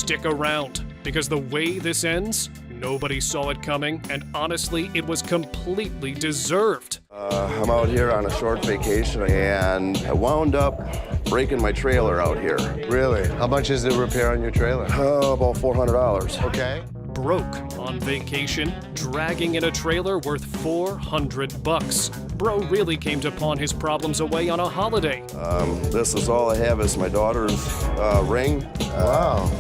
stick around, because the way this ends, nobody saw it coming, and honestly, it was completely deserved. I'm out here on a short vacation, and I wound up breaking my trailer out here. Really? How much is the repair on your trailer? About $400. Okay. Broke on vacation, dragging in a trailer worth $400. Bro really came to pawn his problems away on a holiday. This is all I have is my daughter's ring. Wow.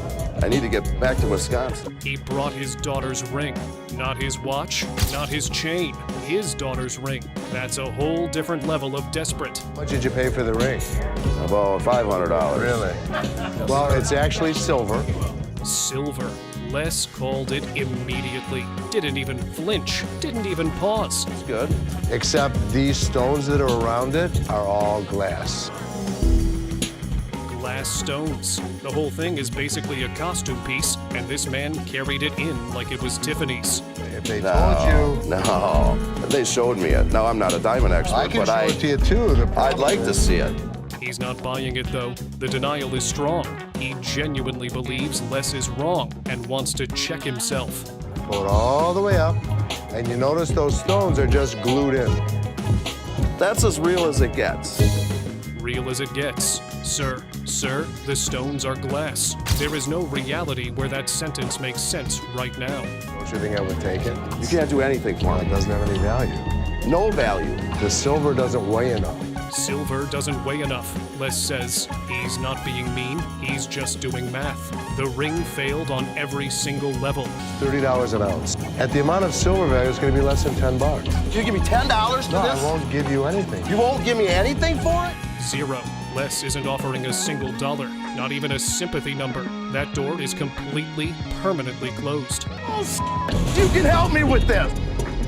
I need to get back to Wisconsin. He brought his daughter's ring. Not his watch, not his chain. His daughter's ring. That's a whole different level of desperate. How much did you pay for the ring? About $500. Really? Well, it's actually silver. Silver. Les called it immediately. Didn't even flinch. Didn't even pause. It's good. Except these stones that are around it are all glass. Glass stones. The whole thing is basically a costume piece, and this man carried it in like it was Tiffany's. If they told you... No, they showed me it. Now, I'm not a diamond expert, I can but show it to you, too. I'd like to see it. He's not buying it, though. The denial is strong. He genuinely believes Les is wrong and wants to check himself. Pull it all the way up, and you notice those stones are just glued in. That's as real as it gets. Real as it gets. Sir, the stones are glass. There is no reality where that sentence makes sense right now. Don't you think I would take it? You can't do anything for It me. doesn't have any value. No value. The silver doesn't weigh enough. Silver doesn't weigh enough, Les says. He's not being mean, he's just doing math. The ring failed on every single level. $30 an ounce. At the amount of silver value, it's going to be less than $10. You give me $10 for No, this? I won't give you anything. You won't give me anything for it? Zero. Les isn't offering a single dollar, not even a sympathy number. That door is completely, permanently closed. Oh, you can help me with this.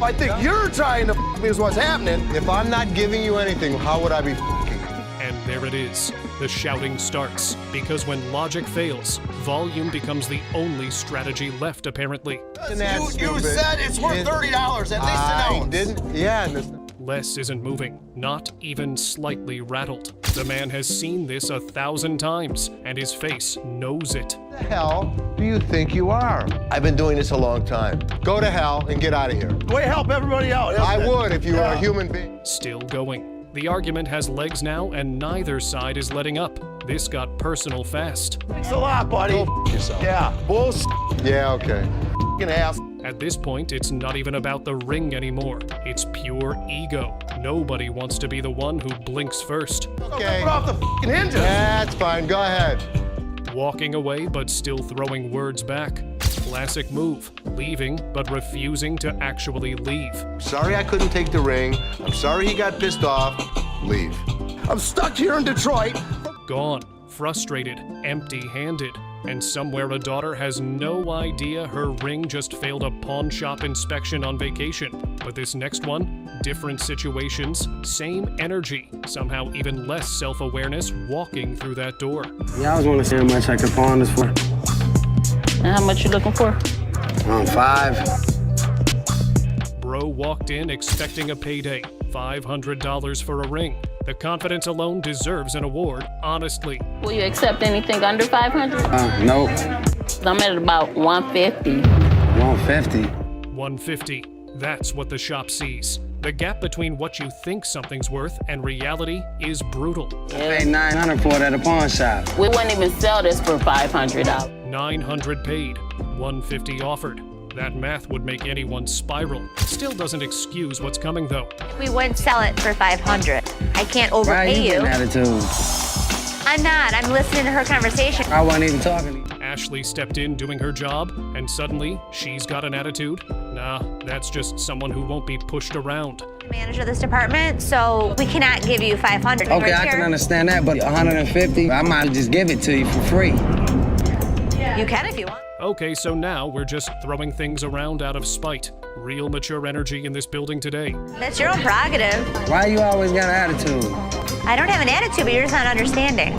I think you're trying to me is what's happening. If I'm not giving you anything, how would I be f***ing you? And there it is. The shouting starts, because when logic fails, volume becomes the only strategy left, apparently. You said it's worth $30, at least an I ounce. didn't. Yeah. Les isn't moving, not even slightly rattled. The man has seen this 1,000 times, and his face knows it. Who the hell do you think you are? I've been doing this a long time. Go to hell and get out of here. Way help everybody out. I would if you were a human being. Still going. The argument has legs now, and neither side is letting up. This got personal fast. Thanks a lot, buddy. Go f yourself. Yeah, bullshit Yeah, okay. ass. At this point, it's not even about the ring anymore. It's pure ego. Nobody wants to be the one who blinks first. Okay. Put off the hinges. That's fine. Go ahead. Walking away, but still throwing words back. Classic move. Leaving, but refusing to actually leave. Sorry I couldn't take the ring. I'm sorry he got pissed off. Leave. I'm stuck here in Detroit. Gone. Frustrated. Empty-handed. And somewhere a daughter has no idea her ring just failed a pawn shop inspection on vacation. But this next one, different situations, same energy, somehow even less self-awareness walking through that door. Yeah, I was want to see how much I could pawn this for. And how much you looking for? 5. Bro walked in expecting a payday, $500 for a ring. The confidence alone deserves an award, honestly. Will you accept anything under 500? Nope. I'm at about 150. 150. 150. That's what the shop sees. The gap between what you think something's worth and reality is brutal. I paid 900 for it at a pawn shop. We wouldn't even sell this for $500. 900 paid, 150 offered. That math would make anyone spiral. Still doesn't excuse what's coming, though. We wouldn't sell it for $500. I can't Why overpay you you. getting attitude? I'm not. I'm listening to her conversation. I wasn't even talking to you. Ashley stepped in doing her job, and suddenly she's got an attitude. Nah, that's just someone who won't be pushed around. Manager of this department, so we cannot give you $500. Okay, right I here. can understand that, but 150, I might just give it to you for free. You can if you want. Okay, so now we're just throwing things around out of spite. Real mature energy in this building today. That's your own prerogative. Why you always got an attitude? I don't have an attitude, but you're just not understanding.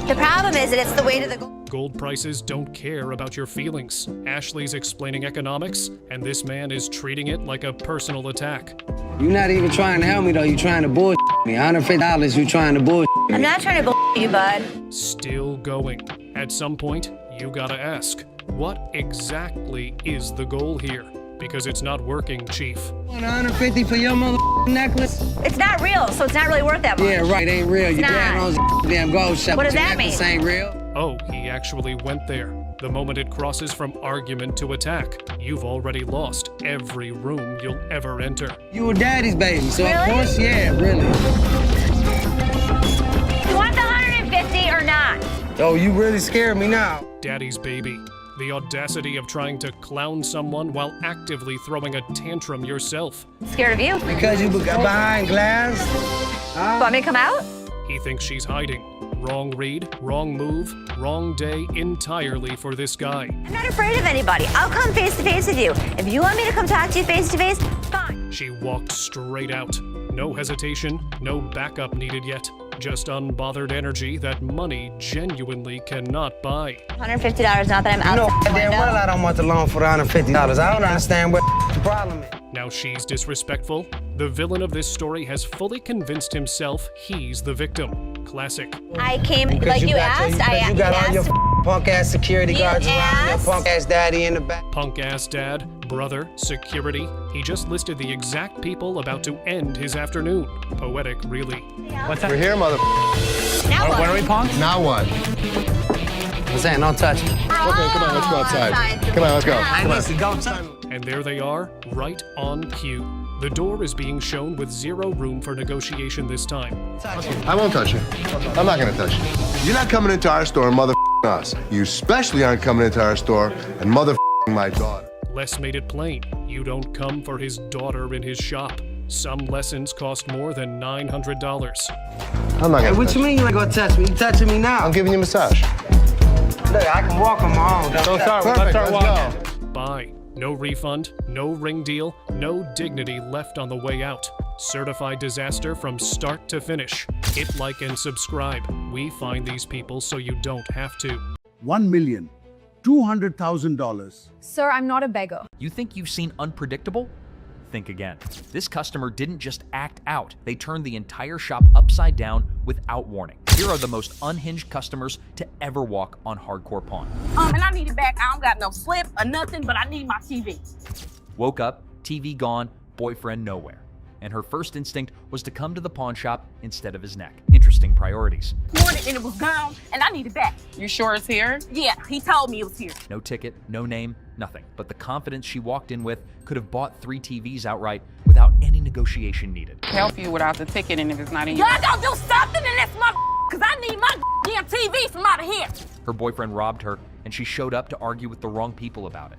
The problem is that it's the way to the goal. Gold prices don't care about your feelings. Ashley's explaining economics, and this man is treating it like a personal attack. You not even trying to help me, though. You trying to bullshit me. $150, you trying to bullshit me. I'm not trying to bull you, bud. Still going. At some point, You gotta ask, what exactly is the goal here? Because it's not working, Chief. 150 for your mother necklace? It's not real, so it's not really worth that much. Yeah, right, ain't real. Your It's dad not. owns a damn gold shop. What does Your that necklace mean? ain't real. Oh, he actually went there. The moment it crosses from argument to attack, you've already lost every room you'll ever enter. You were daddy's baby, so of Really? course, yeah, really. You want the 150 or not? Oh, you really scared me now. Daddy's baby. The audacity of trying to clown someone while actively throwing a tantrum yourself. Scared of you? Because you got behind glass? Want me to come out? He thinks she's hiding. Wrong read, wrong move, wrong day entirely for this guy. I'm not afraid of anybody. I'll come face to face with you. If you want me to come talk to you face to face, fine. She walked straight out. No hesitation, no backup needed yet. Just unbothered energy that money genuinely cannot buy. $150, not that I'm You know outside the damn well window. I don't want the loan for the $150. I don't understand what the problem is. Now she's disrespectful. The villain of this story has fully convinced himself he's the victim. Classic. I came, like you asked, You got all your asked. punk ass security You guards around your asked. punk ass daddy in the back. Punk ass dad, brother, security. He just listed the exact people about to end his afternoon. Poetic, really. We're here, mother. Now what? When are we punked? Now what? I'm saying, don't touch me. Okay, come on, let's go outside. Come on, let's go. Come on. Listen, don't touch me. And there they are, right on cue. The door is being shown with zero room for negotiation this time. I won't touch you. I'm not gonna touch you. You're not coming into our store and mother us. You especially aren't coming into our store and mother my daughter. Les made it plain. You don't come for his daughter in his shop. Some lessons cost more than $900. I'm not Hey, gonna what touch you mean you ain't gonna touch me? You touching me now? I'm giving you a massage. Look, I can walk on my own. Don't touch me. Perfect, let's go. Bye. No refund, no ring deal, no dignity left on the way out. Certified disaster from start to finish. Hit like and subscribe. We find these people so you don't have to. $1,200,000. Sir, I'm not a beggar. You think you've seen unpredictable? Think again. This customer didn't just act out, they turned the entire shop upside down without warning. Here are the most unhinged customers to ever walk on Hardcore Pawn. And I need it back. I don't got no slip or nothing, but I need my TV. Woke up, TV gone, boyfriend nowhere. And her first instinct was to come to the pawn shop instead of his neck. Interesting priorities. Wanted and it was gone, and I need it back. You sure it's here? Yeah, he told me it was here. No ticket, no name, nothing. But the confidence she walked in with could have bought 3 TVs outright without any negotiation needed. Help you without the ticket, and if it's not in your... Y'all gonna do something in this mother, cause I need my damn TV from out of here. Her boyfriend robbed her, and she showed up to argue with the wrong people about it.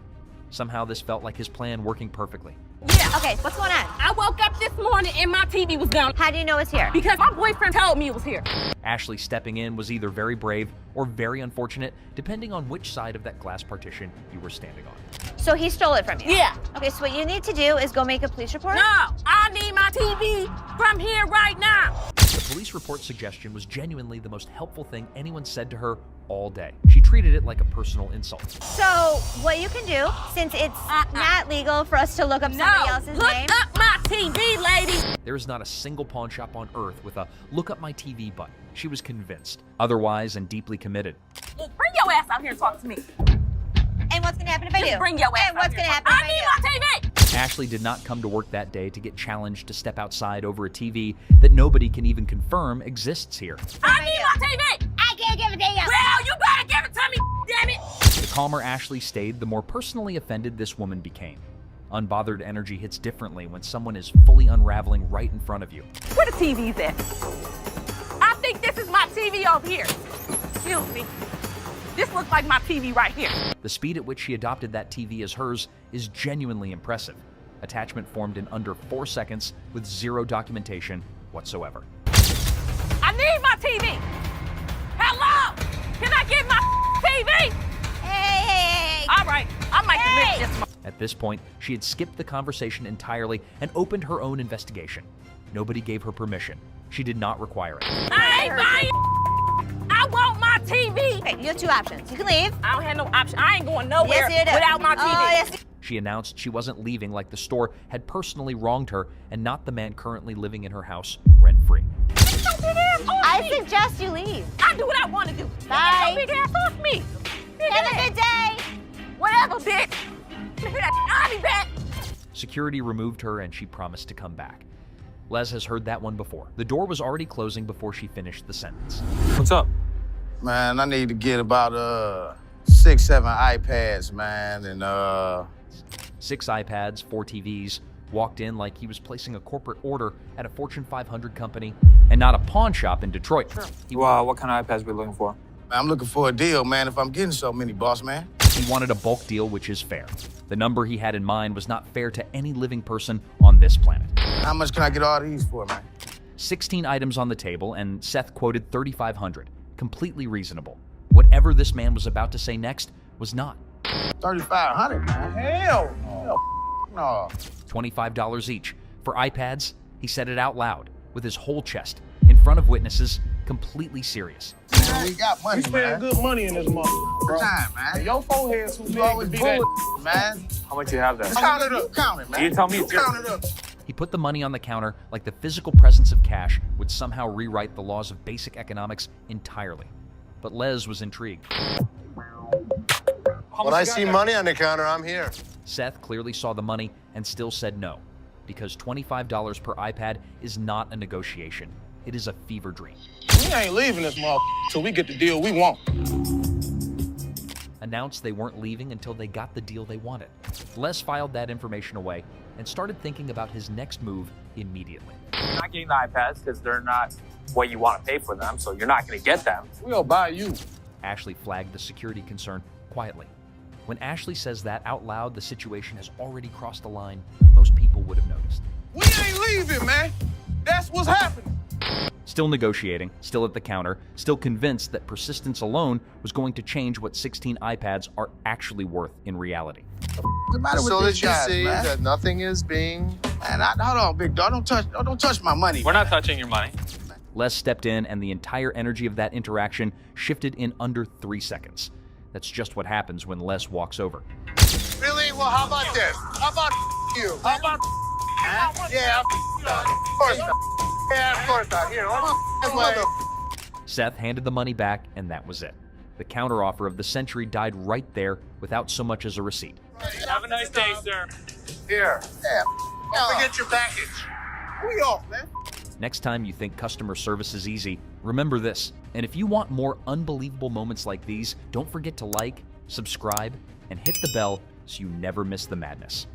Somehow this felt like his plan working perfectly. Yeah. Okay, what's going on? I woke up this morning and my TV was gone. How do you know it's here? Because my boyfriend told me it was here. Ashley stepping in was either very brave or very unfortunate, depending on which side of that glass partition you were standing on. So he stole it from you? Yeah. Okay, so what you need to do is go make a police report? No, I need my TV from here right now. The police report suggestion was genuinely the most helpful thing anyone said to her all day. She treated it like a personal insult. So what you can do, since it's not legal for us to look up somebody else's look name. up my TV, lady. There is not a single pawn shop on earth with a look up my TV button. She was convinced, otherwise and deeply committed. Well, bring your ass out here and talk to me. And what's gonna happen if I Just do? bring your ass And what's out here. gonna happen if I need my TV. Ashley did not come to work that day to get challenged to step outside over a TV that nobody can even confirm exists here. I need my TV. I can't give it to you. Well, you better give it to me, damn it. The calmer Ashley stayed, the more personally offended this woman became. Unbothered energy hits differently when someone is fully unraveling right in front of you. Where the TV's at? I think this is my TV over here. Excuse me. This looks like my TV right here. The speed at which she adopted that TV as hers is genuinely impressive. Attachment formed in under 4 seconds with zero documentation whatsoever. I need my TV. Hello? Can I get my TV? Hey. All right, I might commit this one. At this point, she had skipped the conversation entirely and opened her own investigation. Nobody gave her permission. She did not require it. I ain't buying. I want my TV. Okay, you have 2 options. You can leave. I don't have no option. I ain't going nowhere Yes, you do. without my TV. Oh, yes. She announced she wasn't leaving like the store had personally wronged her and not the man currently living in her house rent-free. I suggest you leave. I do what I want to do. Bye. Big ass off me. Have a good day. Whatever, bitch. I'll be back. Security removed her and she promised to come back. Les has heard that one before. The door was already closing before she finished the sentence. What's up? Man, I need to get about 6, 7 iPads, man, and 6 iPads, 4 TVs, walked in like he was placing a corporate order at a Fortune 500 company and not a pawn shop in Detroit. Well, what kind of iPads we looking for? I'm looking for a deal, man, if I'm getting so many, boss man. He wanted a bulk deal, which is fair. The number he had in mind was not fair to any living person on this planet. How much can I get all these for, man? 16 items on the table, and Seth quoted $3,500. Completely reasonable. Whatever this man was about to say next was not. $3,500, man. Hell no. $25 each. For iPads, he said it out loud, with his whole chest, in front of witnesses, completely serious. Man, we got money, You spend good money in this motherfucker, bro. Time, man. Your forehead's too big You always to be that. bullet, man. How much you have there? Count it up. Count it, man. You tell me it's Count it up. He put the money on the counter like the physical presence of cash would somehow rewrite the laws of basic economics entirely. But Les was intrigued. When I see money on the counter, I'm here. Seth clearly saw the money and still said no, because $25 per iPad is not a negotiation. It is a fever dream. We ain't leaving this motherfucker till we get the deal we want. Announced they weren't leaving until they got the deal they wanted. Les filed that information away and started thinking about his next move immediately. You're not getting the iPads because they're not what you want to pay for them, so you're not going to get them. We'll buy you. Ashley flagged the security concern quietly. When Ashley says that out loud, the situation has already crossed the line most people would have noticed. We ain't leaving, man. That's what's happening. Still negotiating, still at the counter, still convinced that persistence alone was going to change what 16 iPads are actually worth in reality. What's the matter with So these that you guys, see man? that nothing is being... Man, hold on, big dog. Don't touch my money. We're not touching your money. Les stepped in, and the entire energy of that interaction shifted in under 3 seconds. That's just what happens when Les walks over. Really? Well, how about this? How about you? How about... Yeah, of course not. Yeah, of course not. Here, let's Seth handed the money back, and that was it. The counteroffer of the century died right there without so much as a receipt. Have a nice day, sir. Here. Yeah. Don't forget your package. We off, man. Next time you think customer service is easy, remember this. And if you want more unbelievable moments like these, don't forget to like, subscribe, and hit the bell so you never miss the madness.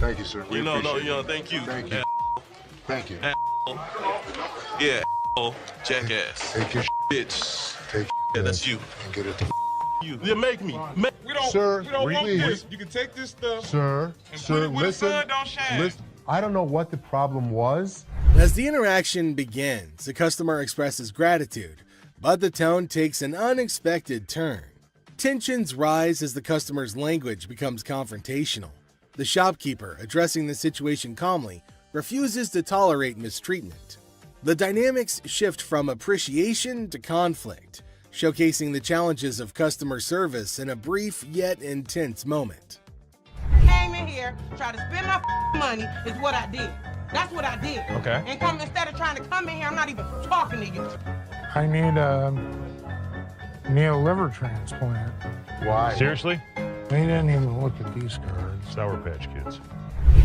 Thank you, sir. We appreciate it. Thank you. Thank you. Thank you. Yeah, jackass. Take your Bitch. Take Yeah, that's you. and get it to You. Yeah, make me. We don't, Sir, we don't want please. this. You can take this stuff. Sir, And sir, put it where the listen. sun don't shine. Listen. I don't know what the problem was. As the interaction begins, the customer expresses gratitude, but the tone takes an unexpected turn. Tensions rise as the customer's language becomes confrontational. The shopkeeper, addressing the situation calmly, refuses to tolerate mistreatment. The dynamics shift from appreciation to conflict, showcasing the challenges of customer service in a brief yet intense moment. Came in here, tried to spend my money is what I did. That's what I did. Okay. And come instead of trying to come in here, I'm not even talking to you. I need a liver transplant. Why? Seriously? They didn't even look at these cards. Sour Patch Kids.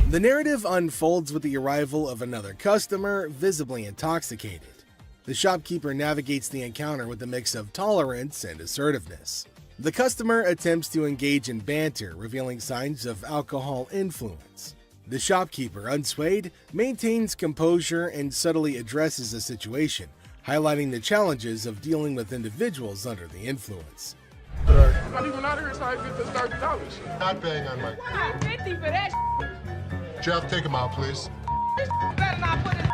The narrative unfolds with the arrival of another customer, visibly intoxicated. The shopkeeper navigates the encounter with a mix of tolerance and assertiveness. The customer attempts to engage in banter, revealing signs of alcohol influence. The shopkeeper, unswayed, maintains composure and subtly addresses the situation, highlighting the challenges of dealing with individuals under the influence. Not even out here, so I get this $30. Not paying on my... $50 for that. Jeff, take him out, please. Better not put it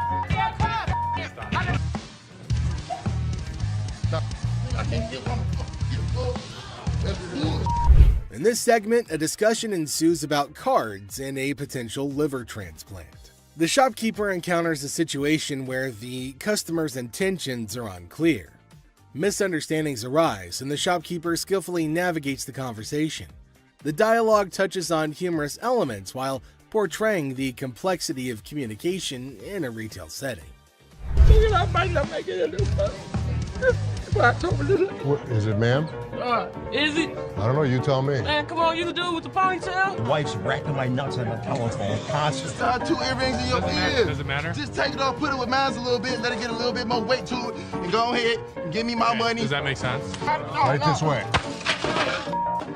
In this segment, a discussion ensues about cards and a potential liver transplant. The shopkeeper encounters a situation where the customer's intentions are unclear. Misunderstandings arise, and the shopkeeper skillfully navigates the conversation. The dialogue touches on humorous elements while portraying the complexity of communication in a retail setting. What, is it, ma'am? Is it? I don't know. You tell me. Man, come on, you the dude with the ponytail? The wife's racking my nuts on the telephone constantly. Just tie 2 earrings in your ears. Does it matter? Just take it off, put it with mine a little bit, let it get a little bit more weight to it, and go ahead and give me my money. Does that make sense? Right this way.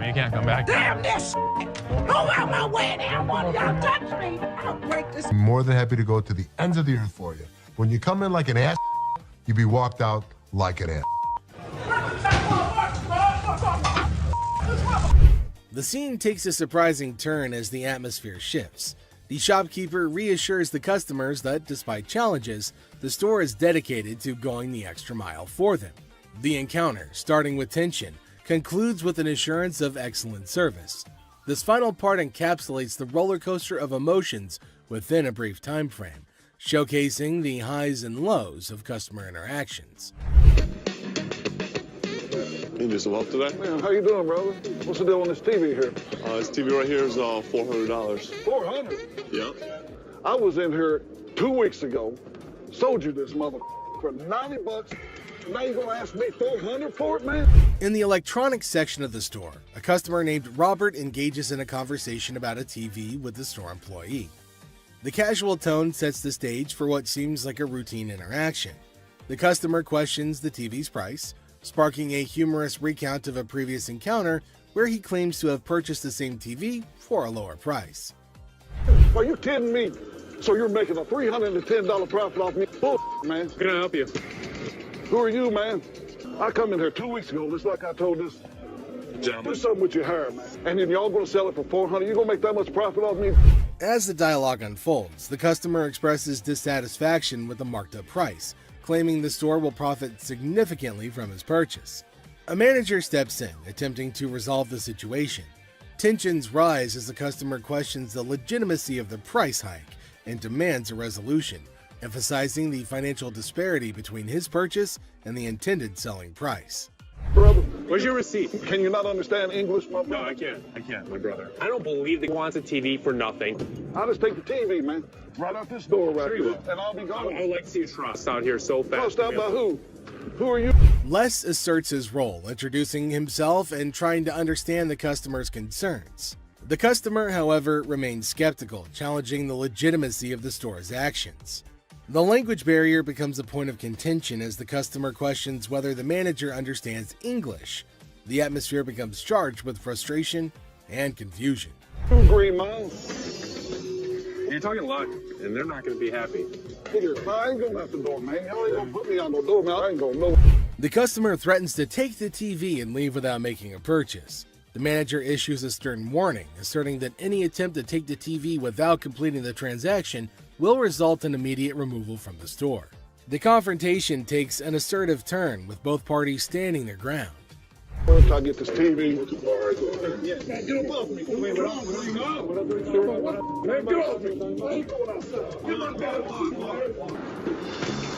You can't come back. Damn this! Go out my way now, one of y'all touch me! I'll break this. I'm more than happy to go to the ends of the earth for you. When you come in like an ass, you be walked out like an ass. The scene takes a surprising turn as the atmosphere shifts. The shopkeeper reassures the customers that, despite challenges, the store is dedicated to going the extra mile for them. The encounter, starting with tension, concludes with an assurance of excellent service. This final part encapsulates the roller coaster of emotions within a brief time frame, showcasing the highs and lows of customer interactions. You just walk today? Man, how you doing, brother? What's the deal on this TV here? This TV right here is $400. $400? Yeah. I was in here 2 weeks ago, sold you this mother for $90. Now you gonna ask me $400 for it, man? In the electronics section of the store, a customer named Robert engages in a conversation about a TV with the store employee. The casual tone sets the stage for what seems like a routine interaction. The customer questions the TV's price, sparking a humorous recount of a previous encounter where he claims to have purchased the same TV for a lower price. Are you kidding me? So you're making a $310 profit off me? Bull, man. Can I help you? Who are you, man? I come in here 2 weeks ago, just like I told this Gentlemen. do something with your hair, man. And then y'all gonna sell it for $400? You gonna make that much profit off me? As the dialogue unfolds, the customer expresses dissatisfaction with the marked up price, claiming the store will profit significantly from his purchase. A manager steps in, attempting to resolve the situation. Tensions rise as the customer questions the legitimacy of the price hike and demands a resolution, emphasizing the financial disparity between his purchase and the intended selling price. Brother, Where's your receipt? can you not understand English, my brother? No, I can't, my brother. I don't believe that he wants a TV for nothing. I'll just take the TV, man. Right out this door right Sure you here, will. and I'll be gone. I would like to see a trust out here so fast. Trust out by who? Who are you? Les asserts his role, introducing himself and trying to understand the customer's concerns. The customer, however, remains skeptical, challenging the legitimacy of the store's actions. The language barrier becomes a point of contention as the customer questions whether the manager understands English. The atmosphere becomes charged with frustration and confusion. 2 Green Miles. You're talking luck, and they're not going to be happy. Here, I ain't going out the door, man. Y'all ain't gonna put me on no door, man. I ain't gonna know. The customer threatens to take the TV and leave without making a purchase. The manager issues a stern warning, asserting that any attempt to take the TV without completing the transaction will result in immediate removal from the store. The confrontation takes an assertive turn, with both parties standing their ground. Once I get this TV. Man, get up off me. Wait, what on? Man, get off me. Get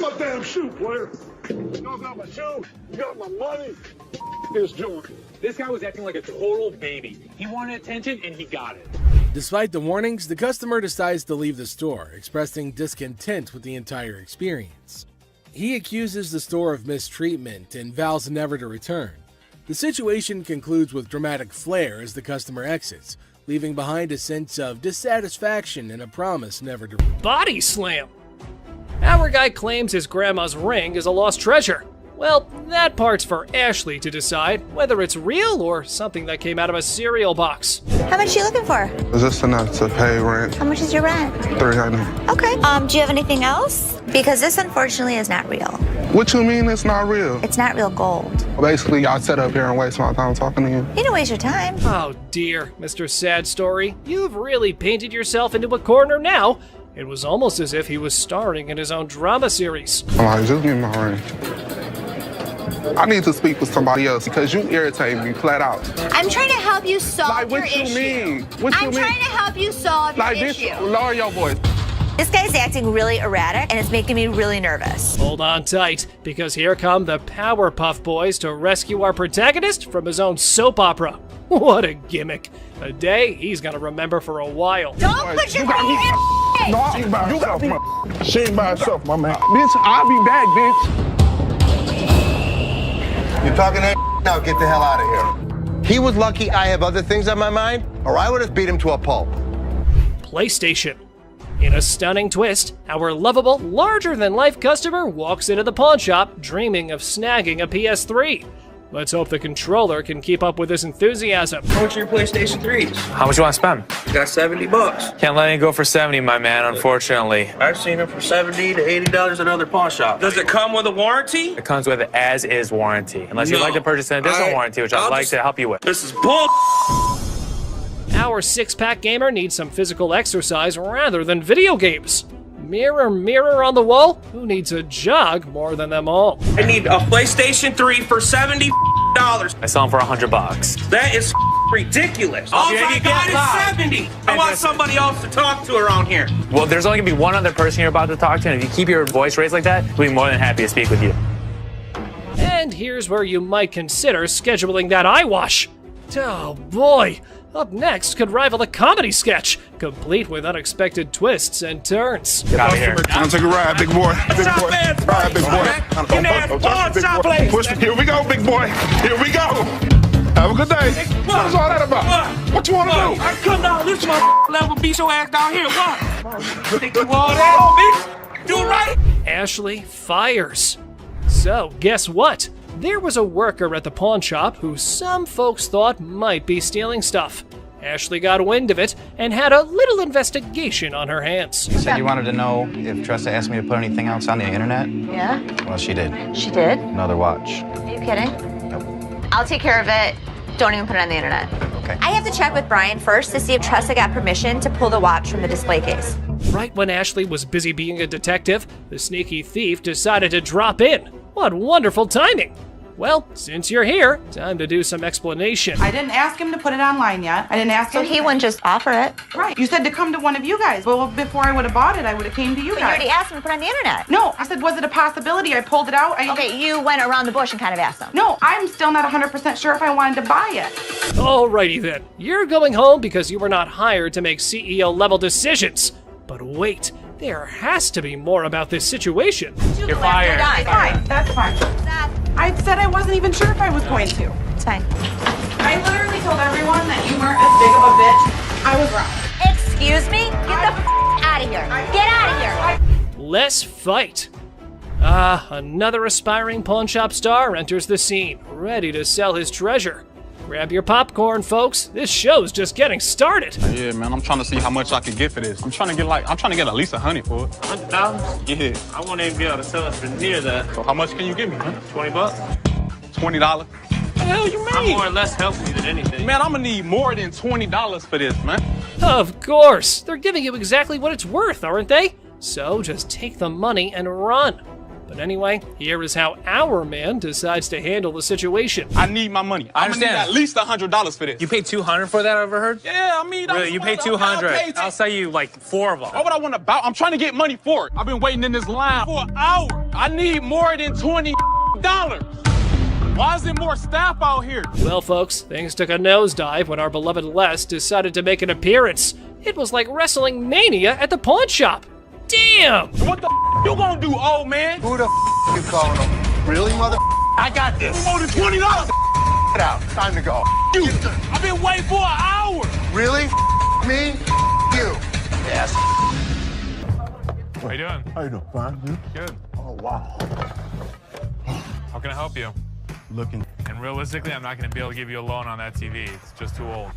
my damn shoe, player. You got my shoe. You got my money. It's joint. This guy was acting like a total baby. He wanted attention, and he got it. Despite the warnings, the customer decides to leave the store, expressing discontent with the entire experience. He accuses the store of mistreatment and vows never to return. The situation concludes with dramatic flair as the customer exits, leaving behind a sense of dissatisfaction and a promise never to... Body slam! Our guy claims his grandma's ring is a lost treasure. Well, that part's for Ashley to decide whether it's real or something that came out of a cereal box. How much are you looking for? Is this enough to pay rent? How much is your rent? $300. Okay. Do you have anything else? Because this unfortunately is not real. What you mean it's not real? It's not real gold. Basically, y'all sit up here and waste my time talking to you. You don't waste your time. Oh dear, Mr. Sad Story. You've really painted yourself into a corner now. It was almost as if he was starring in his own drama series. I'm like, just give me my ring. I need to speak with somebody else because you irritate me flat out. I'm trying to help you solve Like, your what you issue. mean? What you I'm mean? trying to help you solve Like, your this, issue. lower your voice. This guy's acting really erratic, and it's making me really nervous. Hold on tight, because here come the Powerpuff Boys to rescue our protagonist from his own soap opera. What a gimmick. A day he's gonna remember for a while. Don't put your finger in my face! No, you got me. She ain't by herself, my man. Bitch, I'll be back, bitch. You're talking that now, get the hell out of here. He was lucky I have other things on my mind, or I would have beat him to a pulp. PlayStation. In a stunning twist, our lovable, larger-than-life customer walks into the pawn shop dreaming of snagging a PS3. Let's hope the controller can keep up with his enthusiasm. How much are your PlayStation 3s? How much you want to spend? You got $70. Can't let it go for 70, my man, unfortunately. I've seen them for $70 to $80 at other pawn shops. Does it come with a warranty? It comes with an as-is warranty, unless you'd like to purchase an additional warranty, which I'd like to help you with. This is bull. Our six-pack gamer needs some physical exercise rather than video games. Mirror, mirror on the wall, who needs a jog more than them all? I need a PlayStation 3 for $70. I sell them for $100. That is ridiculous. All I got is $70. I want somebody else to talk to around here. Well, there's only gonna be one other person you're about to talk to, and if you keep your voice raised like that, we'll be more than happy to speak with you. And here's where you might consider scheduling that eye wash. Oh boy, up next could rival a comedy sketch, complete with unexpected twists and turns. Get out of here. I'll take a ride, big boy. Big boy. Ride, big boy. Here we go, big boy. Here we go. Have a good day. What's all that about? What you want to do? I come down this my level, beat your ass down here. What? Think you all that, bitch? Do right. Ashley fires. So, guess what? There was a worker at the pawn shop who some folks thought might be stealing stuff. Ashley got wind of it and had a little investigation on her hands. You said you wanted to know if Tressa asked me to put anything else on the internet? Yeah? Well, she did. She did? Another watch. Are you kidding? Nope. I'll take care of it. Don't even put it on the internet. Okay. I have to check with Brian first to see if Tressa got permission to pull the watch from the display case. Right when Ashley was busy being a detective, the sneaky thief decided to drop in. What wonderful timing! Well, since you're here, time to do some explanation. I didn't ask him to put it online yet. I didn't ask him. So he wouldn't just offer it? Right. You said to come to one of you guys. Well, before I would have bought it, I would have came to you But guys. you already asked him to put it on the internet. No, I said, was it a possibility? I pulled it out. Okay, you went around the bush and kind of asked him. No, I'm still not 100% sure if I wanted to buy it. Alrighty then, you're going home because you were not hired to make CEO-level decisions. But wait, there has to be more about this situation. You're fired. Fine, that's fine. I said I wasn't even sure if I was going to. It's fine. I literally told everyone that you weren't as big of a bitch. I was wrong. Excuse me? Get the out of here. Get out of here. Let's fight. Another aspiring pawn shop star enters the scene, ready to sell his treasure. Grab your popcorn, folks. This show's just getting started. Yeah, man, I'm trying to see how much I can get for this. I'm trying to get at least $100 for it. $100? Yeah. I won't even be able to sell it for near that. So how much can you give me, man? $20? $20? What the hell you mean? I'm more or less helping you than anything. Man, I'm gonna need more than $20 for this, man. Of course. They're giving you exactly what it's worth, aren't they? So just take the money and run. But anyway, here is how our man decides to handle the situation. I need my money. I I'm gonna need understand. at least $100 for this. You paid $200 for that, I overheard? Yeah, I mean, Really, you paid $200. I'll sell you like 4 of them. Why would I want to buy? I'm trying to get money for it. I've been waiting in this line for an hour. I need more than $20. Why is there more staff out here? Well, folks, things took a nosedive when our beloved Les decided to make an appearance. It was like wrestling mania at the pawn shop. Damn! What the you gonna do, old man? Who the you calling him? Really, mother? I got this. More than $20. Get out. Time to go. You. I've been waiting for an hour. Really? Me? You. Yes. How you doing? How you doing? Fine. Good. Oh, wow. How can I help you? Looking. And realistically, I'm not going to be able to give you a loan on that TV. It's just too old.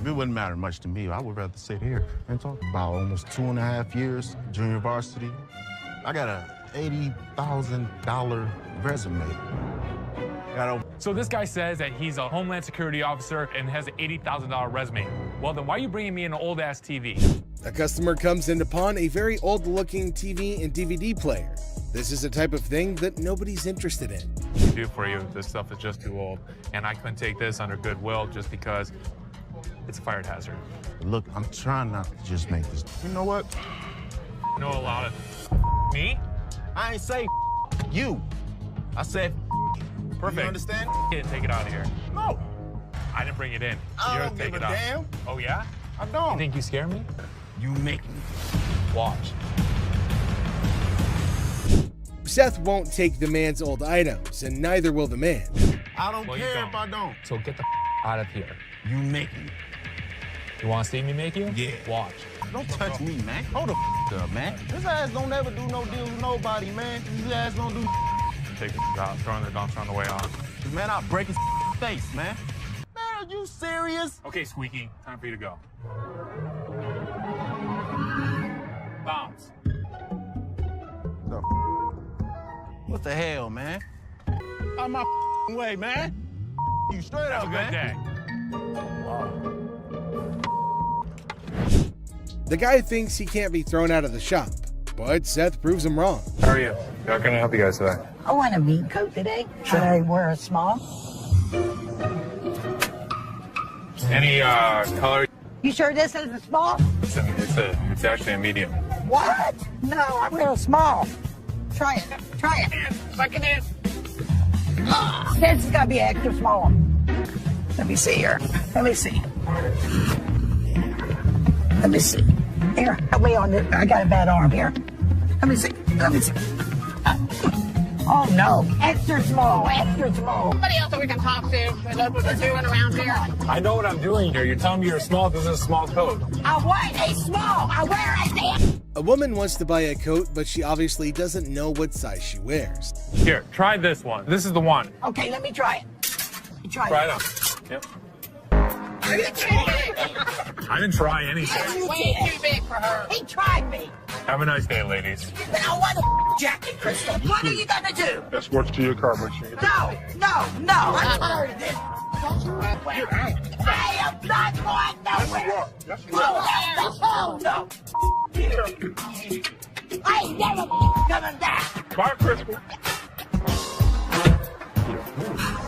It wouldn't matter much to me. I would rather sit here and talk about almost 2.5 years, junior varsity. I got a $80,000 resume. So this guy says that he's a Homeland Security officer and has an $80,000 resume. Well, then why are you bringing me an old-ass TV? A customer comes in to pawn a very old-looking TV and DVD player. This is a type of thing that nobody's interested in. I do for you. This stuff is just too old, and I couldn't take this under goodwill just because it's a fire hazard. Look, I'm trying not to just make this. You know what? You know a lot of me? I ain't say you. I said Perfect. You understand? Can't take it out of here. No. I didn't bring it in. I You're don't take give it a out. damn. Oh yeah? I don't. You think you scare me? You make me. Watch. Seth won't take the man's old items, and neither will the man. I don't Well, you care don't. if I don't. So get the out of here. You make me. You want to see me make you? Yeah. Watch. Don't touch me, man. Hold the up, man. This ass don't ever do no deals with nobody, man. This ass don't do. Take it out. Throwing the dumpster on the way off. Man, I'll break his face, man. Man, are you serious? Okay, Squeaky. Time for you to go. Bounce. What the hell, man? Out my way, man. You straight Have up, a man. good day. The guy thinks he can't be thrown out of the shop, but Seth proves him wrong. How are you? How can I help you guys today? I want a meat coat today. Should I wear a small? Any color? You sure this is a small? It's actually a medium. What? No, I wear a small. Try it. Try it. Suck it in. This has got to be extra small. Let me see here. Let me see. Let me see. Here, help me on this. I got a bad arm here. Let me see. Let me see. Oh no, extra small, extra small. Somebody else that we can talk to. That's what they're doing around here. I know what I'm doing here. You're telling me you're small because it's a small coat. I want a small. I wear a damn. A woman wants to buy a coat, but she obviously doesn't know what size she wears. Here, try this one. This is the one. Okay, let me try it. Try Try it on. Yep. I didn't try anything. Way too big for her. He tried me. Have a nice day, ladies. But I want a jacket, Crystal. What are you gonna do? Escort to your car, make sure you No, no, no. I'm tired of this. I am not going nowhere. Oh, no. I ain't never coming back. Bye, Crystal.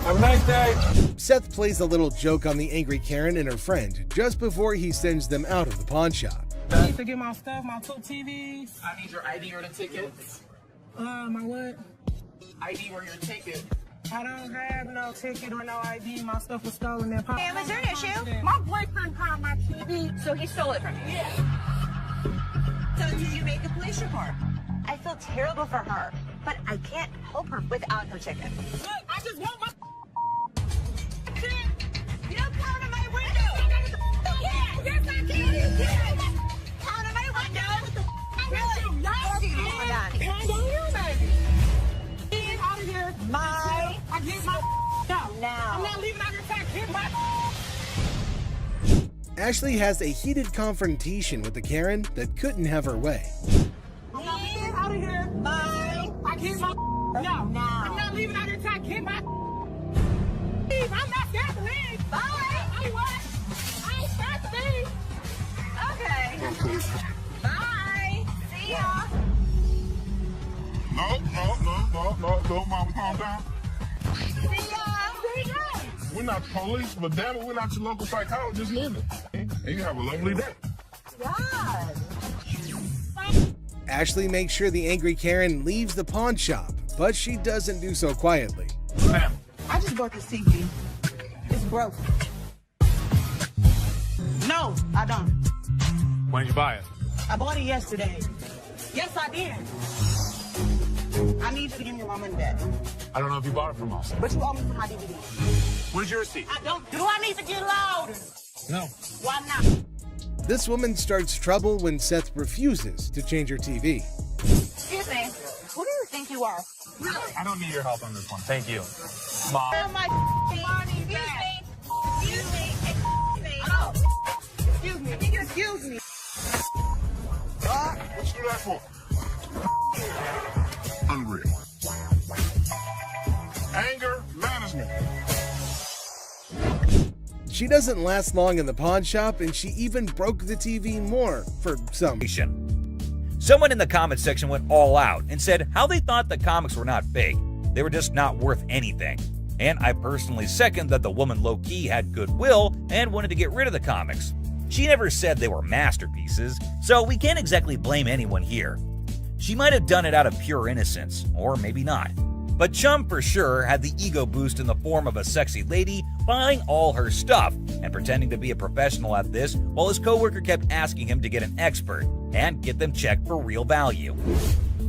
Have a nice day. Seth plays a little joke on the angry Karen and her friend just before he sends them out of the pawn shop. I need to get my stuff, my 2 TVs. I need your ID or the ticket. My what? ID or your ticket. I don't have no ticket or no ID. My stuff was stolen. Hey, was there an issue? My boyfriend found my TV. So he stole it from you? Yeah. So did you make a police report? I feel terrible for her, but I can't help her without her ticket. Look, I just want my You don't count on my window! Yes, I can. You can. Count on my window! Really? Hold on. Hand on you, baby. Get out of here. I get my now. I'm not leaving out here till I get my Ashley has a heated confrontation with the Karen that couldn't have her way. I'm not leaving out of here. Bye. I get my no. I'm not leaving out here till I get my I'm not scared to leave. Bye. I ain't scared to leave. Okay. Bye. See ya. No, Mama, calm down. See ya. We're not the police, but damn it, we're not your local psychologist neither. And you have a lovely day. God. Ashley makes sure the angry Karen leaves the pawn shop, but she doesn't do so quietly. Ma'am. I just bought this TV. It's broke. No, I don't. When did you buy it? I bought it yesterday. Yes, I did. I need you to give me my money back. I don't know if you bought it from us. But you owe me for my DVD. Where's your receipt? I don't. Do I need to get louder? No. Why not? This woman starts trouble when Seth refuses to change her TV. Excuse me. Who do you think you are? Really? I don't need your help on this one. Thank you. Mom. My money back. Excuse me. Oh. Excuse me. Excuse me. What you do that for? Unreal. Anger management. She doesn't last long in the pawn shop, and she even broke the TV more for some reason. Someone in the comment section went all out and said how they thought the comics were not fake. They were just not worth anything. And I personally second that the woman low-key had goodwill and wanted to get rid of the comics. She never said they were masterpieces, so we can't exactly blame anyone here. She might have done it out of pure innocence, or maybe not. But Chum for sure had the ego boost in the form of a sexy lady buying all her stuff and pretending to be a professional at this while his coworker kept asking him to get an expert and get them checked for real value.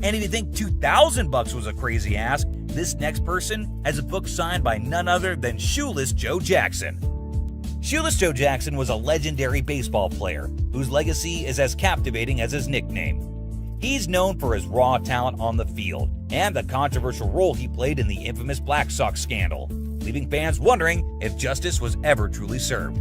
And if you think $2,000 was a crazy ask, this next person has a book signed by none other than Shoeless Joe Jackson. Shoeless Joe Jackson was a legendary baseball player whose legacy is as captivating as his nickname. He's known for his raw talent on the field and the controversial role he played in the infamous Black Sox scandal, leaving fans wondering if justice was ever truly served.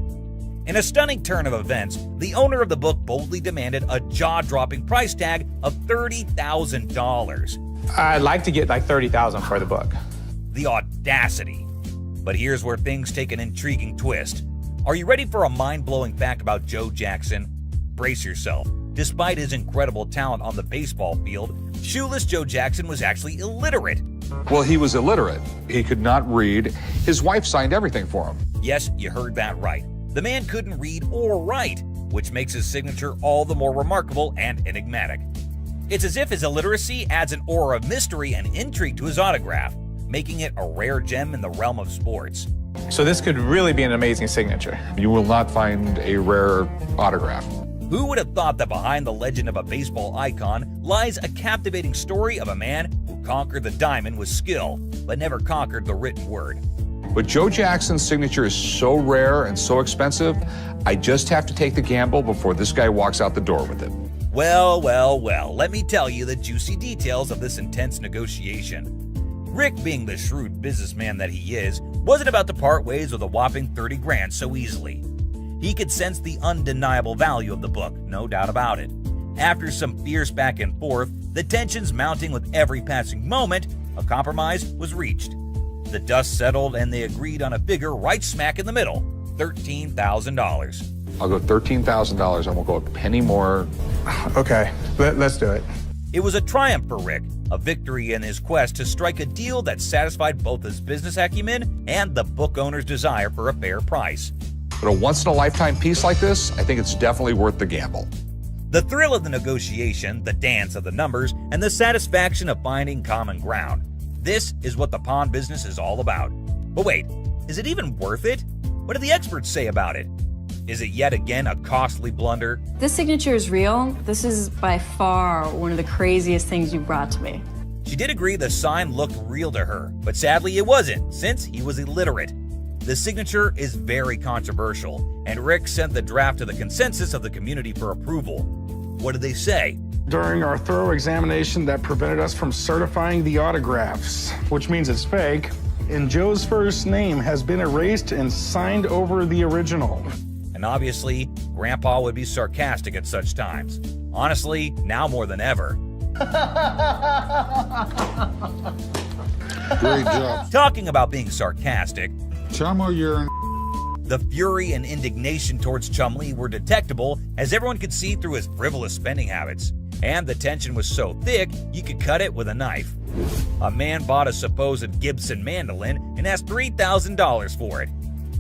In a stunning turn of events, the owner of the book boldly demanded a jaw-dropping price tag of $30,000. I'd like to get like $30,000 for the book. The audacity. But here's where things take an intriguing twist. Are you ready for a mind-blowing fact about Joe Jackson? Brace yourself. Despite his incredible talent on the baseball field, Shoeless Joe Jackson was actually illiterate. Well, he was illiterate. He could not read. His wife signed everything for him. Yes, you heard that right. The man couldn't read or write, which makes his signature all the more remarkable and enigmatic. It's as if his illiteracy adds an aura of mystery and intrigue to his autograph, making it a rare gem in the realm of sports. So this could really be an amazing signature. You will not find a rare autograph. Who would have thought that behind the legend of a baseball icon lies a captivating story of a man who conquered the diamond with skill, but never conquered the written word? But Joe Jackson's signature is so rare and so expensive, I just have to take the gamble before this guy walks out the door with it. Well, let me tell you the juicy details of this intense negotiation. Rick, being the shrewd businessman that he is, wasn't about to part ways with a whopping $30,000 so easily. He could sense the undeniable value of the book, no doubt about it. After some fierce back and forth, the tensions mounting with every passing moment, a compromise was reached. The dust settled and they agreed on a figure right smack in the middle, $13,000. I'll go $13,000. I won't go a penny more. Okay, let's do it. It was a triumph for Rick, a victory in his quest to strike a deal that satisfied both his business acumen and the book owner's desire for a fair price. But a once-in-a-lifetime piece like this, I think it's definitely worth the gamble. The thrill of the negotiation, the dance of the numbers, and the satisfaction of finding common ground. This is what the pawn business is all about. But wait, is it even worth it? What do the experts say about it? Is it yet again a costly blunder? This signature is real. This is by far one of the craziest things you brought to me. She did agree the sign looked real to her, but sadly it wasn't, since he was illiterate. The signature is very controversial, and Rick sent the draft to the consensus of the community for approval. What did they say? During our thorough examination that prevented us from certifying the autographs, which means it's fake, and Joe's first name has been erased and signed over the original. And obviously, Grandpa would be sarcastic at such times. Honestly, now more than ever. Great job. Talking about being sarcastic, Chummo, you're the fury and indignation towards Chumlee were detectable as everyone could see through his frivolous spending habits. And the tension was so thick, you could cut it with a knife. A man bought a supposed Gibson mandolin and asked $3,000 for it.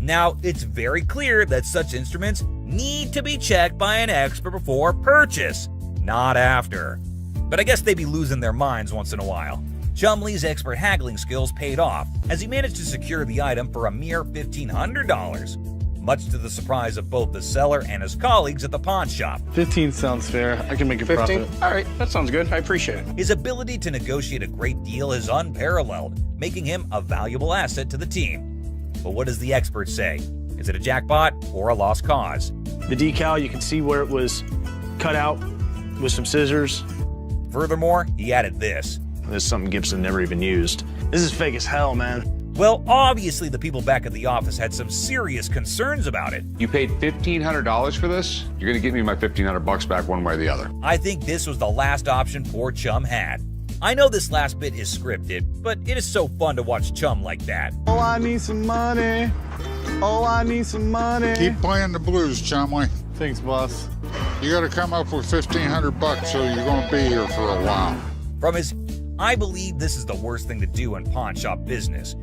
Now, it's very clear that such instruments need to be checked by an expert before purchase, not after. But I guess they'd be losing their minds once in a while. Chumlee's expert haggling skills paid off as he managed to secure the item for a mere $1,500, much to the surprise of both the seller and his colleagues at the pawn shop. 15 sounds fair. I can make a 15? profit. All right, that sounds good. I appreciate it. His ability to negotiate a great deal is unparalleled, making him a valuable asset to the team. But what does the expert say? Is it a jackpot or a lost cause? The decal, you can see where it was cut out with some scissors. Furthermore, he added this. This is something Gibson never even used. This is fake as hell, man. Well, obviously the people back at the office had some serious concerns about it. You paid $1,500 for this? You're gonna give me my $1,500 back one way or the other. I think this was the last option poor Chum had. I know this last bit is scripted, but it is so fun to watch Chum like that. Oh, I need some money. Oh, I need some money. Keep playing the blues, Chumley. Thanks, boss. You got to come up with $1,500 so you're going to be here for a while. From his, I believe this is the worst thing to do in pawn shop business.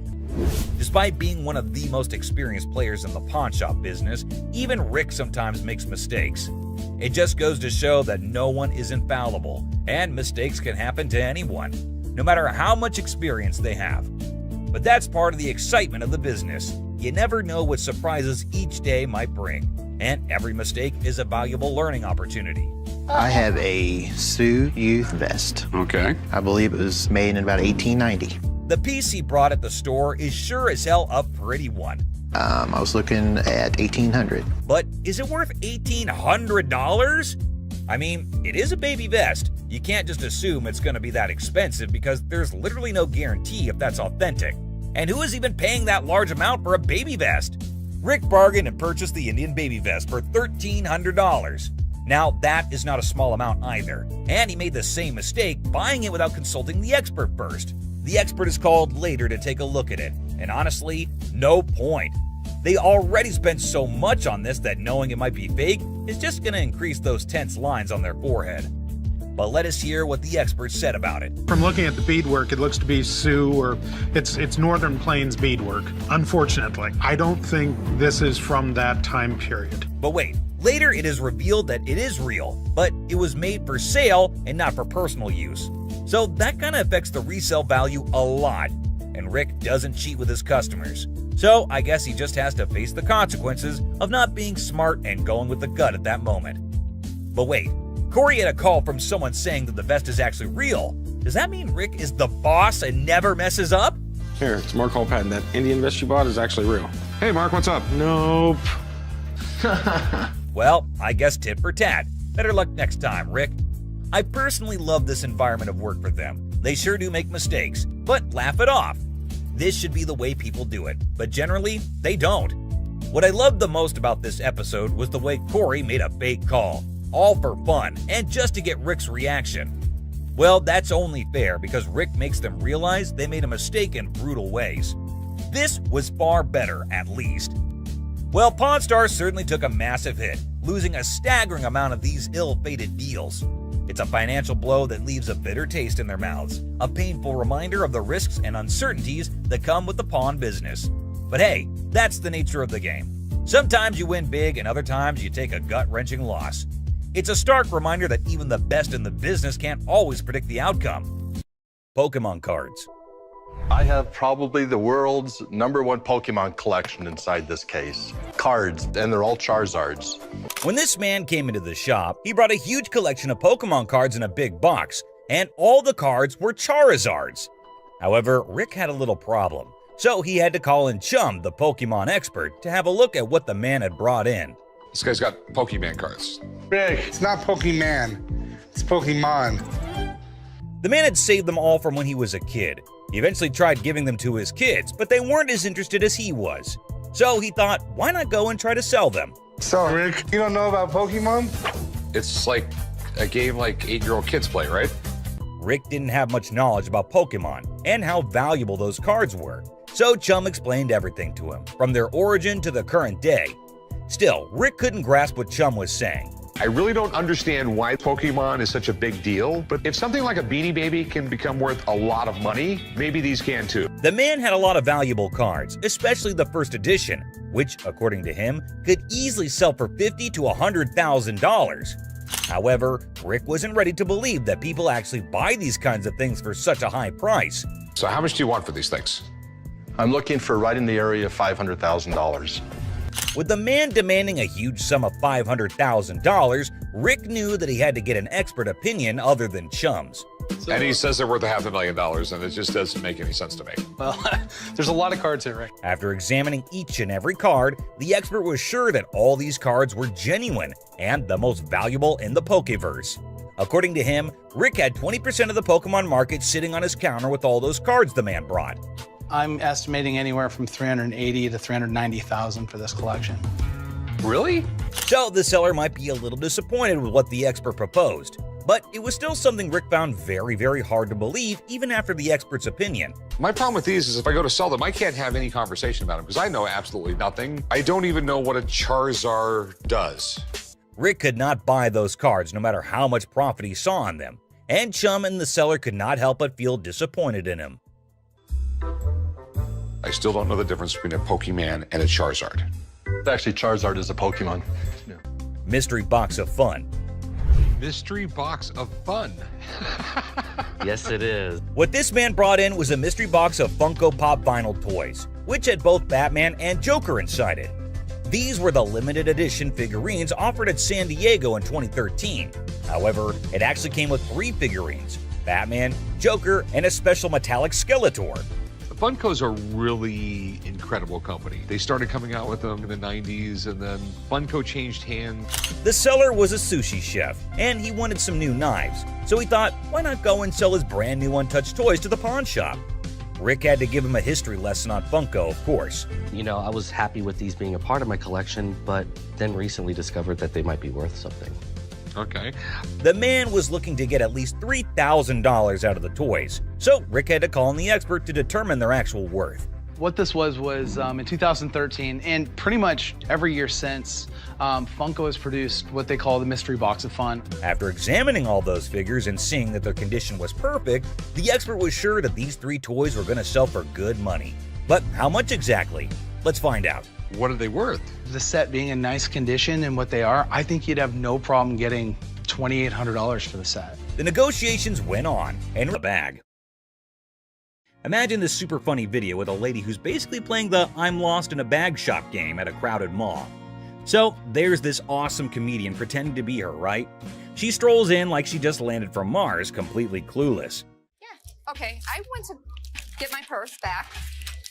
Despite being one of the most experienced players in the pawn shop business, even Rick sometimes makes mistakes. It just goes to show that no one is infallible, and mistakes can happen to anyone, no matter how much experience they have. But that's part of the excitement of the business. You never know what surprises each day might bring, and every mistake is a valuable learning opportunity. I have a Sioux Youth vest. Okay. I believe it was made in about 1890. The piece he brought at the store is sure as hell a pretty one. I was looking at 1800. But is it worth $1,800? I mean, it is a baby vest. You can't just assume it's going to be that expensive because there's literally no guarantee if that's authentic. And who is even paying that large amount for a baby vest? Rick bargained and purchased the Indian baby vest for $1,300. Now, that is not a small amount either. And he made the same mistake buying it without consulting the expert first. The expert is called later to take a look at it. And honestly, no point. They already spent so much on this that knowing it might be fake is just going to increase those tense lines on their forehead. But let us hear what the expert said about it. From looking at the beadwork, it looks to be Sioux or it's Northern Plains beadwork. Unfortunately, I don't think this is from that time period. But wait, later it is revealed that it is real, but it was made for sale and not for personal use. So that kind of affects the resale value a lot. And Rick doesn't cheat with his customers. So I guess he just has to face the consequences of not being smart and going with the gut at that moment. But wait, Corey had a call from someone saying that the vest is actually real. Does that mean Rick is the boss and never messes up? Here, it's Mark Holpatton. That Indian vest you bought is actually real. Hey, Mark, what's up? Nope. Well, I guess tit for tat. Better luck next time, Rick. I personally love this environment of work for them. They sure do make mistakes, but laugh it off. This should be the way people do it, but generally, they don't. What I loved the most about this episode was the way Corey made a fake call, all for fun and just to get Rick's reaction. Well, that's only fair because Rick makes them realize they made a mistake in brutal ways. This was far better, at least. Well, Pawn Stars certainly took a massive hit, losing a staggering amount of these ill-fated deals. It's a financial blow that leaves a bitter taste in their mouths, a painful reminder of the risks and uncertainties that come with the pawn business. But hey, that's the nature of the game. Sometimes you win big and other times you take a gut-wrenching loss. It's a stark reminder that even the best in the business can't always predict the outcome. Pokemon cards. I have probably the world's #1 Pokemon collection inside this case. Cards, and they're all Charizards. When this man came into the shop, he brought a huge collection of Pokemon cards in a big box, and all the cards were Charizards. However, Rick had a little problem, so he had to call in Chum, the Pokemon expert, to have a look at what the man had brought in. This guy's got Pokemon cards. Rick, it's not Pokemon. It's Pokemon. The man had saved them all from when he was a kid. He eventually tried giving them to his kids, but they weren't as interested as he was. So he thought, why not go and try to sell them? So, Rick, you don't know about Pokemon? It's like a game like 8-year-old kids play, right? Rick didn't have much knowledge about Pokemon and how valuable those cards were. So Chum explained everything to him, from their origin to the current day. Still, Rick couldn't grasp what Chum was saying. I really don't understand why Pokemon is such a big deal, but if something like a Beanie Baby can become worth a lot of money, maybe these can too. The man had a lot of valuable cards, especially the first edition, which, according to him, could easily sell for $50,000 to $100,000. However, Rick wasn't ready to believe that people actually buy these kinds of things for such a high price. So how much do you want for these things? I'm looking for right in the area of $500,000. With the man demanding a huge sum of $500,000, Rick knew that he had to get an expert opinion other than Chum's. And he says they're worth $500,000, and it just doesn't make any sense to me. Well, there's a lot of cards here, Rick. After examining each and every card, the expert was sure that all these cards were genuine and the most valuable in the Pokeverse. According to him, Rick had 20% of the Pokemon market sitting on his counter with all those cards the man brought. I'm estimating anywhere from $380,000 to $390,000 for this collection. Really? So the seller might be a little disappointed with what the expert proposed. But it was still something Rick found very, very hard to believe, even after the expert's opinion. My problem with these is if I go to sell them, I can't have any conversation about them because I know absolutely nothing. I don't even know what a Charizard does. Rick could not buy those cards no matter how much profit he saw on them, and Chum and the seller could not help but feel disappointed in him. I still don't know the difference between a Pokemon and a Charizard. Actually, Charizard is a Pokemon. Mystery box of fun. Mystery box of fun. Yes, it is. What this man brought in was a mystery box of Funko Pop vinyl toys, which had both Batman and Joker inside it. These were the limited edition figurines offered at San Diego in 2013. However, it actually came with 3 figurines: Batman, Joker, and a special metallic Skeletor. Funko's a really incredible company. They started coming out with them in the 90s, and then Funko changed hands. The seller was a sushi chef, and he wanted some new knives, so he thought, why not go and sell his brand new untouched toys to the pawn shop? Rick had to give him a history lesson on Funko, of course. You know, I was happy with these being a part of my collection, but then recently discovered that they might be worth something. Okay. The man was looking to get at least $3,000 out of the toys, so Rick had to call in the expert to determine their actual worth. What this was in 2013, and pretty much every year since, Funko has produced what they call the Mystery Box of Fun. After examining all those figures and seeing that their condition was perfect, the expert was sure that these 3 toys were going to sell for good money. But how much exactly? Let's find out. What are they worth? The set being in nice condition and what they are, I think you'd have no problem getting $2,800 for the set. The negotiations went on, and a bag. Imagine this super funny video with a lady who's basically playing the I'm lost in a bag shop game at a crowded mall. So there's this awesome comedian pretending to be her, right? She strolls in like she just landed from Mars, completely clueless. Yeah, okay, I went to get my purse back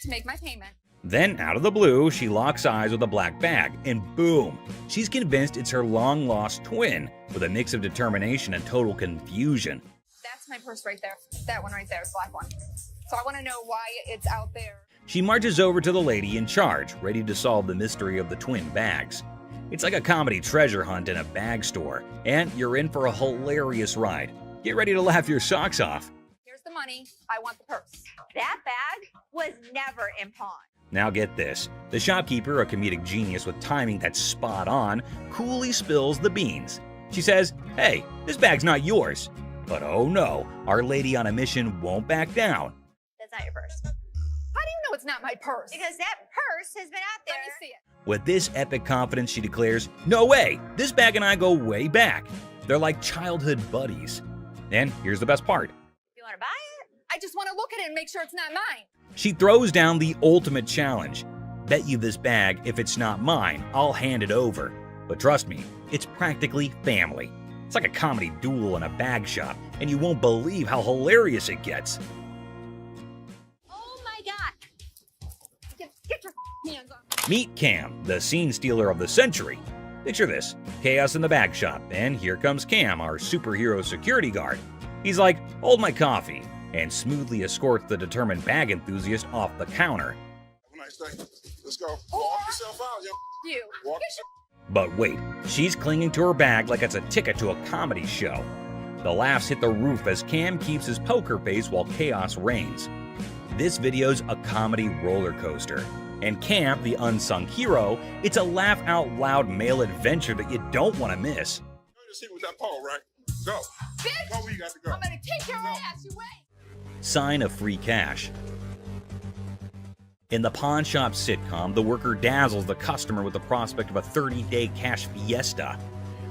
to make my payment. Then, out of the blue, she locks eyes with a black bag, and boom! She's convinced it's her long-lost twin, with a mix of determination and total confusion. That's my purse right there. That one right there, the black one. So I want to know why it's out there. She marches over to the lady in charge, ready to solve the mystery of the twin bags. It's like a comedy treasure hunt in a bag store, and you're in for a hilarious ride. Get ready to laugh your socks off. Here's the money. I want the purse. That bag was never in pawn. Now get this, the shopkeeper, a comedic genius with timing that's spot on, coolly spills the beans. She says, hey, this bag's not yours. But oh no, our lady on a mission won't back down. That's not your purse. How do you know it's not my purse? Because that purse has been out there. Let me see it. With this epic confidence, she declares, no way, this bag and I go way back. They're like childhood buddies. And here's the best part. You want to buy it? I just want to look at it and make sure it's not mine. She throws down the ultimate challenge. Bet you this bag, if it's not mine, I'll hand it over. But trust me, it's practically family. It's like a comedy duel in a bag shop, and you won't believe how hilarious it gets. Oh my God. Get your hands on. Meet Cam, the scene stealer of the century. Picture this, chaos in the bag shop, and here comes Cam, our superhero security guard. He's like, hold my coffee, and smoothly escorts the determined bag enthusiast off the counter. Have a nice day. Let's go. Walk yourself out, yo. You. Walk. But wait, she's clinging to her bag like it's a ticket to a comedy show. The laughs hit the roof as Cam keeps his poker face while chaos reigns. This video's a comedy roller coaster. And Cam, the unsung hero, it's a laugh-out-loud male adventure that you don't want to miss. Go to see with that pole, right? Go. Bitch! Go where you got to go. I'm gonna kick your ass, you wait! Sign of free cash. In the pawn shop sitcom, the worker dazzles the customer with the prospect of a 30-day cash fiesta.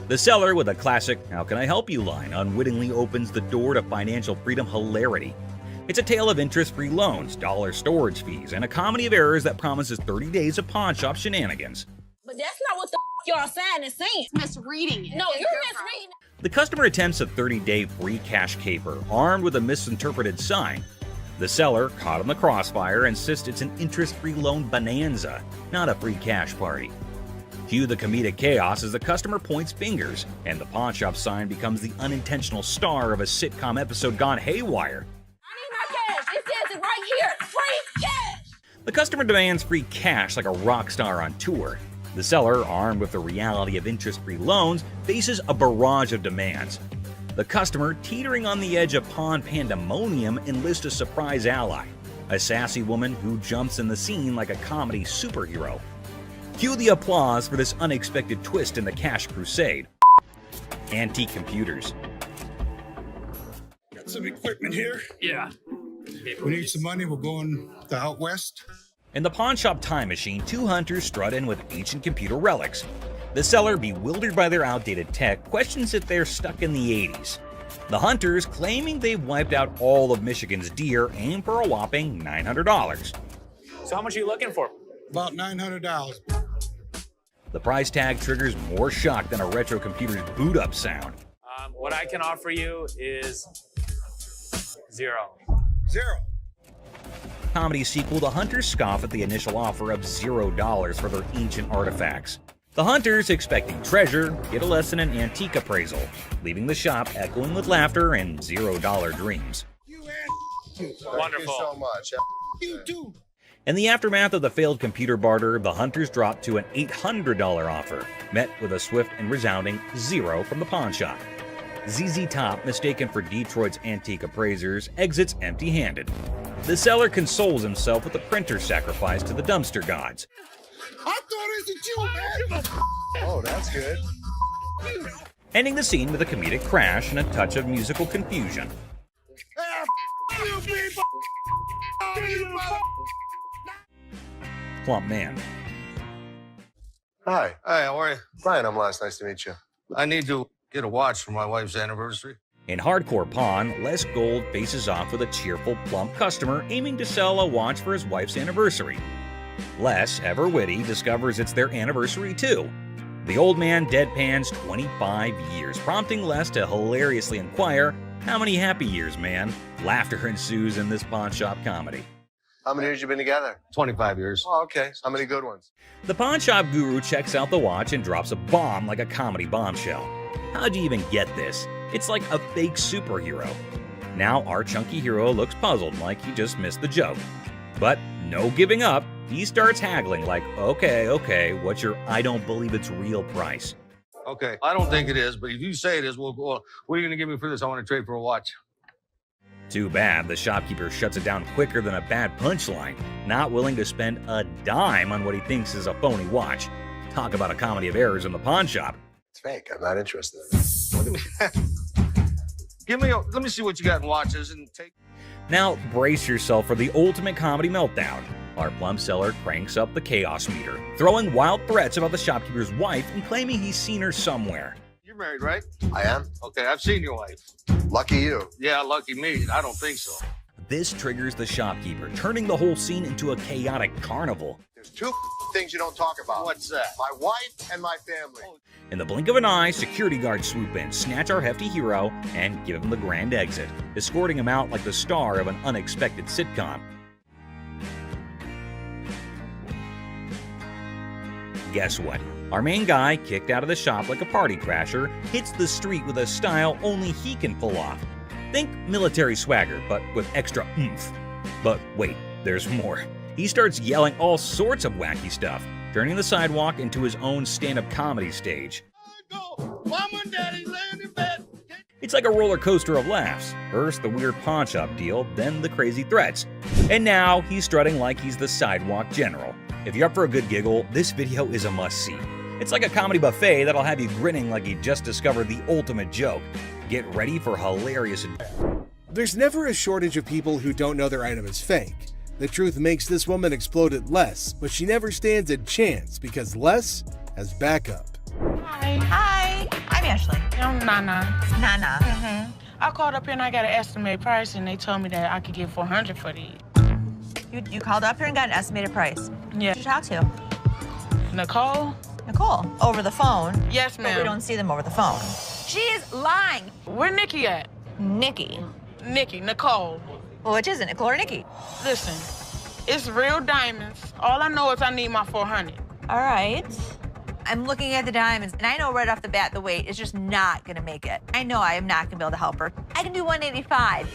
The seller, with a classic "How can I help you" line, unwittingly opens the door to financial freedom hilarity. It's a tale of interest-free loans, dollar storage fees, and a comedy of errors that promises 30 days of pawn shop shenanigans. But that's not what the y'all sign is saying. Misreading it. No, you're misreading it. The customer attempts a 30-day free cash caper, armed with a misinterpreted sign. The seller, caught in the crossfire, insists it's an interest-free loan bonanza, not a free cash party. Cue the comedic chaos as the customer points fingers, and the pawn shop sign becomes the unintentional star of a sitcom episode gone haywire. I need my cash. It says it right here. Free cash. The customer demands free cash like a rock star on tour. The seller, armed with the reality of interest-free loans, faces a barrage of demands. The customer, teetering on the edge of pawn pandemonium, enlists a surprise ally, a sassy woman who jumps in the scene like a comedy superhero. Cue the applause for this unexpected twist in the cash crusade. Antique computers. Got some equipment here. Yeah. We need some money. We're going to out west. In the pawn shop time machine, two hunters strut in with ancient computer relics. The seller, bewildered by their outdated tech, questions if they're stuck in the 80s. The hunters, claiming they've wiped out all of Michigan's deer, aim for a whopping $900. So how much are you looking for? About $900. The price tag triggers more shock than a retro computer's boot-up sound. What I can offer you is $0. Zero. Comedy sequel, the hunters scoff at the initial offer of $0 for their ancient artifacts. The hunters, expecting treasure, get a lesson in antique appraisal, leaving the shop echoing with laughter and $0 dreams. Wonderful. Thank you so much. You too. In the aftermath of the failed computer barter, the hunters drop to an $800 offer, met with a swift and resounding $0 from the pawn shop. ZZ Top, mistaken for Detroit's antique appraisers, exits empty-handed. The seller consoles himself with a printer sacrifice to the dumpster gods. I thought it was you, man. Oh, that's good. Ending the scene with a comedic crash and a touch of musical confusion. You people. Plump man. Hi. Hi, how are you? Brian, I'm Les. Nice to meet you. I need to get a watch for my wife's anniversary. In Hardcore Pawn, Les Gold faces off with a cheerful, plump customer aiming to sell a watch for his wife's anniversary. Les, ever witty, discovers it's their anniversary too. The old man deadpans 25 years, prompting Les to hilariously inquire, "How many happy years, man?" Laughter ensues in this pawn shop comedy. How many years you been together? 25 years. Oh, okay. How many good ones? The pawn shop guru checks out the watch and drops a bomb like a comedy bombshell. How'd you even get this? It's like a fake superhero. Now our chunky hero looks puzzled, like he just missed the joke. But no giving up, he starts haggling like, okay, what's your I don't believe it's real price? Okay, I don't think it is, but if you say it is, we'll go. What are you going to give me for this? I want to trade for a watch. Too bad, the shopkeeper shuts it down quicker than a bad punchline, not willing to spend a dime on what he thinks is a phony watch. Talk about a comedy of errors in the pawn shop. It's fake. I'm not interested. Let me see what you got in watches and take. Now brace yourself for the ultimate comedy meltdown. Our plum seller cranks up the chaos meter, throwing wild threats about the shopkeeper's wife and claiming he's seen her somewhere. You're married, right? I am. Okay, I've seen your wife. Lucky you. Yeah, lucky me. I don't think so. This triggers the shopkeeper, turning the whole scene into a chaotic carnival. There's two things you don't talk about. What's that? My wife and my family. In the blink of an eye, security guards swoop in, snatch our hefty hero, and give him the grand exit, escorting him out like the star of an unexpected sitcom. Guess what? Our main guy, kicked out of the shop like a party crasher, hits the street with a style only he can pull off. Think military swagger, but with extra oomph. But wait, there's more. He starts yelling all sorts of wacky stuff, turning the sidewalk into his own stand-up comedy stage. Mama and Daddy laying in bed. It's like a roller coaster of laughs. First the weird pawn shop deal, then the crazy threats. And now he's strutting like he's the sidewalk general. If you're up for a good giggle, this video is a must-see. It's like a comedy buffet that'll have you grinning like you just discovered the ultimate joke. Get ready for hilarious. There's never a shortage of people who don't know their item is fake. The truth makes this woman explode at Les, but she never stands a chance because Les has backup. Hi, I'm Ashley. I'm Nana. Nana. Mm-hmm. I called up here and I got an estimated price, and they told me that I could get $400 for these. You called up here and got an estimated price. Yeah. Who did you talk to? Nicole? Nicole. Over the phone? Yes, ma'am. But we don't see them over the phone. She is lying. Where Nikki at? Nikki. Nicole. Well, which is it, Nicole or Nikki? Listen, it's real diamonds. All I know is I need my $400. All right. I'm looking at the diamonds, and I know right off the bat the weight is just not gonna make it. I know I am not gonna be able to help her. I can do 185.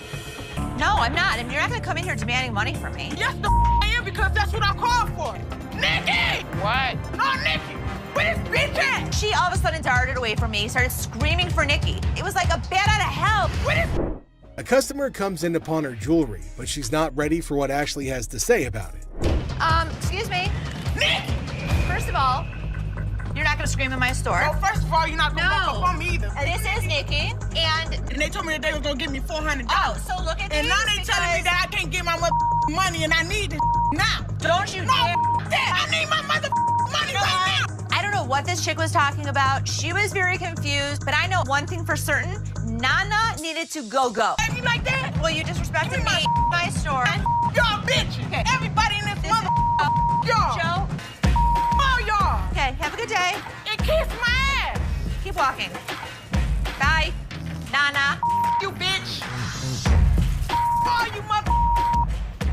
No, I'm not, and you're not gonna come in here demanding money from me. Yes, I am, because that's what I called for. Nikki! What? No, Nikki! Where's bitch at? She all of a sudden darted away from me, started screaming for Nikki. It was like a bat out of hell. A customer comes in to pawn her jewelry, but she's not ready for what Ashley has to say about it. Excuse me. First of all, you're not gonna scream in my store. Well, first of all, you're not gonna walk up on me either. This is Nikki, and they told me that they was gonna give me $400. Oh, so look at and these now they telling me that I can't get my money, and I need this now. Don't you dare! I need my money right now. I don't know what this chick was talking about. She was very confused, but I know one thing for certain: Nana needed to go. You like that? Well, you disrespected me, my store. Y'all bitches. Okay. Everybody in this mother. Y'all. Joe. All y'all. Okay, have a good day. And kiss my ass. Keep walking. Bye, Nana. You bitch. All you mother.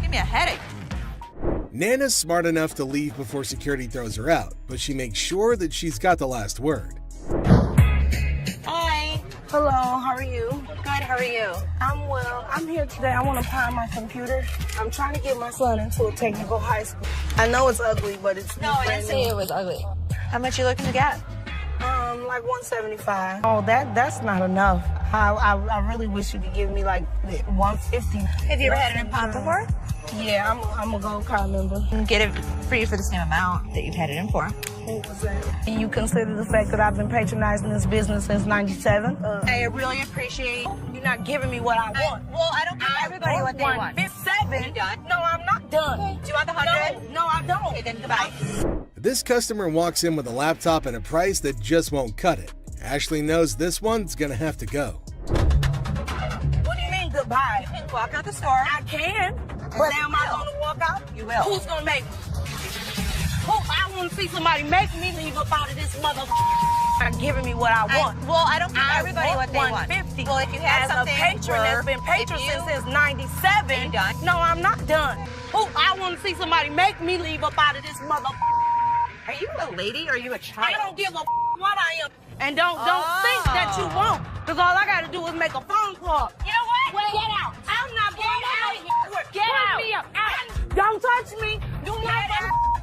Give me a headache. Nana's smart enough to leave before security throws her out, but she makes sure that she's got the last word. Hi. Hello, how are you? Good, how are you? I'm well. I'm here today. I want to pawn my computer. I'm trying to get my son into a technical high school. I know it's ugly, but it's No, I didn't say it was ugly. How much you looking to get? Like $175. Oh, that's not enough. I really wish you could give me like $150. Have you ever had an impound before? Yeah, I'm a gold card member. Get it for you for the same amount that you've had it in for. What was that? You consider the fact that I've been patronizing this business since '97? I really appreciate you're not giving me what I want. Well, I don't give everybody what they want. 7. Are you done? No, I'm not done. Okay. Do you want the 100? No, I don't. Okay, then goodbye. This customer walks in with a laptop and a price that just won't cut it. Ashley knows this one's gonna have to go. What do you mean goodbye? You can walk out the store. I can. But am I gonna walk out? You will. Who's gonna make me? I want to see somebody make me leave up out of this motherfucker giving me what I want. I don't give everybody what they want. $150. Well, if you had as something a patron that's been patronizing since '97. Are you done? No, I'm not done. I want to see somebody make me leave up out of this motherfucker. Are you a lady or are you a child? I don't give a what I am. And don't think that you won't. Because all I gotta do is make a phone call. You know what? Get out. I'm not getting out of here. Get out. Me up. Don't touch me. Do not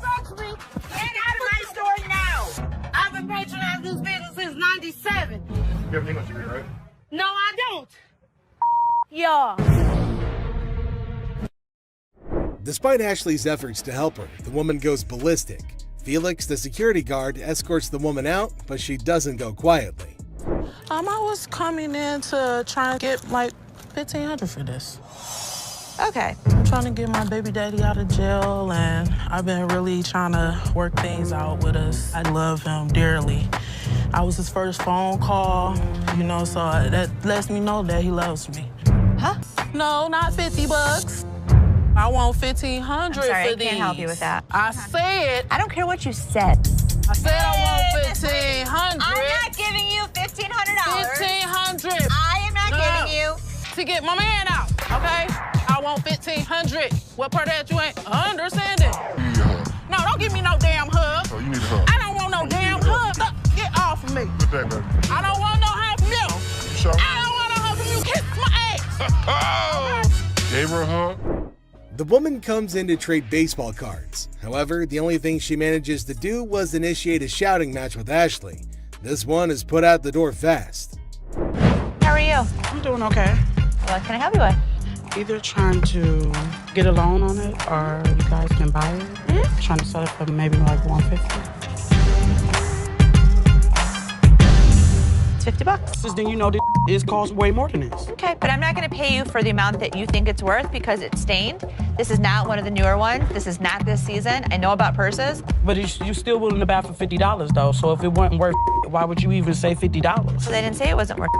touch me. Get out of my store now. I've been patronizing this business since '97. You have an English degree, right? No, I don't. Yeah. Despite Ashley's efforts to help her, the woman goes ballistic. Felix, the security guard, escorts the woman out, but she doesn't go quietly. I was coming in to try and get like $1,500 for this. Okay. I'm trying to get my baby daddy out of jail, and I've been really trying to work things out with us. I love him dearly. I was his first phone call, you know, so that lets me know that he loves me. Huh? No, not $50. I want $1,500 I'm sorry, for I these. can't help you with that. I said. I don't care what you said. I said I want $1,500. I'm not giving you $1,500. $1,500. I am not giving you. To get my man out, okay? I want $1,500. What part of that you ain't understanding? You need a hug. No, don't give me no damn hug. Oh, you need a hug. I don't want no damn hug. Get off of me. Good day, baby. I don't want no hug from you. Sure. I don't want no hug from you. Kiss my ass. Gave her a hug. The woman comes in to trade baseball cards. However, the only thing she manages to do was initiate a shouting match with Ashley. This one is put out the door fast. How are you? I'm doing okay. What can I help you with? Either trying to get a loan on it or you guys can buy it. Mm-hmm. Trying to sell it for maybe like $150. It's $50. Then you know this costs way more than this. Okay, but I'm not going to pay you for the amount that you think it's worth because it's stained. This is not one of the newer ones. This is not this season. I know about purses. But you're still willing to buy for $50 though. So if it wasn't worth, why would you even say $50? So they didn't say it wasn't worth it.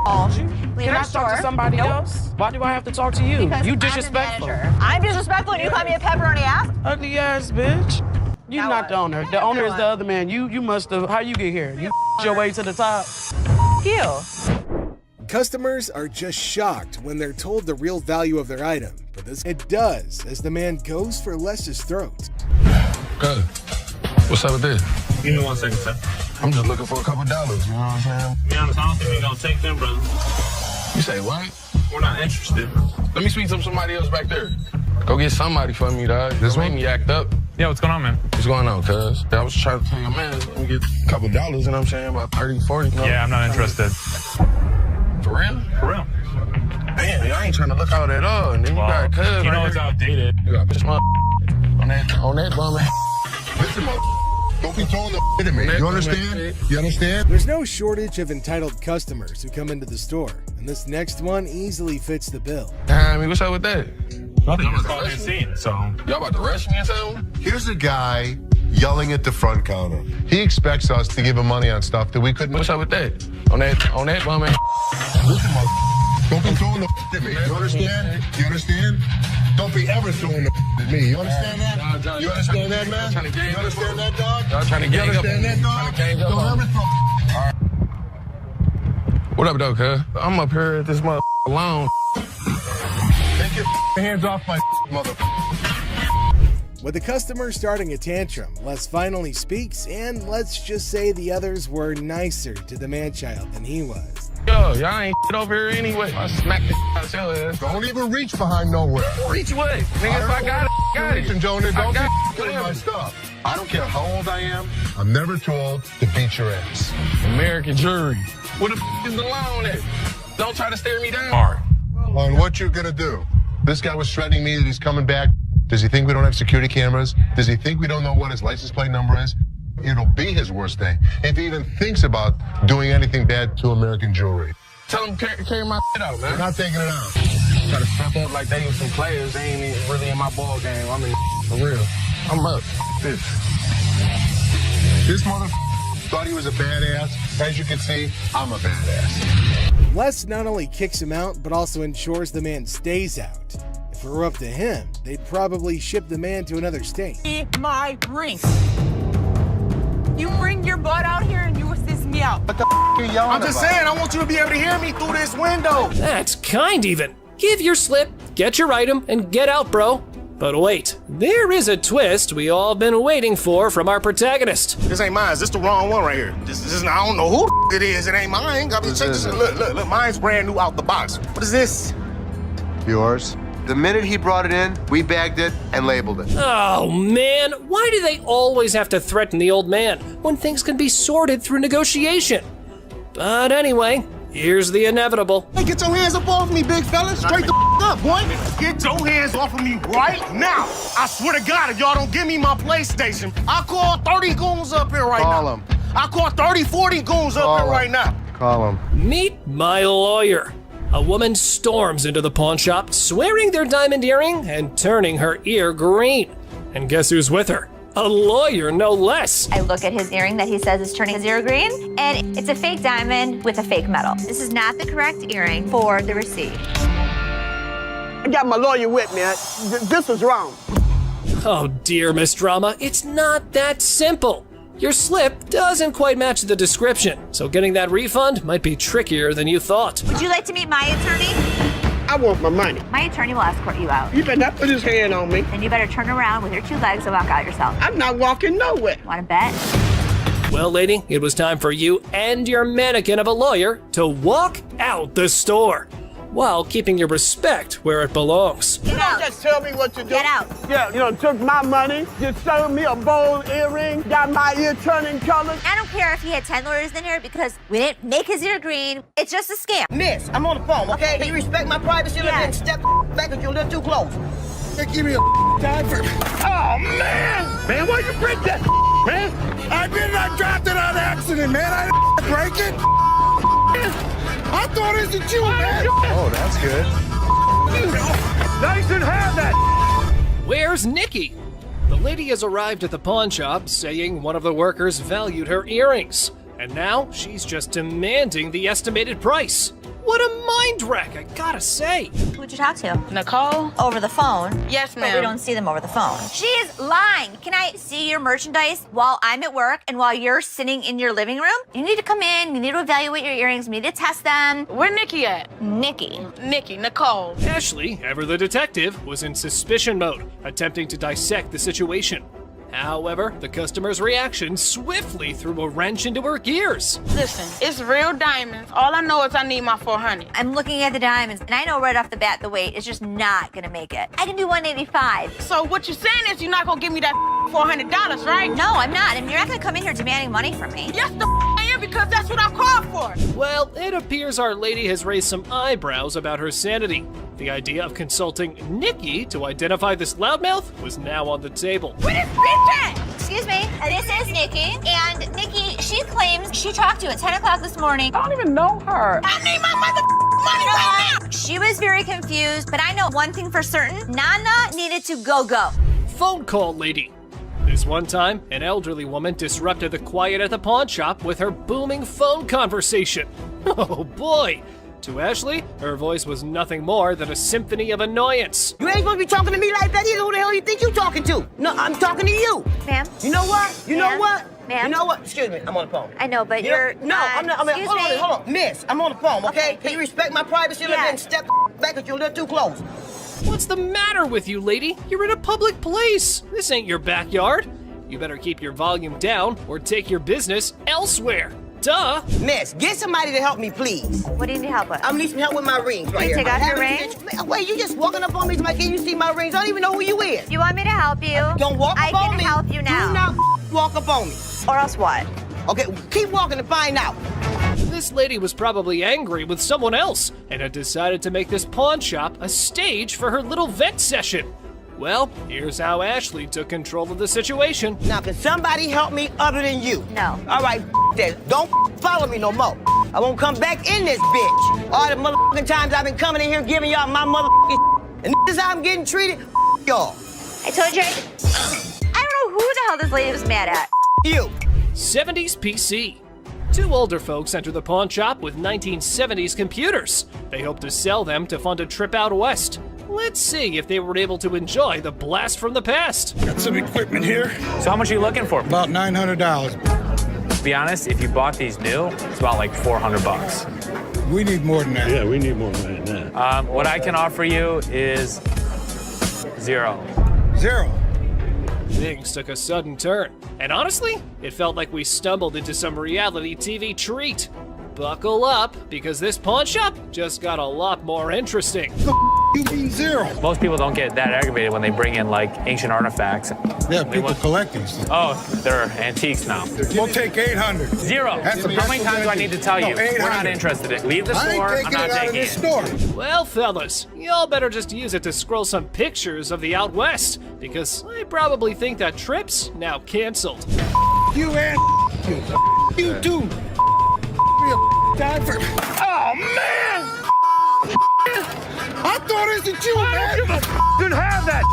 Leave Can our I talk to store. somebody Nope. else? Why do I have to talk to you? Because You I'm the disrespectful. manager. I'm disrespectful and you call me a pepperoni ass? Ugly ass bitch. You're Now not what? the owner. The owner is the other man. You must have. How you get here? You your way to the top. You. Customers are just shocked when they're told the real value of their item, but this it does as the man goes for Les's throat. Good. What's up with this? Give me 1 second, sir. I'm just looking for a couple dollars, you know what I'm saying? To be honest, I don't think we're gonna take them, brother. You say what? We're not interested. Let me speak to somebody else back there. Go get somebody for me, dog. This make me act up. Yeah, what's going on, man? What's going on, cuz? I was trying to tell you, man, let me get a couple dollars, you know what I'm saying? About 30, 40, you know? Yeah, I'm not interested. For real? For real. Man, I ain't trying to look out at all. And then you got cuz. You know it's outdated. You got this on that bum. Listen, don't be throwing the at me. You understand? You understand? There's no shortage of entitled customers who come into the store, and this next one easily fits the bill. I mean, what's up with that? Nothing. Just called in scene, so. Y'all about to rush me or something? Here's a guy yelling at the front counter. He expects us to give him money on stuff that we couldn't. What's up with that? On that bum. Listen, don't be throwing the at me. You understand? You understand? Don't be ever throwing the at me. You understand that? You understand that, man? You understand that, dog? Y'all trying to gang up. You understand that, dog? Don't ever throw. All right. What up, though, cuz? I'm up here at this mother alone. Take your hands off my mother. With the customer starting a tantrum, Les finally speaks, and let's just say the others were nicer to the man-child than he was. Yo, y'all ain't over here anyway. I smacked the out of your ass. Don't even reach behind nowhere. Reach what? Nigga, if I got it, got it. Jonas, don't get my stuff. I don't care how old I am. I'm never told to beat your ass. American jury. What the is the law on that? Don't try to stare me down. Hard. On what you're gonna do? This guy was threatening me that he's coming back. Does he think we don't have security cameras? Does he think we don't know what his license plate number is? It'll be his worst day if he even thinks about doing anything bad to American jewelry. Tell him carry my shit out, man. We're not taking it out. Try to step up like they was some players. They ain't even really in my ball game. I'm in for real. I'm up. This mother thought he was a badass. As you can see, I'm a badass. Les not only kicks him out, but also ensures the man stays out. If it were up to him, they'd probably ship the man to another state. My ring. You bring your butt out here and you assist me out. What the f you yelling I'm just saying, I want you to be able to hear me through this window. That's kind even. Give your slip, get your item, and get out, bro. But wait, there is a twist we all been waiting for from our protagonist. This ain't mine. This the wrong one right here. This is, I don't know who it is. It ain't mine. Got me check this. Look, mine's brand new out the box. What is this? Yours. The minute he brought it in, we bagged it and labeled it. Oh man, why do they always have to threaten the old man when things can be sorted through negotiation? But anyway, here's the inevitable. Hey, get your hands up off me, big fella. Straight the up, boy. Get your hands off of me right now. I swear to God, if y'all don't give me my PlayStation, I'll call 30 goons up here right now. Call him. I'll call 30, 40 goons up here right now. Call him. Meet my lawyer. A woman storms into the pawn shop, swearing their diamond earring and turning her ear green. And guess who's with her? A lawyer, no less. I look at his earring that he says is turning his ear green, and it's a fake diamond with a fake metal. This is not the correct earring for the receipt. I got my lawyer with me. This was wrong. Oh dear, Miss Drama, it's not that simple. Your slip doesn't quite match the description, so getting that refund might be trickier than you thought. Would you like to meet my attorney? I want my money. My attorney will escort you out. You better not put his hand on me. Then you better turn around with your two legs and walk out yourself. I'm not walking nowhere. Want to bet? Well, lady, it was time for you and your mannequin of a lawyer to walk out the store while keeping your respect where it belongs. You don't just tell me what to do. Get out. Yeah, you know, took my money, just sold me a bold earring, got my ear turning colors. I don't care if he had 10 lawyers in here because we didn't make his ear green. It's just a scam. Miss, I'm on the phone, okay? Can you respect my privacy a little bit and step back if you're a little too close? Hey, give me a time for. Oh, man! Man, why you break that, man? I did not drop it on accident, man. I didn't break it. I thought it was a Jew, man. Oh, that's good. Now you should have that. Where's Nikki? The lady has arrived at the pawn shop saying one of the workers valued her earrings, and now she's just demanding the estimated price. What a mind wreck, I gotta say. Who'd you talk to? Nicole? Over the phone. Yes, But ma'am. we don't see them over the phone. She is lying. Can I see your merchandise while I'm at work and while you're sitting in your living room? You need to come in, you need to evaluate your earrings, we need to test them. Where Nikki at? Nikki. Nicole. Ashley, ever the detective, was in suspicion mode, attempting to dissect the situation. However, the customer's reaction swiftly threw a wrench into her gears. Listen, it's real diamonds. All I know is I need my 400. I'm looking at the diamonds, and I know right off the bat the weight is just not gonna make it. I can do 185. So what you're saying is you're not gonna give me that $400, right? No, I'm not. And you're not gonna come in here demanding money from me. Yes, I am, because that's what I called for. Well, it appears our lady has raised some eyebrows about her sanity. The idea of consulting Nikki to identify this loudmouth was now on the table. Where this bitch at? Excuse me, this is Nikki, and Nikki, she claims she talked to you at 10 o'clock this morning. I don't even know her. I need my money right now. She was very confused, but I know one thing for certain, Nana needed to go. Phone call lady. This one time, an elderly woman disrupted the quiet at the pawn shop with her booming phone conversation. Oh boy! To Ashley, her voice was nothing more than a symphony of annoyance. You ain't supposed to be talking to me like that either. Who the hell you think you talking to? No, I'm talking to you. Ma'am? You know what? You know what? Ma'am? You know what? Excuse me, I'm on the phone. I know, but You you're know- No, I'm not. excuse me. Hold on. Miss, I'm on the phone, okay? Okay, Can you respect my privacy a little Yeah. bit and step back if you're a little too close? What's the matter with you, lady? You're in a public place. This ain't your backyard. You better keep your volume down or take your business elsewhere. Duh! Miss, get somebody to help me, please. What do you need help with? I need some help with my rings right Can you here. take off I'm your having to get- Wait, you just walking up on me to my, can you see my rings? I don't even know who you is. You want me to help you? Don't walk I up on can me. help you now. Do not walk up on me. Or else what? Okay, keep walking to find out. This lady was probably angry with someone else and had decided to make this pawn shop a stage for her little vent session. Well, here's how Ashley took control of the situation. Now, can somebody help me other than you? No. All right, that. Don't follow me no more. I won't come back in this bitch. All the motherfucking times I've been coming in here giving y'all my motherfucking and this is how I'm getting treated. Y'all. I told you. I don't know who the hell this lady was mad at. You. 70s PC. Two older folks enter the pawn shop with 1970s computers. They hope to sell them to fund a trip out west. Let's see if they were able to enjoy the blast from the past. Got some equipment here. So how much are you looking for? About $900. To be honest, if you bought these new, it's about like $400. We need more than that. Yeah, we need more than that. What I can offer you is $0. Things took a sudden turn, and honestly, it felt like we stumbled into some reality TV treat. Buckle up, because this pawn shop just got a lot more interesting. You mean $0? Most people don't get that aggravated when they bring in like ancient artifacts. Yeah, people collect these. Oh, they're antiques now. We'll take 800. $0. How many times do I need to tell you? We're not interested in it. Leave the store. I ain't I'm taking not it out of taking this it. store. Well, fellas, y'all better just use it to scroll some pictures of the out west, because I probably think that trip's now canceled. You and you too. Oh man! I thought it was you, man. Could have that.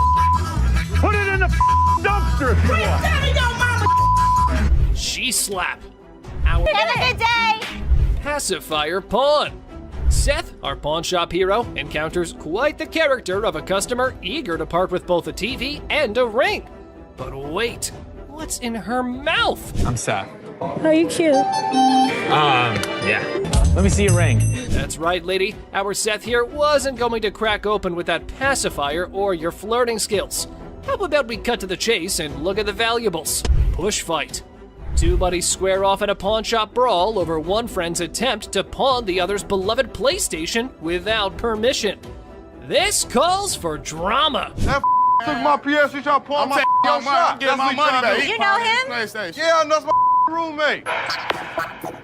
Put it in the dumpster if you want. She slap. Our Have a good day. pacifier pawn. Seth, our pawn shop hero, encounters quite the character of a customer eager to part with both a TV and a ring. But wait, what's in her mouth? I'm Seth. Oh, you cute. Yeah. Let me see your ring. That's right, lady. Our Seth here wasn't going to crack open with that pacifier or your flirting skills. How about we cut to the chase and look at the valuables? Push fight. Two buddies square off in a pawn shop brawl over one friend's attempt to pawn the other's beloved PlayStation without permission. This calls for drama. That took my PS3 trying to pawn my shop. Get my money back. You know him? Yeah, that's my roommate.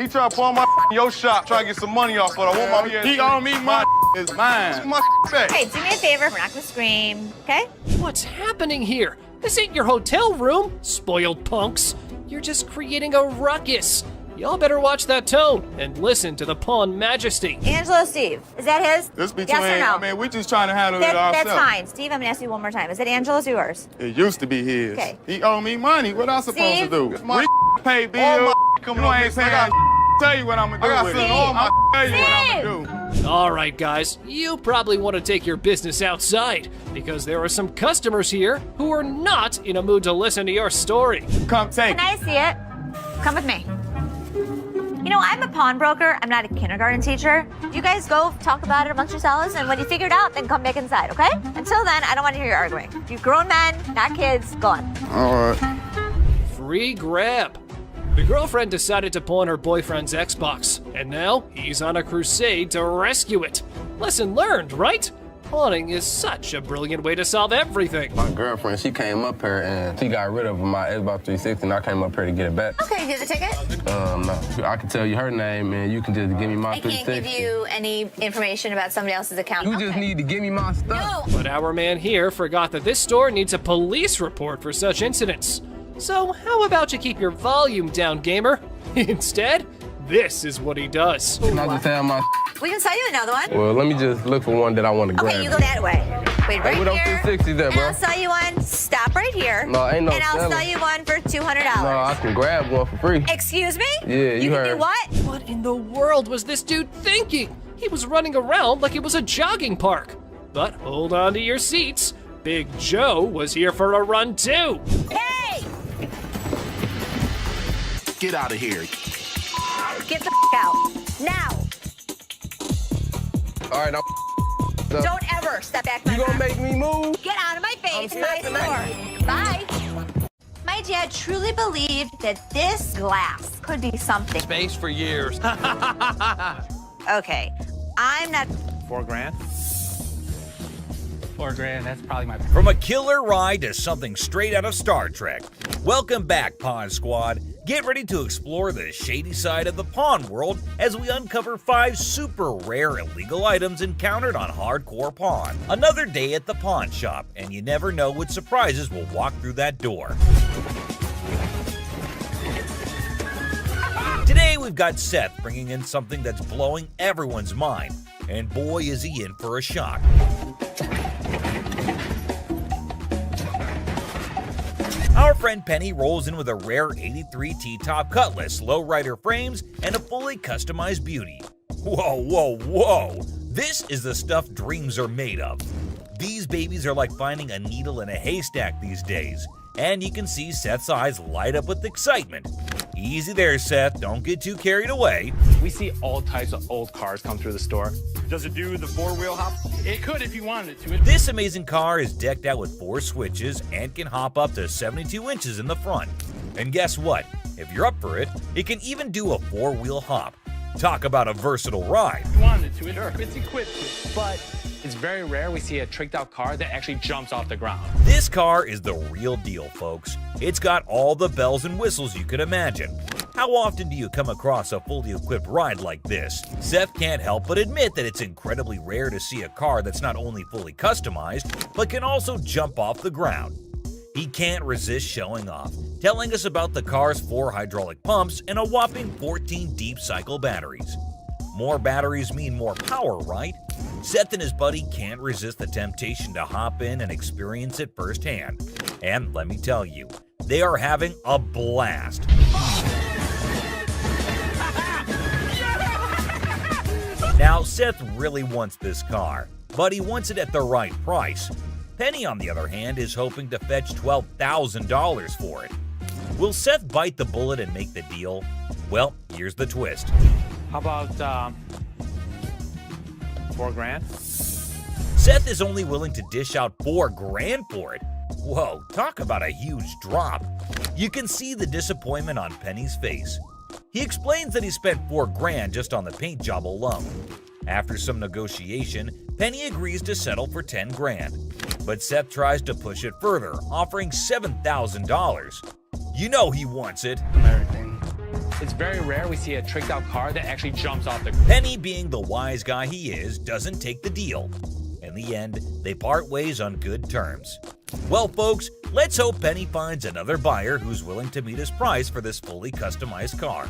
He tried to pawn my your shop, try to get some money off, but I want my PS3. He owe me my is mine. My back. Hey, do me a favor. We're not gonna scream, okay? What's happening here? This ain't your hotel room, spoiled punks. You're just creating a ruckus. Y'all better watch that tone and listen to the pawn majesty. Angelo Steve, is that his? This between, yes or no? I mean, we just trying to handle it ourselves. That's fine. Steve, I'm gonna ask you one more time. Is it Angelo's or yours? It used to be his. Okay. He owe me money. What I supposed Steve? to do? It's my pay bill. Come on, ain't paying. Tell you what I'm gonna do. I got Steve. all my tell you what I'm gonna do. All right, guys, you probably want to take your business outside because there are some customers here who are not in a mood to listen to your story. Come take Can I see it? Come with me. You know, I'm a pawnbroker. I'm not a kindergarten teacher. You guys go talk about it amongst yourselves, and when you figure it out, then come back inside, okay? Until then, I don't want to hear you arguing. You grown men, not kids, go on. All right. Free grab. The girlfriend decided to pawn her boyfriend's Xbox, and now he's on a crusade to rescue it. Lesson learned, right? Pawning is such a brilliant way to solve everything. My girlfriend, she came up here and she got rid of my Xbox 360 and I came up here to get it back. Okay, you get the ticket? No. I can tell you her name and you can just give me my I can't 360. give you any information about somebody else's account. You just need to give me my stuff. But our man here forgot that this store needs a police report for such incidents. So how about you keep your volume down, gamer? Instead, this is what he does. Can I just have my... We can sell you another one. Well, let me just look for one that I want to grab. Okay, you go that way. Wait, right Hey, what here. up 360 there, And bro? I'll sell you one. Stop right here. No, ain't no And I'll selling. sell you one for $200. No, I can grab one for free. Excuse me? Yeah, you can heard. do what? What in the world was this dude thinking? He was running around like it was a jogging park. But hold on to your seats. Big Joe was here for a run too. Hey! Get out of here. Get the out. Now. All right, now. Don't ever step back. You gonna make me move? Get out of my face. I'm My stepping store. Bye. My dad truly believed that this glass could be something. Space for years. Okay, I'm not. $4 grand? $4 grand, that's probably my... From a killer ride to something straight out of Star Trek. Welcome back, Pawn Squad. Get ready to explore the shady side of the pawn world as we uncover 5 super rare illegal items encountered on Hardcore Pawn. Another day at the pawn shop, and you never know what surprises will walk through that door. Today we've got Seth bringing in something that's blowing everyone's mind, and boy is he in for a shock. Our friend Penny rolls in with a rare 83 T-top Cutlass, lowrider frames, and a fully customized beauty. Whoa, whoa, whoa! This is the stuff dreams are made of. These babies are like finding a needle in a haystack these days, and you can see Seth's eyes light up with excitement. Easy there, Seth, don't get too carried away. We see all types of old cars come through the store. Does it do the 4-wheel hop? It could if you wanted it to. This amazing car is decked out with 4 switches and can hop up to 72 inches in the front. And guess what? If you're up for it, it can even do a 4-wheel hop. Talk about a versatile ride. If you wanted it to, sure. It's equipped to. But it's very rare we see a tricked out car that actually jumps off the ground. This car is the real deal, folks. It's got all the bells and whistles you could imagine. How often do you come across a fully equipped ride like this? Seth can't help but admit that it's incredibly rare to see a car that's not only fully customized, but can also jump off the ground. He can't resist showing off, telling us about the car's 4 hydraulic pumps and a whopping 14 deep cycle batteries. More batteries mean more power, right? Seth and his buddy can't resist the temptation to hop in and experience it firsthand. And let me tell you, they are having a blast. Now, Seth really wants this car, but he wants it at the right price. Penny, on the other hand, is hoping to fetch $12,000 for it. Will Seth bite the bullet and make the deal? Well, here's the twist. How about $4 grand? Seth is only willing to dish out $4 grand for it. Whoa, talk about a huge drop. You can see the disappointment on Penny's face. He explains that he spent $4 grand just on the paint job alone. After some negotiation, Penny agrees to settle for $10 grand. But Seth tries to push it further, offering $7,000. You know he wants it. It's very rare we see a tricked out car that actually jumps off the ground. Penny, being the wise guy he is, doesn't take the deal. In the end, they part ways on good terms. Well, folks, let's hope Penny finds another buyer who's willing to meet his price for this fully customized car.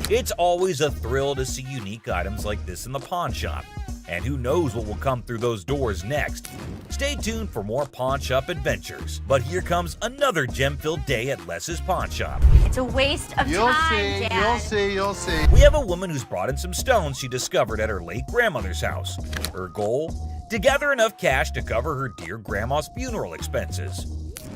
It's always a thrill to see unique items like this in the pawn shop. And who knows what will come through those doors next. Stay tuned for more pawn shop adventures. But here comes another gem-filled day at Les's Pawn Shop. It's a waste of time, Dad. You'll see. We have a woman who's brought in some stones she discovered at her late grandmother's house. Her goal? To gather enough cash to cover her dear grandma's funeral expenses.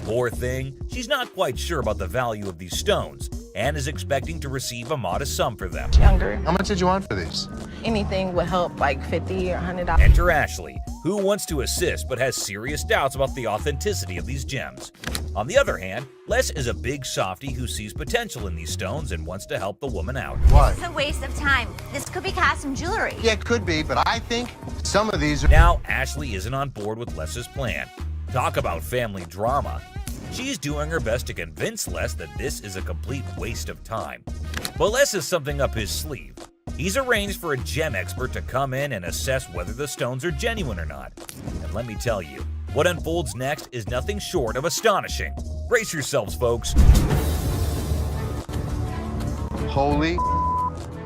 Poor thing, she's not quite sure about the value of these stones and is expecting to receive a modest sum for them. Younger. How much did you want for these? Anything would help, like $50 or $100. Enter Ashley, Who wants to assist but has serious doubts about the authenticity of these gems? On the other hand, Les is a big softy who sees potential in these stones and wants to help the woman out. It's a waste of time. This could be custom jewelry. Yeah, it could be, but I think some of these are... Now, Ashley isn't on board with Les's plan. Talk about family drama. She's doing her best to convince Les that this is a complete waste of time. But Les has something up his sleeve. He's arranged for a gem expert to come in and assess whether the stones are genuine or not. And let me tell you, what unfolds next is nothing short of astonishing. Brace yourselves, folks. Holy...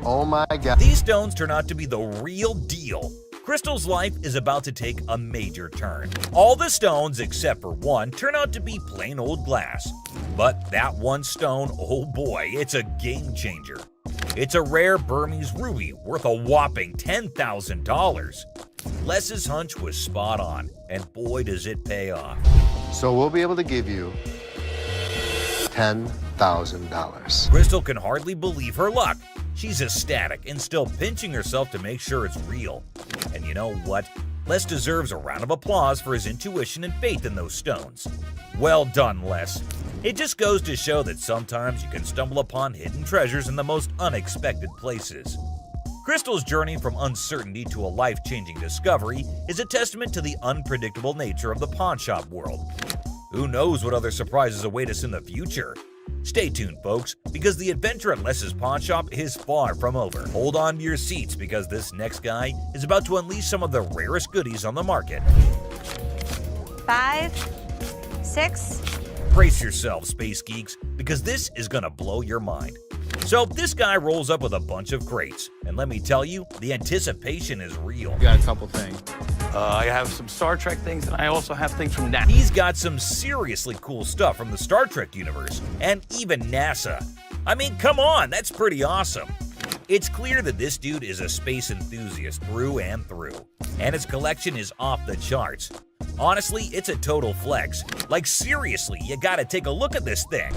Oh my God. These stones turn out to be the real deal. Crystal's life is about to take a major turn. All the stones, except for one, turn out to be plain old glass. But that one stone, oh boy, it's a game changer. It's a rare Burmese ruby worth a whopping $10,000. Les's hunch was spot on, and boy does it pay off. So we'll be able to give you $10,000. Crystal can hardly believe her luck. She's ecstatic and still pinching herself to make sure it's real. And you know what? Les deserves a round of applause for his intuition and faith in those stones. Well done, Les. It just goes to show that sometimes you can stumble upon hidden treasures in the most unexpected places. Crystal's journey from uncertainty to a life-changing discovery is a testament to the unpredictable nature of the pawnshop world. Who knows what other surprises await us in the future? Stay tuned, folks, because the adventure at Les's pawnshop is far from over. Hold on to your seats because this next guy is about to unleash some of the rarest goodies on the market. 5, 6. Brace yourselves, space geeks, because this is gonna blow your mind. So this guy rolls up with a bunch of crates, and let me tell you, the anticipation is real. Got a couple things. I have some Star Trek things, and I also have things from NASA. He's got some seriously cool stuff from the Star Trek universe, and even NASA. I mean, come on, that's pretty awesome. It's clear that this dude is a space enthusiast through and through, and his collection is off the charts. Honestly, it's a total flex. Like seriously, you gotta take a look at this thing.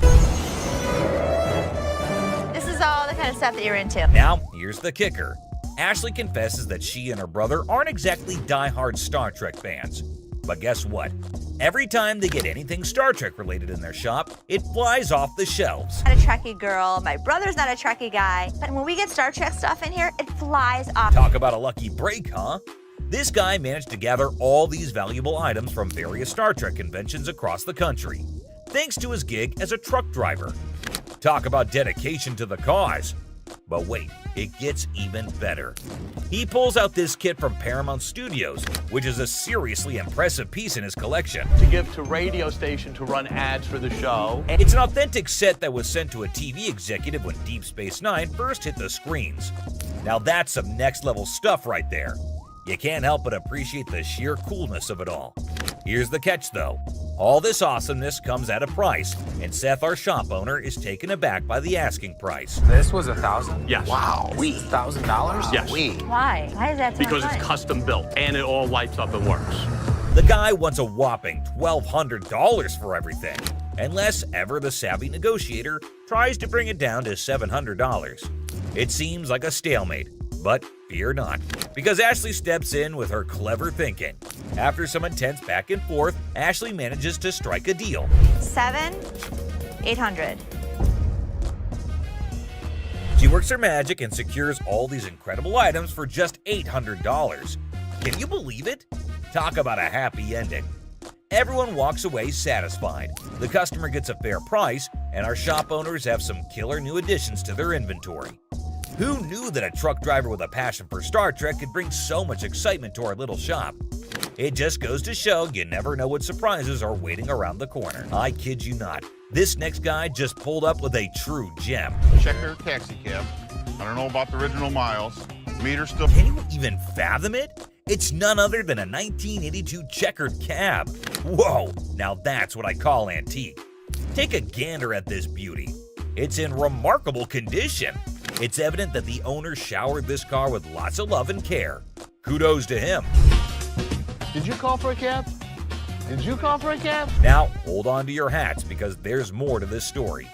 This is all the kind of stuff that you're into. Now, here's the kicker. Ashley confesses that she and her brother aren't exactly die-hard Star Trek fans. But guess what? Every time they get anything Star Trek related in their shop, it flies off the shelves. I'm not a Trekkie girl, my brother's not a Trekkie guy, but when we get Star Trek stuff in here, it flies off. Talk about a lucky break, huh? This guy managed to gather all these valuable items from various Star Trek conventions across the country, thanks to his gig as a truck driver. Talk about dedication to the cause. But wait, it gets even better. He pulls out this kit from Paramount Studios, which is a seriously impressive piece in his collection. To give to radio station to run ads for the show. It's an authentic set that was sent to a TV executive when Deep Space Nine first hit the screens. Now that's some next level stuff right there. You can't help but appreciate the sheer coolness of it all. Here's the catch though. All this awesomeness comes at a price, and Seth, our shop owner, is taken aback by the asking price. This was $1,000? Yes. Wow. $1,000? Yes. Why? Why is that so Because much? it's custom built and it all lights up and works. The guy wants a whopping $1,200 for everything, unless ever the savvy negotiator tries to bring it down to $700. It seems like a stalemate, but fear not, because Ashley steps in with her clever thinking. After some intense back and forth, Ashley manages to strike a deal. 7, 800. She works her magic and secures all these incredible items for just $800. Can you believe it? Talk about a happy ending. Everyone walks away satisfied. The customer gets a fair price, and our shop owners have some killer new additions to their inventory. Who knew that a truck driver with a passion for Star Trek could bring so much excitement to our little shop? It just goes to show you never know what surprises are waiting around the corner. I kid you not. This next guy just pulled up with a true gem. Checker taxi cab. I don't know about the original miles. Meter still. Can you even fathom it? It's none other than a 1982 checkered cab. Whoa, now that's what I call antique. Take a gander at this beauty. It's in remarkable condition. It's evident that the owner showered this car with lots of love and care. Kudos to him. Did you call for a cab? Did you call for a cab? Now, hold on to your hats because there's more to this story.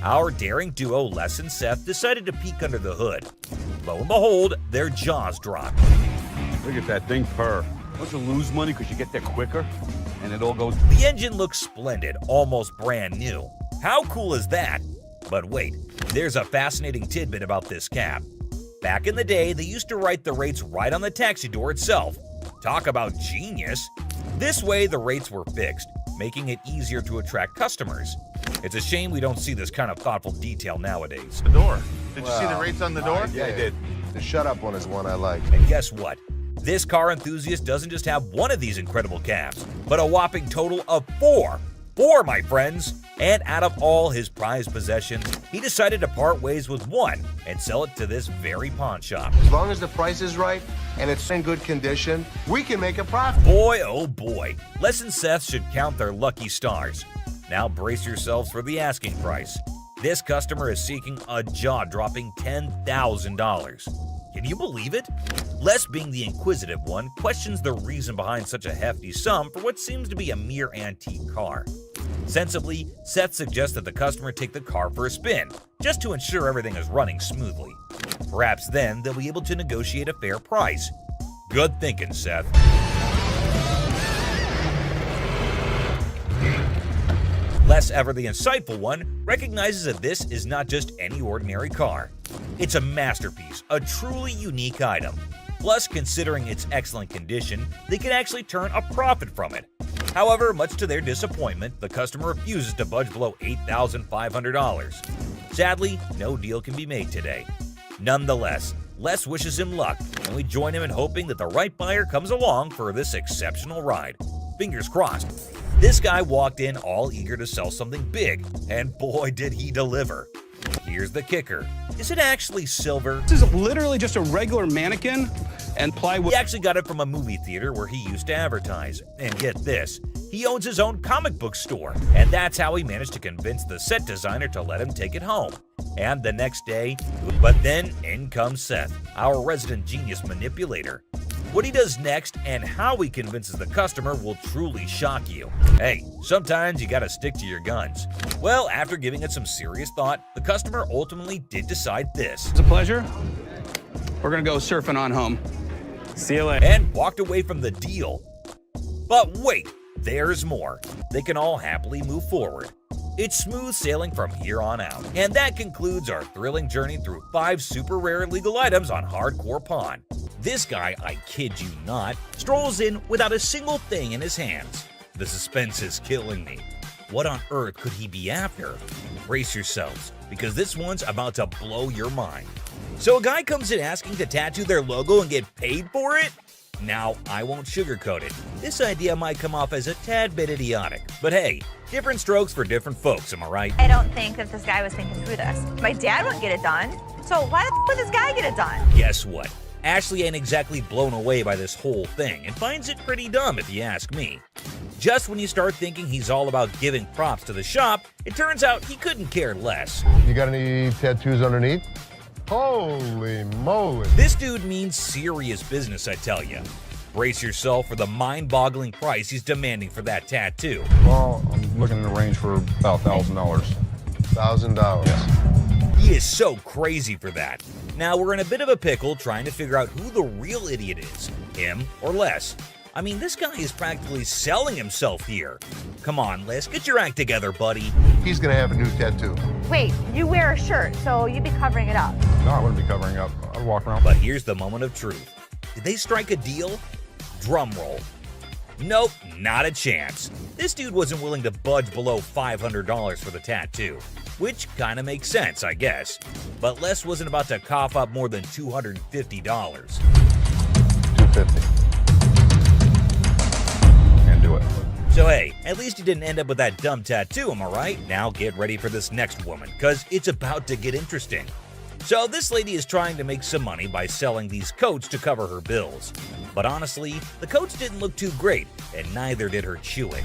Our daring duo, Les and Seth, decided to peek under the hood. Lo and behold, their jaws dropped. Look at that thing purr. Don't you lose money because you get there quicker and it all goes... The engine looks splendid, almost brand new. How cool is that? But wait, there's a fascinating tidbit about this cab. Back in the day, they used to write the rates right on the taxi door itself. Talk about genius! This way, the rates were fixed, making it easier to attract customers. It's a shame we don't see this kind of thoughtful detail nowadays. The door. Did you see the rates on the door? Yeah, I did. The shut up one is one I like. And guess what? This car enthusiast doesn't just have one of these incredible cabs, but a whopping total of 4. 4, my friends! And out of all his prized possessions, he decided to part ways with one and sell it to this very pawn shop. As long as the price is right and it's in good condition, we can make a profit. Boy, oh boy, Les and Seth should count their lucky stars. Now brace yourselves for the asking price. This customer is seeking a jaw-dropping $10,000. Can you believe it? Les, being the inquisitive one, questions the reason behind such a hefty sum for what seems to be a mere antique car. Sensibly, Seth suggests that the customer take the car for a spin, just to ensure everything is running smoothly. Perhaps then they'll be able to negotiate a fair price. Good thinking, Seth. Les, ever the insightful one, recognizes that this is not just any ordinary car. It's a masterpiece, a truly unique item. Plus, considering its excellent condition, they can actually turn a profit from it. However, much to their disappointment, the customer refuses to budge below $8,500. Sadly, no deal can be made today. Nonetheless, Les wishes him luck, and we join him in hoping that the right buyer comes along for this exceptional ride. Fingers crossed. This guy walked in all eager to sell something big, and boy did he deliver. Here's the kicker. Is it actually silver? This is literally just a regular mannequin and plywood. He actually got it from a movie theater where he used to advertise. And get this, he owns his own comic book store, and that's how he managed to convince the set designer to let him take it home. And the next day, but then in comes Seth, our resident genius manipulator. What he does next and how he convinces the customer will truly shock you. Hey, sometimes you gotta stick to your guns. Well, after giving it some serious thought, the customer ultimately did decide this. It's a pleasure. We're gonna go surfing on home. See you later. And walked away from the deal. But wait, there's more. They can all happily move forward. It's smooth sailing from here on out. And that concludes our thrilling journey through 5 super rare illegal items on Hardcore Pawn. This guy, I kid you not, strolls in without a single thing in his hands. The suspense is killing me. What on earth could he be after? Brace yourselves, because this one's about to blow your mind. So a guy comes in asking to tattoo their logo and get paid for it? Now, I won't sugarcoat it. This idea might come off as a tad bit idiotic, but hey, different strokes for different folks, am I right? I don't think that this guy was thinking through this. My dad wouldn't get it done, so why the would this guy get it done? Guess what? Ashley ain't exactly blown away by this whole thing and finds it pretty dumb if you ask me. Just when you start thinking he's all about giving props to the shop, it turns out he couldn't care less. You got any tattoos underneath? Holy moly. This dude means serious business, I tell you. Brace yourself for the mind-boggling price he's demanding for that tattoo. Well, I'm looking in the range for about $1,000. $1,000. Yes. He is so crazy for that. Now we're in a bit of a pickle trying to figure out who the real idiot is, him or Les. I mean, this guy is practically selling himself here. Come on, Les, get your act together, buddy. He's gonna have a new tattoo. Wait, you wear a shirt, so you'd be covering it up. No, I wouldn't be covering up. I'd walk around. But here's the moment of truth. Did they strike a deal? Drum roll. Nope, not a chance. This dude wasn't willing to budge below $500 for the tattoo, which kind of makes sense, I guess. But Les wasn't about to cough up more than $250. $250. Can't do it. So hey, at least you didn't end up with that dumb tattoo, am I right? Now get ready for this next woman, cause it's about to get interesting. So this lady is trying to make some money by selling these coats to cover her bills. But honestly, the coats didn't look too great, and neither did her chewing.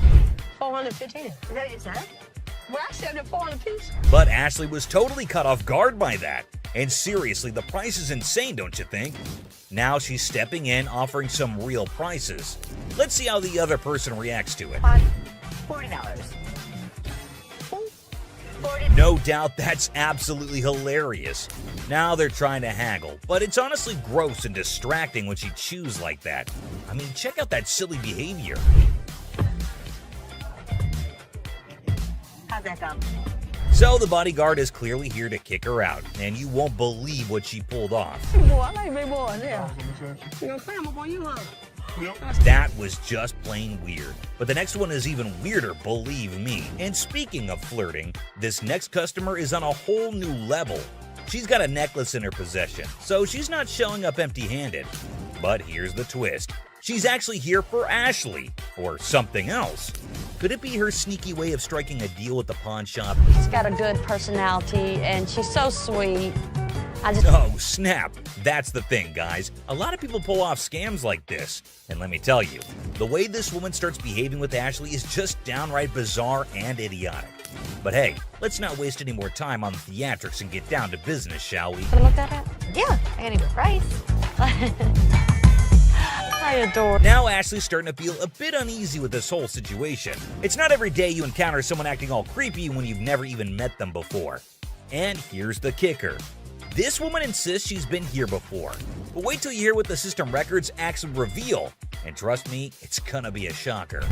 415. Is that what you said? We're actually under 400 apiece. But Ashley was totally caught off guard by that. And seriously, the price is insane, don't you think? Now she's stepping in, offering some real prices. Let's see how the other person reacts to it. $40. No doubt that's absolutely hilarious. Now they're trying to haggle, but it's honestly gross and distracting when she chews like that. I mean, check out that silly behavior. How's that go? So the bodyguard is clearly here to kick her out, and you won't believe what she pulled off. That was just plain weird. But the next one is even weirder, believe me. And speaking of flirting, this next customer is on a whole new level. She's got a necklace in her possession, so she's not showing up empty-handed. But here's the twist. She's actually here for Ashley, or something else. Could it be her sneaky way of striking a deal with the pawn shop? She's got a good personality, and she's so sweet. Oh, snap. That's the thing, guys. A lot of people pull off scams like this. And let me tell you, the way this woman starts behaving with Ashley is just downright bizarre and idiotic. But hey, let's not waste any more time on the theatrics and get down to business, shall we? Can I look that up? Yeah, I gotta give a price. I adore. Now Ashley's starting to feel a bit uneasy with this whole situation. It's not every day you encounter someone acting all creepy when you've never even met them before. And here's the kicker. This woman insists she's been here before. But wait till you hear what the system records actually reveal. And trust me, it's gonna be a shocker.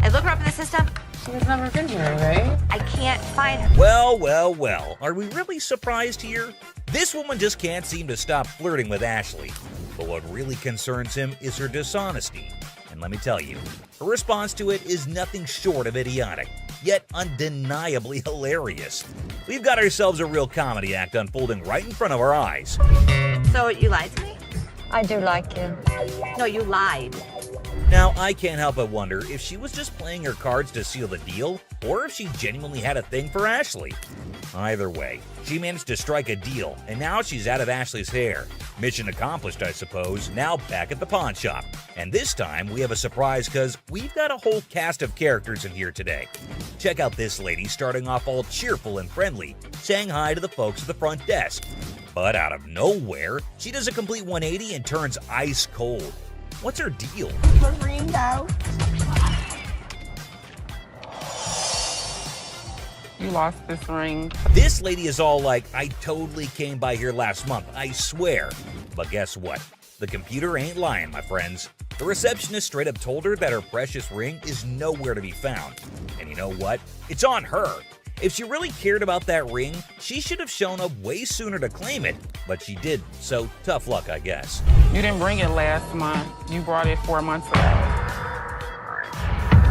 I look her up in the system. She's never been here, right? I can't find her. Well, well, well. Are we really surprised here? This woman just can't seem to stop flirting with Ashley. But what really concerns him is her dishonesty. And let me tell you, her response to it is nothing short of idiotic, yet undeniably hilarious. We've got ourselves a real comedy act unfolding right in front of our eyes. So you lied to me? I do like you. No, you lied. Now, I can't help but wonder if she was just playing her cards to seal the deal, or if she genuinely had a thing for Ashley. Either way, she managed to strike a deal, and now she's out of Ashley's hair. Mission accomplished, I suppose. Now back at the pawn shop. And this time, we have a surprise because we've got a whole cast of characters in here today. Check out this lady starting off all cheerful and friendly, saying hi to the folks at the front desk. But out of nowhere, she does a complete 180 and turns ice cold. What's her deal? Ringo. You lost this ring. This lady is all like, I totally came by here last month, I swear. But guess what? The computer ain't lying, my friends. The receptionist straight up told her that her precious ring is nowhere to be found. And you know what? It's on her. If she really cared about that ring, she should have shown up way sooner to claim it. But she didn't, so tough luck, I guess. You didn't bring it last month. You brought it 4 months ago.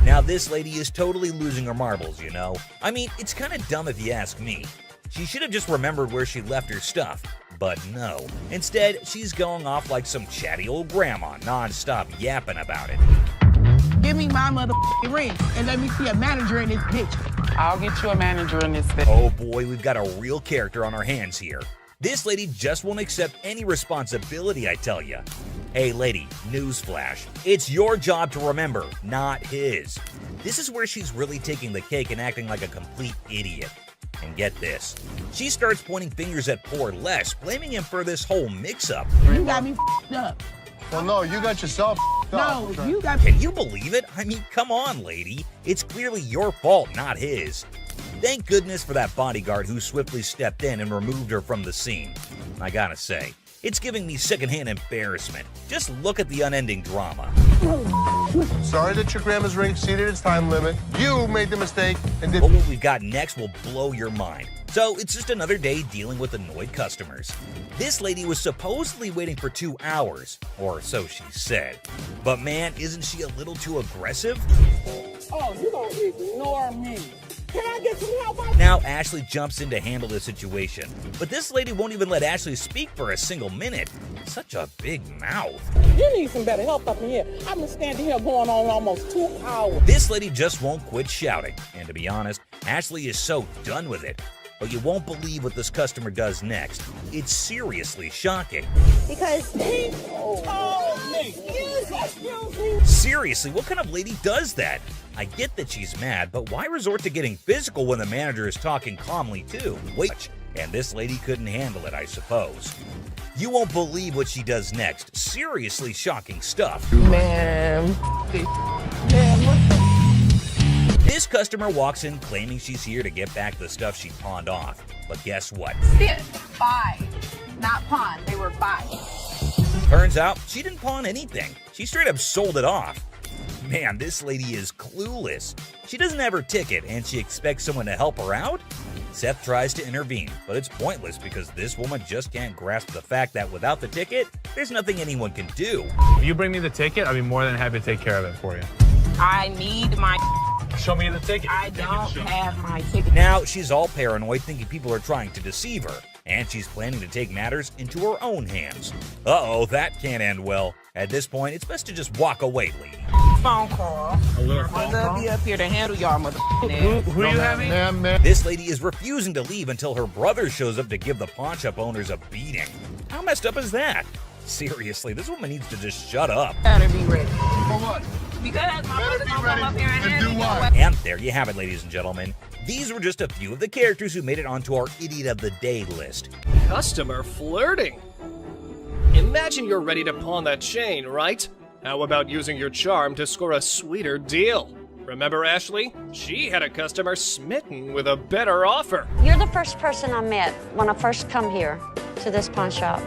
Now this lady is totally losing her marbles, you know? I mean, it's kind of dumb if you ask me. She should have just remembered where she left her stuff. But no. Instead, she's going off like some chatty old grandma, non-stop yapping about it. Give me my motherfucking ring and let me see a manager in this bitch. I'll get you a manager in this thing. Oh boy, we've got a real character on our hands here. This lady just won't accept any responsibility, I tell ya. Hey lady, newsflash. It's your job to remember, not his. This is where she's really taking the cake and acting like a complete idiot. And get this, she starts pointing fingers at poor Les, blaming him for this whole mix-up. You got me f***ed up. Well, no, you got yourself f***ed up. No, you got. Can you believe it? I mean, come on, lady. It's clearly your fault, not his. Thank goodness for that bodyguard who swiftly stepped in and removed her from the scene. I gotta say, it's giving me secondhand embarrassment. Just look at the unending drama. Sorry that your grandma's ring exceeded its time limit. You made the mistake and did. But what we've got next will blow your mind. So it's just another day dealing with annoyed customers. This lady was supposedly waiting for 2 hours, or so she said. But man, isn't she a little too aggressive? Oh, you gonna ignore me. Can I get some help? Now Ashley jumps in to handle the situation, but this lady won't even let Ashley speak for a single minute. Such a big mouth. You need some better help up in here. I've been standing here going on almost 2 hours. This lady just won't quit shouting, and to be honest, Ashley is so done with it. But you won't believe what this customer does next. It's seriously shocking. Because he told me. Excuse me. Seriously, what kind of lady does that? I get that she's mad, but why resort to getting physical when the manager is talking calmly too? Wait, and this lady couldn't handle it, I suppose. You won't believe what she does next. Seriously shocking stuff. Man. This customer walks in claiming she's here to get back the stuff she pawned off. But guess what? Buy, not pawn. They were buy. Turns out she didn't pawn anything. She straight up sold it off. Man, this lady is clueless. She doesn't have her ticket and she expects someone to help her out? Seth tries to intervene, but it's pointless because this woman just can't grasp the fact that without the ticket, there's nothing anyone can do. If you bring me the ticket, I'll be more than happy to take care of it for you. I need my. Show me the ticket. I don't have my ticket. Now she's all paranoid, thinking people are trying to deceive her, and she's planning to take matters into her own hands. Uh-oh, that can't end well. At this point, it's best to just walk away, lady. Phone call. I'll be up here to handle y'all, mother. Who you having? This lady is refusing to leave until her brother shows up to give the pawn shop owners a beating. How messed up is that? Seriously, this woman needs to just shut up. Better be ready. For what? Because my brother's gonna come up here and handle you. And there you have it, ladies and gentlemen. These were just a few of the characters who made it onto our Idiot of the Day list. Customer flirting. Imagine you're ready to pawn that chain, right? How about using your charm to score a sweeter deal? Remember Ashley? She had a customer smitten with a better offer. You're the first person I met when I first come here to this pawn shop.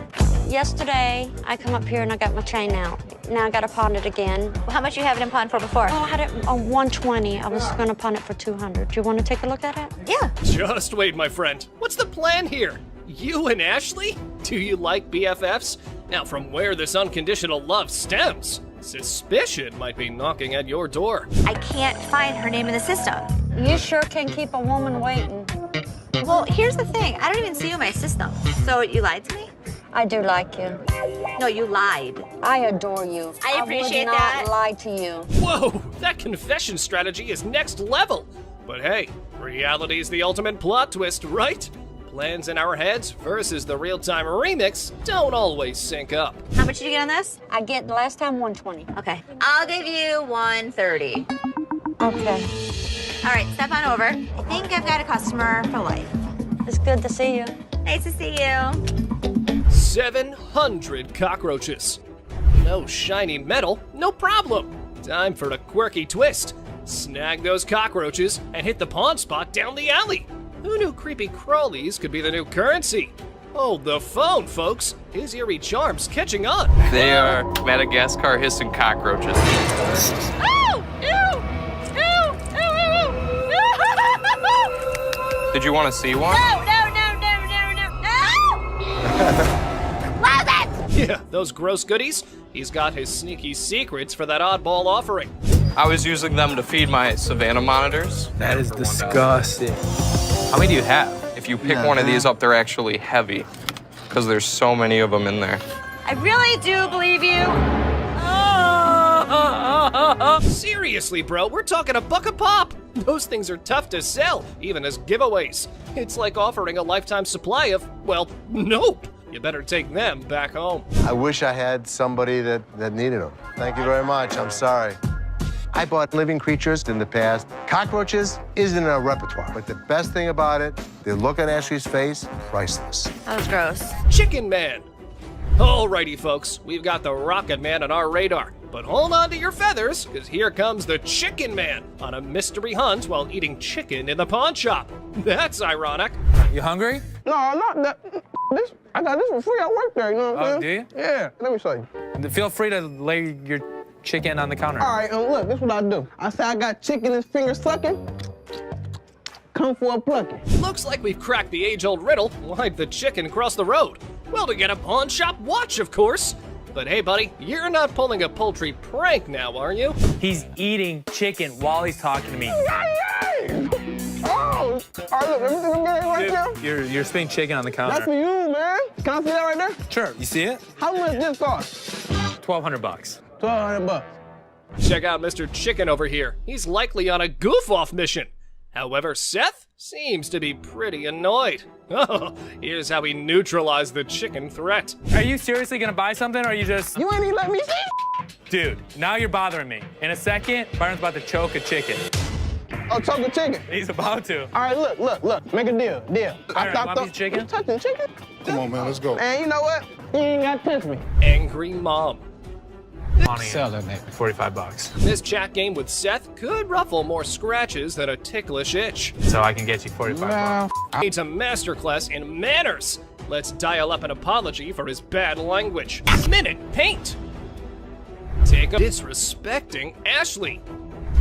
Yesterday, I come up here and I got my chain out. Now I got to pawn it again. How much you have it in pawn for before? Oh, I had it on 120. I was going to pawn it for 200. Do you want to take a look at it? Yeah. Just wait, my friend. What's the plan here? You and Ashley? Do you like BFFs? Now, from where this unconditional love stems, suspicion might be knocking at your door. I can't find her name in the system. You sure can keep a woman waiting. Well, here's the thing. I don't even see you in my system. So you lied to me? I do like you. No, you lied. I adore you. I appreciate would not that. lie to you. Whoa, that confession strategy is next level. But hey, reality's the ultimate plot twist, right? Plans in our heads versus the real-time remix don't always sync up. How much did you get on this? I get last time 120. Okay. I'll give you 130. Okay. All right, step on over. I think I've got a customer for life. It's good to see you. Nice to see you. 700 cockroaches. No shiny metal, no problem. Time for a quirky twist. Snag those cockroaches and hit the pawn spot down the alley. Who knew creepy crawlies could be the new currency? Hold the phone, folks. His eerie charm's catching on. They are Madagascar hissing cockroaches. Oh! Ew! Ew! Ew! Ew! Ew! Did you want to see one? No! Close it! Yeah, those gross goodies. He's got his sneaky secrets for that oddball offering. I was using them to feed my Savannah monitors. That is disgusting. How many do you have? If you pick one of these up, they're actually heavy because there's so many of them in there. I really do believe you. Seriously, bro, we're talking $1 a pop. Those things are tough to sell, even as giveaways. It's like offering a lifetime supply of, well, nope. You better take them back home. I wish I had somebody that needed them. Thank you very much. I'm sorry. I bought living creatures in the past. Cockroaches isn't in our repertoire, but the best thing about it, the look on Ashley's face, priceless. That was gross. Chicken Man. Alrighty, folks, we've got the Rocket Man on our radar. But hold on to your feathers, because here comes the Chicken Man on a mystery hunt while eating chicken in the pawn shop. That's ironic. You hungry? No, not that. I got this for free. I work there, you know what I'm saying? Do you? Yeah, let me show you. Feel free to lay your chicken on the counter. All right, look, this is what I do. I say I got chicken and finger sucking. Come for a plucking. Looks like we've cracked the age-old riddle. Why'd the chicken cross the road? Well, to get a pawn shop watch, of course. But hey, buddy, you're not pulling a poultry prank now, are you? He's eating chicken while he's talking to me. Oh, all right, look, everything I'm getting right here. You're spitting chicken on the counter. That's for you, man. Can I see that right there? Sure. You see it? How much this cost? $1,200. $1,200. Check out Mr. Chicken over here. He's likely on a goof-off mission. However, Seth seems to be pretty annoyed. Oh, here's how he neutralized the chicken threat. Are you seriously gonna buy something, or are you just... You ain't even let me see. Dude, now you're bothering me. In a second, Byron's about to choke a chicken. Oh, choke a chicken? He's about to. All right, look. Make a deal. Byron, want a piece of chicken? You touching chicken? Come on, man, let's go. And you know what? You ain't got to touch me. Angry mom. Sell that name. $45. This chat game with Seth could ruffle more scratches than a ticklish itch. So I can get you $45. It's a masterclass in manners. Let's dial up an apology for his bad language. Minute Paint. Take a disrespecting Ashley.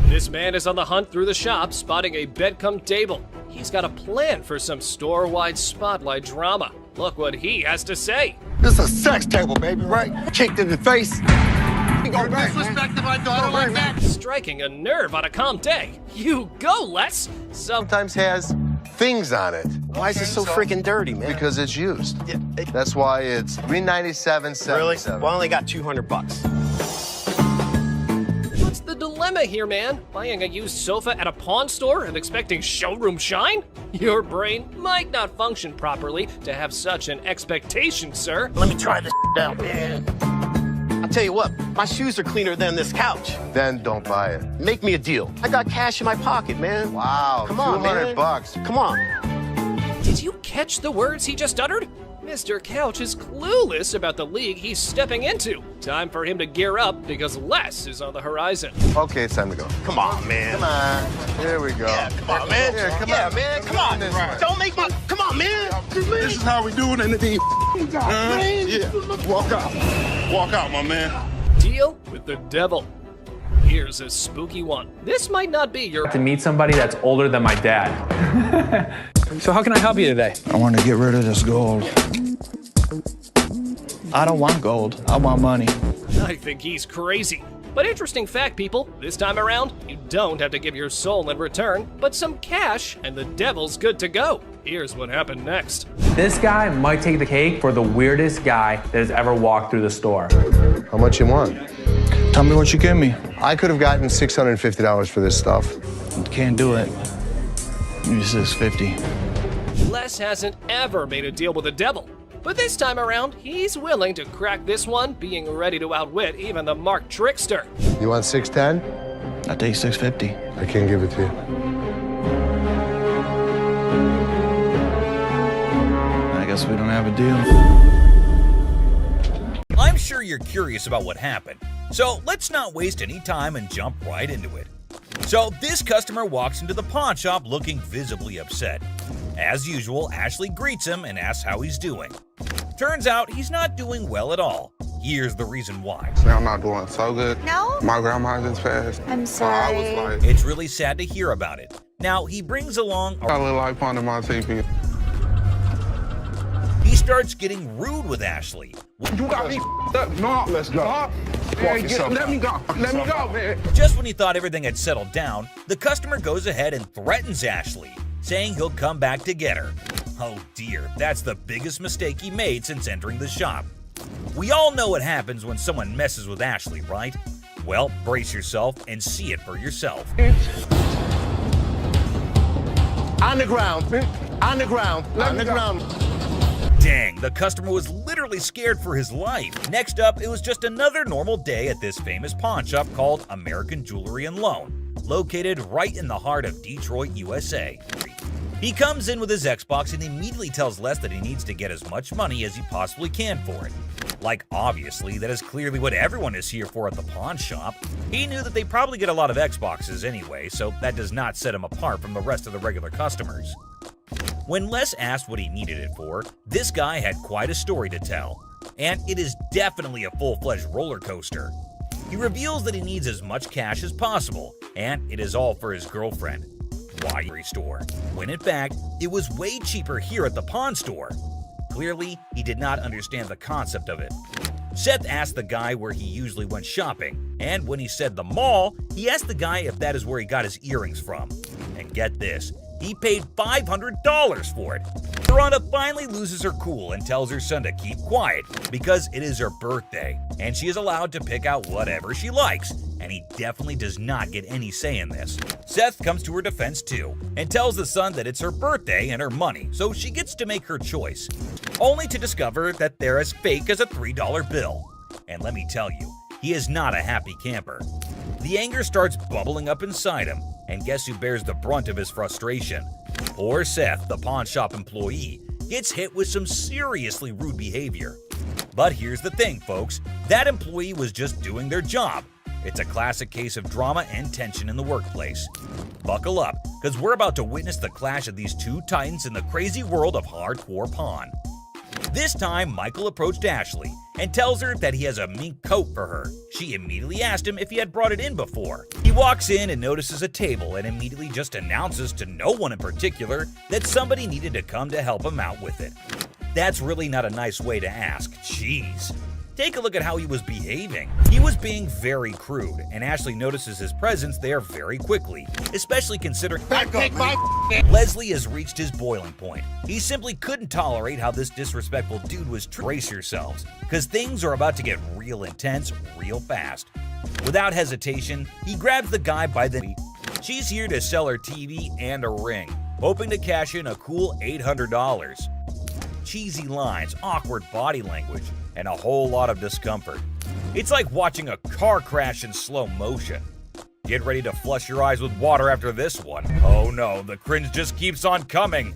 This man is on the hunt through the shop, spotting a bed cum table. He's got a plan for some store-wide spotlight drama. Look what he has to say. This is a sex table, baby, right? Kicked in the face. You're disrespecting my daughter like that. Striking a nerve on a calm day. You go, Les. Sometimes has things on it. Why is it so freaking dirty, man? Because it's used. That's why it's $397.77. Really? Well, I only got $200. What's the dilemma here, man? Buying a used sofa at a pawn store and expecting showroom shine? Your brain might not function properly to have such an expectation, sir. Let me try this out, man. I'll tell you what, my shoes are cleaner than this couch. Then don't buy it. Make me a deal. I got cash in my pocket, man. Wow, Come on, man. $200. Come on. Did you catch the words he just uttered? Mr. Couch is clueless about the league he's stepping into. Time for him to gear up because Les is on the horizon. Okay, it's time to go. Come on, man. Come on. Here we go. Yeah, come on, man. Here, come yeah, on. man. Come on. Right. Don't make my... Come on, man. This is how we do it in the D. Yeah. Walk out. Walk out, my man. Deal with the devil. Here's a spooky one. This might not be your... To meet somebody that's older than my dad. So how can I help you today? I want to get rid of this gold. I don't want gold. I want money. I think he's crazy. But interesting fact, people, this time around, you don't have to give your soul in return, but some cash, and the devil's good to go. Here's what happened next. This guy might take the cake for the weirdest guy that has ever walked through the store. How much you want? Tell me what you give me. I could have gotten $650 for this stuff. Can't do it. This is $50. Les hasn't ever made a deal with the devil. But this time around, he's willing to crack this one, being ready to outwit even the Mark Trickster. You want $610? I take $650. I can't give it to you. I guess we don't have a deal. I'm sure you're curious about what happened, so let's not waste any time and jump right into it. So this customer walks into the pawn shop looking visibly upset. As usual, Ashley greets him and asks how he's doing. Turns out he's not doing well at all. Here's the reason why. I'm not doing so good. No? My grandma just passed. I'm sorry. I was like, It's really sad to hear about it. Now, he brings along I look like Ponder my TV. He starts getting rude with Ashley. You got me up. No, let's go. Man, let me go. Let me go, man. Just when he thought everything had settled down, the customer goes ahead and threatens Ashley, saying he'll come back to get her. Oh dear, that's the biggest mistake he made since entering the shop. We all know what happens when someone messes with Ashley, right? Well, brace yourself and see it for yourself. On the ground. On the ground. On the ground. Dang, the customer was literally scared for his life. Next up, it was just another normal day at this famous pawn shop called American Jewelry and Loan, located right in the heart of Detroit, USA. He comes in with his Xbox and immediately tells Les that he needs to get as much money as he possibly can for it. Like, obviously, that is clearly what everyone is here for at the pawn shop. He knew that they probably get a lot of Xboxes anyway, so that does not set him apart from the rest of the regular customers. When Les asked what he needed it for, this guy had quite a story to tell. And it is definitely a full-fledged roller coaster. He reveals that he needs as much cash as possible, and it is all for his girlfriend. Why store? When in fact, it was way cheaper here at the pawn store. Clearly, he did not understand the concept of it. Seth asked the guy where he usually went shopping, and when he said the mall, he asked the guy if that is where he got his earrings from. And get this, he paid $500 for it. Rhonda finally loses her cool and tells her son to keep quiet because it is her birthday, and she is allowed to pick out whatever she likes, and he definitely does not get any say in this. Seth comes to her defense too, and tells the son that it's her birthday and her money, so she gets to make her choice, only to discover that they're as fake as a $3 bill. And let me tell you, he is not a happy camper. The anger starts bubbling up inside him, and guess who bears the brunt of his frustration? Poor Seth, the pawn shop employee, gets hit with some seriously rude behavior. But here's the thing, folks, that employee was just doing their job. It's a classic case of drama and tension in the workplace. Buckle up, because we're about to witness the clash of these two titans in the crazy world of hardcore pawn. This time, Michael approached Ashley and tells her that he has a mink coat for her. She immediately asked him if he had brought it in before. He walks in and notices a table and immediately just announces to no one in particular that somebody needed to come to help him out with it. That's really not a nice way to ask. Jeez. Take a look at how he was behaving. He was being very crude, and Ashley notices his presence there very quickly, especially considering Leslie has reached his boiling point. He simply couldn't tolerate how this disrespectful dude was Brace yourselves, because things are about to get real intense real fast. Without hesitation, he grabs the guy by the knee. She's here to sell her TV and a ring, hoping to cash in a cool $800. Cheesy lines, awkward body language, and a whole lot of discomfort. It's like watching a car crash in slow motion. Get ready to flush your eyes with water after this one. Oh no, the cringe just keeps on coming.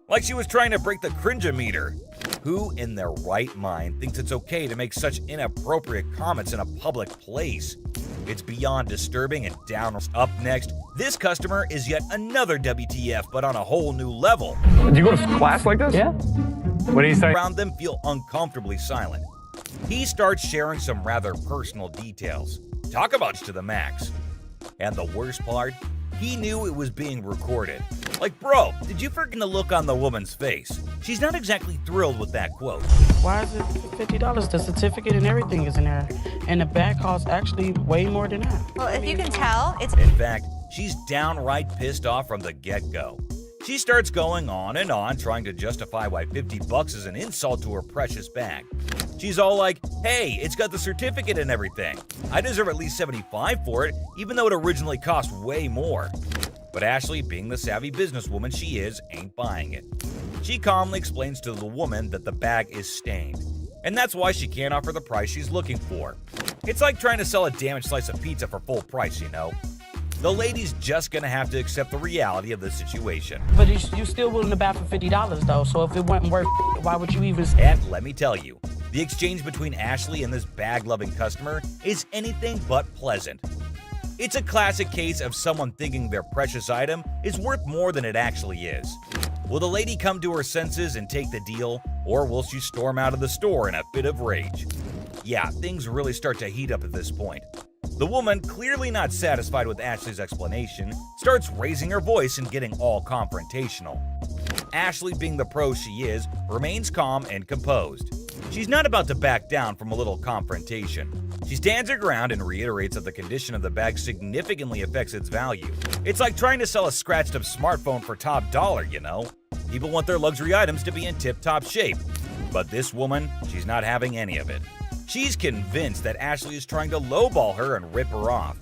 Like she was trying to break the cringe-o-meter. Who in their right mind thinks it's okay to make such inappropriate comments in a public place? It's beyond disturbing and down. Up next, this customer is yet another WTF, but on a whole new level. Do you go to class like this? Yeah. What do you say? Around them feel uncomfortably silent. He starts sharing some rather personal details. Talk about to the max. And the worst part, he knew it was being recorded. Like, bro, did you freaking the look on the woman's face? She's not exactly thrilled with that quote. Why is it $50? The certificate and everything is in there. And the bag costs actually way more than that. Well, if you can tell, it's... In fact, she's downright pissed off from the get-go. She starts going on and on, trying to justify why $50 is an insult to her precious bag. She's all like, hey, it's got the certificate and everything. I deserve at least $75 for it, even though it originally cost way more. But Ashley, being the savvy businesswoman she is, ain't buying it. She calmly explains to the woman that the bag is stained, and that's why she can't offer the price she's looking for. It's like trying to sell a damaged slice of pizza for full price, you know? The lady's just gonna have to accept the reality of the situation. But you're still willing to buy for $50 though, so if it wasn't worth it, why would you even... And let me tell you, the exchange between Ashley and this bag-loving customer is anything but pleasant. It's a classic case of someone thinking their precious item is worth more than it actually is. Will the lady come to her senses and take the deal, or will she storm out of the store in a fit of rage? Yeah, things really start to heat up at this point. The woman, clearly not satisfied with Ashley's explanation, starts raising her voice and getting all confrontational. Ashley, being the pro she is, remains calm and composed. She's not about to back down from a little confrontation. She stands her ground and reiterates that the condition of the bag significantly affects its value. It's like trying to sell a scratched-up smartphone for top dollar, you know? People want their luxury items to be in tip-top shape. But this woman, she's not having any of it. She's convinced that Ashley is trying to lowball her and rip her off.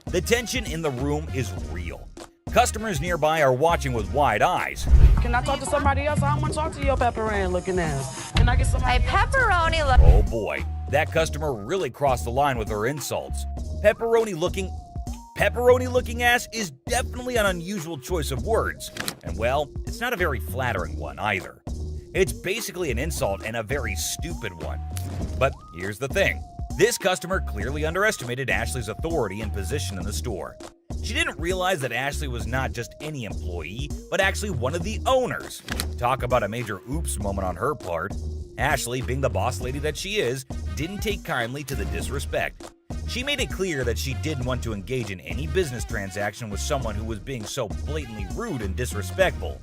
The tension in the room is real. Customers nearby are watching with wide eyes. Can I talk to somebody else? I don't want to talk to your pepperoni looking ass. Can I get somebody? Hey, pepperoni look. Oh boy, that customer really crossed the line with her insults. Pepperoni looking ass is definitely an unusual choice of words. And well, it's not a very flattering one either. It's basically an insult and a very stupid one. But here's the thing. This customer clearly underestimated Ashley's authority and position in the store. She didn't realize that Ashley was not just any employee, but actually one of the owners. Talk about a major oops moment on her part. Ashley, being the boss lady that she is, didn't take kindly to the disrespect. She made it clear that she didn't want to engage in any business transaction with someone who was being so blatantly rude and disrespectful.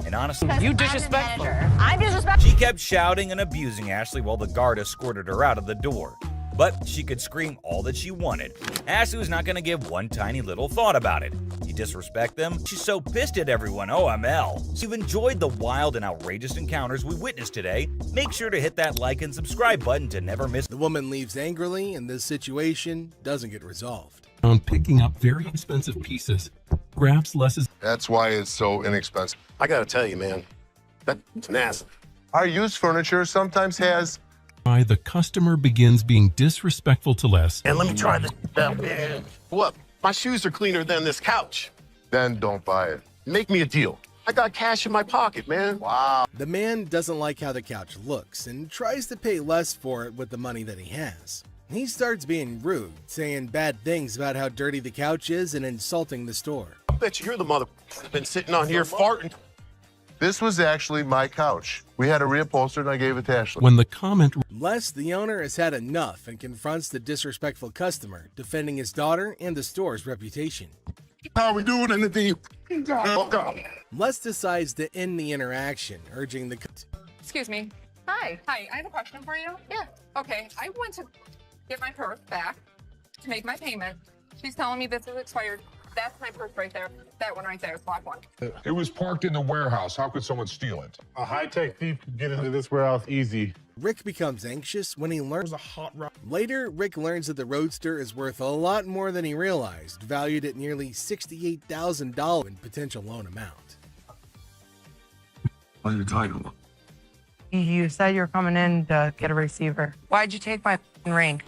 And honestly, you disrespectful. I'm disrespectful. She kept shouting and abusing Ashley while the guard escorted her out of the door. But she could scream all that she wanted. Ashley was not going to give one tiny little thought about it. You disrespect them? She's so pissed at everyone, OML. So if you've enjoyed the wild and outrageous encounters we witnessed today, make sure to hit that like and subscribe button to never miss. The woman leaves angrily and this situation doesn't get resolved. On picking up very expensive pieces, grabs less. That's why it's so inexpensive. I gotta tell you, man, that's nasty. Our used furniture sometimes has... The customer begins being disrespectful to Les. And let me try this out, man. What? My shoes are cleaner than this couch. Then don't buy it. Make me a deal. I got cash in my pocket, man. Wow. The man doesn't like how the couch looks and tries to pay less for it with the money that he has. He starts being rude, saying bad things about how dirty the couch is and insulting the store. I bet you're the mother that's been sitting on here farting. This was actually my couch. We had a reupholster and I gave it to Ashley. When the comment Les, the owner, has had enough and confronts the disrespectful customer, defending his daughter and the store's reputation. How we doing anything? Les decides to end the interaction, urging the Excuse me. Hi. Hi, I have a question for you. Yeah. Okay, I went to get my purse back to make my payment. She's telling me this is expired. That's my purse right there. That one right there is black one. It was parked in the warehouse. How could someone steal it? A high-tech thief could get into this warehouse easy. Rick becomes anxious when he learns Later, Rick learns that the Roadster is worth a lot more than he realized, valued at nearly $68,000 in potential loan amount. What are you talking about? You said you were coming in to get a receiver. Why'd you take my ring?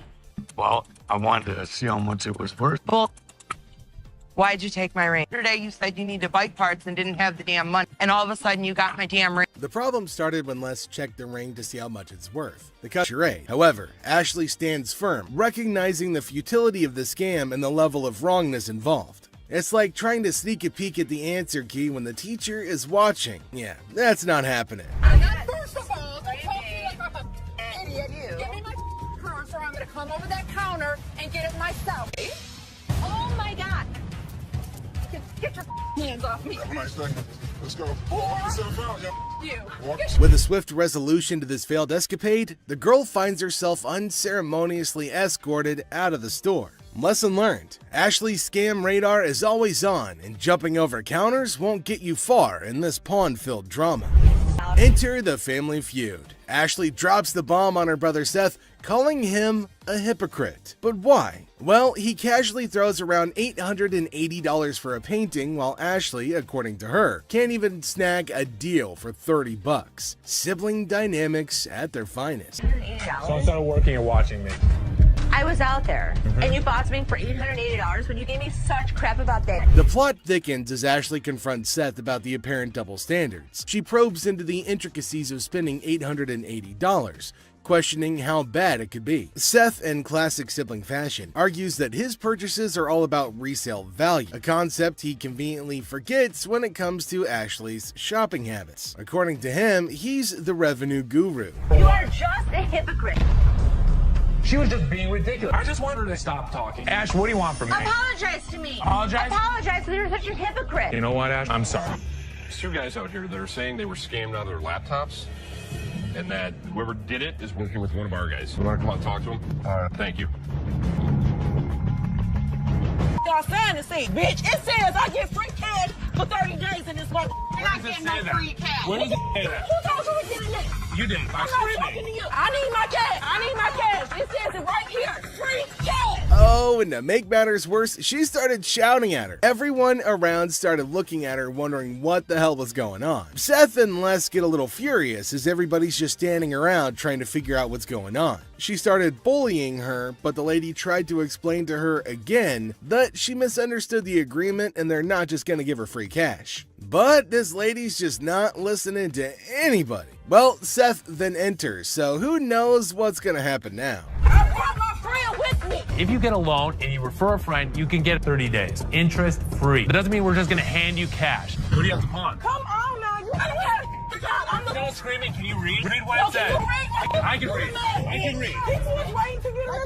Well, I wanted to see how much it was worth. Bull. Why'd you take my ring? Yesterday you said you needed bike parts and didn't have the damn money. And all of a sudden you got my damn ring. The problem started when Les checked the ring to see how much it's worth. The charade. However, Ashley stands firm, recognizing the futility of the scam and the level of wrongness involved. It's like trying to sneak a peek at the answer key when the teacher is watching. Yeah, that's not happening. First of all, don't talk to me like I'm an idiot. Give me my purse or I'm going to come over that counter and get it myself. Oh my God. Get your hands off me. Have a nice day. Let's go. Walk yourself out, You. With a swift resolution to this failed escapade, the girl finds herself unceremoniously escorted out of the store. Lesson learned. Ashley's scam radar is always on, and jumping over counters won't get you far in this pawn-filled drama. Enter the family feud. Ashley drops the bomb on her brother Seth, calling him a hypocrite. But why? Well, he casually throws around $880 for a painting, while Ashley, according to her, can't even snag a deal for $30. Sibling dynamics at their finest. So instead of working, you're watching me. I was out there, and you bought something for $880 when you gave me such crap about that. The plot thickens as Ashley confronts Seth about the apparent double standards. She probes into the intricacies of spending $880, questioning how bad it could be. Seth, in classic sibling fashion, argues that his purchases are all about resale value, a concept he conveniently forgets when it comes to Ashley's shopping habits. According to him, he's the revenue guru. You are just a hypocrite. She was just being ridiculous. I just wanted her to stop talking. Ash, what do you want from me? Apologize to me. Apologize? Apologize because you're such a hypocrite. You know what, Ash? I'm sorry. There's two guys out here that are saying they were scammed out of their laptops, and that whoever did it is working with one of our guys. You want to come out and talk to him? All right. Thank you. Y'all sign the same, bitch. It says I get free cash for 30 days in this month. And I get no free cash. Where does it say that? Who told you to get it? You did. I'm not talking to you. I need my cash. I need my cash. It says it right here. Free cash. Oh, and to make matters worse, she started shouting at her. Everyone around started looking at her, wondering what the hell was going on. Seth and Les get a little furious as everybody's just standing around trying to figure out what's going on. She started bullying her, but the lady tried to explain to her again that she misunderstood the agreement and they're not just gonna give her free cash. But this lady's just not listening to anybody. Well, Seth then enters, so who knows what's gonna happen now. I brought my friend with me. If you get a loan and you refer a friend, you can get 30 days. Interest free. That doesn't mean we're just going to hand you cash. What do you have to pawn? Come on now. You don't have to I'm the Don't screaming. Can you read? Read what it says. I can read. I can read. People was waiting to get her.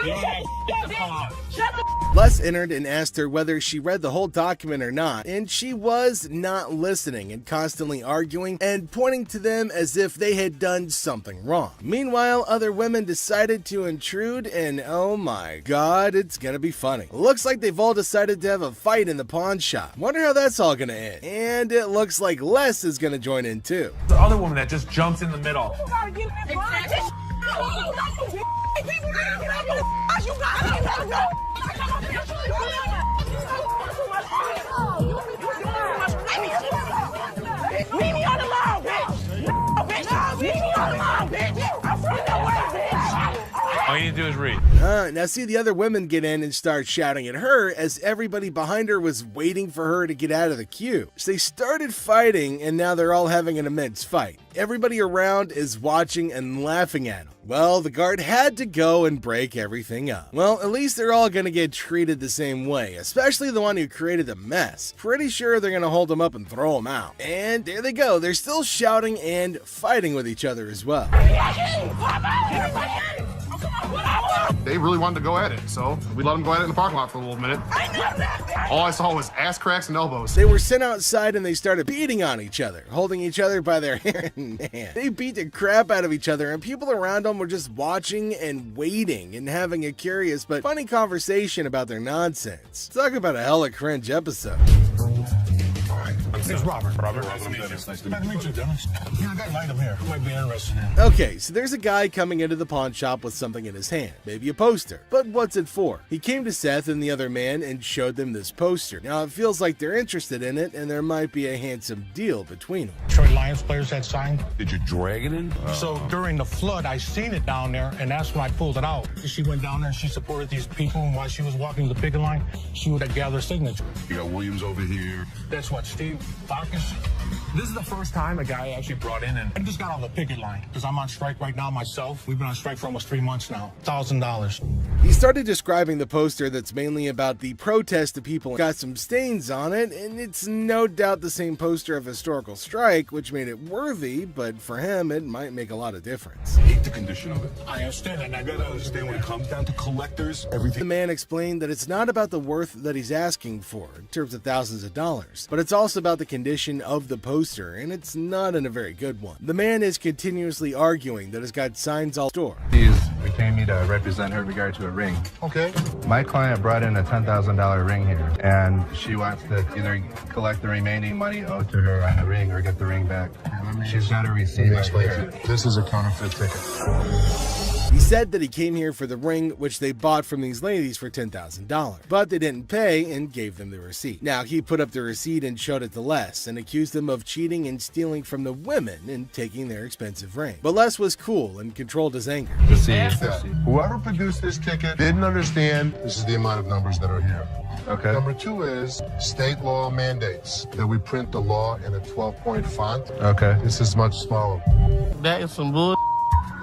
You don't have to pawn. Shut the Les entered and asked her whether she read the whole document or not, and she was not listening and constantly arguing and pointing to them as if they had done something wrong. Meanwhile, other women decided to intrude, and oh my god, it's gonna be funny. Looks like they've all decided to have a fight in the pawn shop. Wonder how that's all gonna end. And it looks like Les is gonna join in too. The other woman that just jumps in the middle. You gotta get in this. You gotta go. Leave me on the lawn, bitch! No, bitch! Leave me on the lawn, bitch! I'm from the way, bitch! All you need to do do is read. Now see the other women get in and start shouting at her as everybody behind her was waiting for her to get out of the queue. So they started fighting and now they're all having an immense fight. Everybody around is watching and laughing at them. Well, the guard had to go and break everything up. Well, at least they're all gonna get treated the same way, especially the one who created the mess. Pretty sure they're gonna hold him up and throw him out. And there they go, they're still shouting and fighting with each other as well. They really wanted to go at it, so we let them go at it in the parking lot for a little minute. All I saw was ass cracks and elbows. They were sent outside and they started beating on each other, holding each other by their hair. Man, they beat the crap out of each other and people around them were just watching and waiting and having a curious but funny conversation about their nonsense. Talk about a hella cringe episode. It's Robert. Nice to meet you, Dennis. Yeah, I got an item here. You might be interested in. Okay, so there's a guy coming into the pawn shop with something in his hand, maybe a poster. But what's it for? He came to Seth and the other man and showed them this poster. Now it feels like they're interested in it and there might be a handsome deal between them. Detroit Lions players had signed. Did you drag it in? So during the flood, I seen it down there, and that's when I pulled it out. She went down there and she supported these people, and while she was walking the picket line, she would have gathered signature. You got Williams over here. That's what, Steve Farkas? This is the first time a guy actually brought in, and I just got on the picket line because I'm on strike right now myself. We've been on strike for almost 3 months now. $1,000. He started describing the poster that's mainly about the protest of people got some stains on it, and it's no doubt the same poster of historical strike, which made it worthy, but for him, it might make a lot of difference. I hate the condition of it. I understand that, and I gotta understand when it comes down to collectors, everything. The man explained that it's not about the worth that he's asking for, in terms of thousands of dollars, but it's also about the condition of the poster, and it's not in a very good one. The man is continuously arguing that it's got signs all store. She's retained me to represent her in regard to a ring. Okay. My client brought in a $10,000 ring here, and she wants to either collect the remaining money owed to her on the ring or get the ring back. She's got a receipt right here. This is a counterfeit ticket. He said that he came here for the ring, which they bought from these ladies for $10,000, but they didn't pay and gave them the receipt. Now, he put up the receipt and showed it to Les and accused them of cheating and stealing from the women and taking their expensive ring. But Les was cool and controlled his anger. Whoever produced this ticket didn't understand this is the amount of numbers that are here. Okay. Number 2 is state law mandates that we print the law in a 12-point font. Okay. This is much smaller. That is some bull.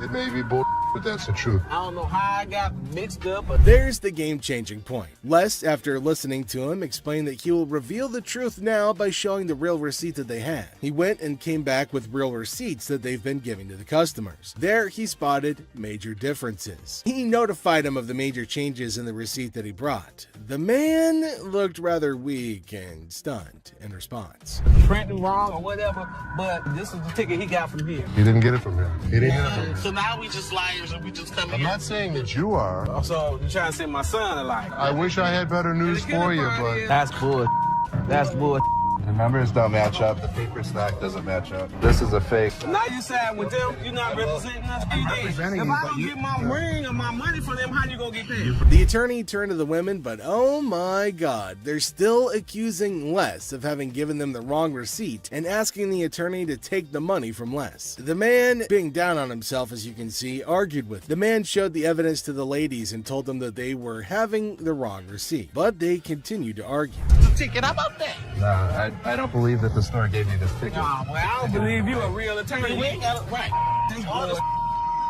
It may be bull, but that's the truth. I don't know how I got mixed up, but there's the game-changing point. Les, after listening to him, explained that he will reveal the truth now by showing the real receipt that they had. He went and came back with real receipts that they've been giving to the customers. There, he spotted major differences. He notified him of the major changes in the receipt that he brought. The man looked rather weak and stunned in response. printing wrong or whatever, but this is the ticket he got from here. He didn't get it from him. He didn't get it from him. So now we just liars and we just come I'm not saying that you are. So you're trying to send my son a liar. I wish I had better news for you, but That's bull. That's bull. The numbers don't match up. The paper stock doesn't match up. This is a fake. Now you side with them. You're not representing us. If I don't get my ring or my money from them, how you gonna get paid? The attorney turned to the women, but oh my god, they're still accusing Les of having given them the wrong receipt and asking the attorney to take the money from Les. The man, being down on himself as you can see, argued with them. The man showed the evidence to the ladies and told them that they were having the wrong receipt, but they continued to argue. Ticket, how about that? No, I don't believe that the store gave you this ticket. Nah, well, I don't believe you a real attorney. We ain't got it right.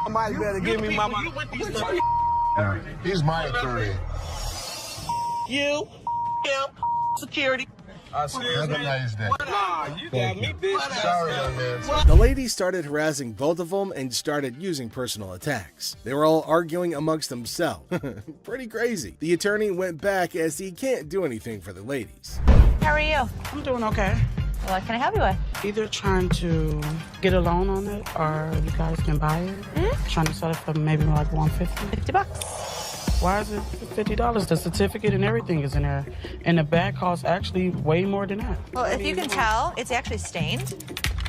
Somebody better give me my money. He's my attorney. You, him, security. Have a nice day. Nah, you got me, bitch. Sorry, young man. The ladies started harassing both of them and started using personal attacks. They were all arguing amongst themselves. Pretty crazy. The attorney went back as he can't do anything for the ladies. How are you? I'm doing okay. What can I help you with? Either trying to get a loan on it or you guys can buy it. Trying to sell it for maybe like $150. $50. Why is it $50? The certificate and everything is in there. And the bag costs actually way more than that. Well, if you can tell, it's actually stained.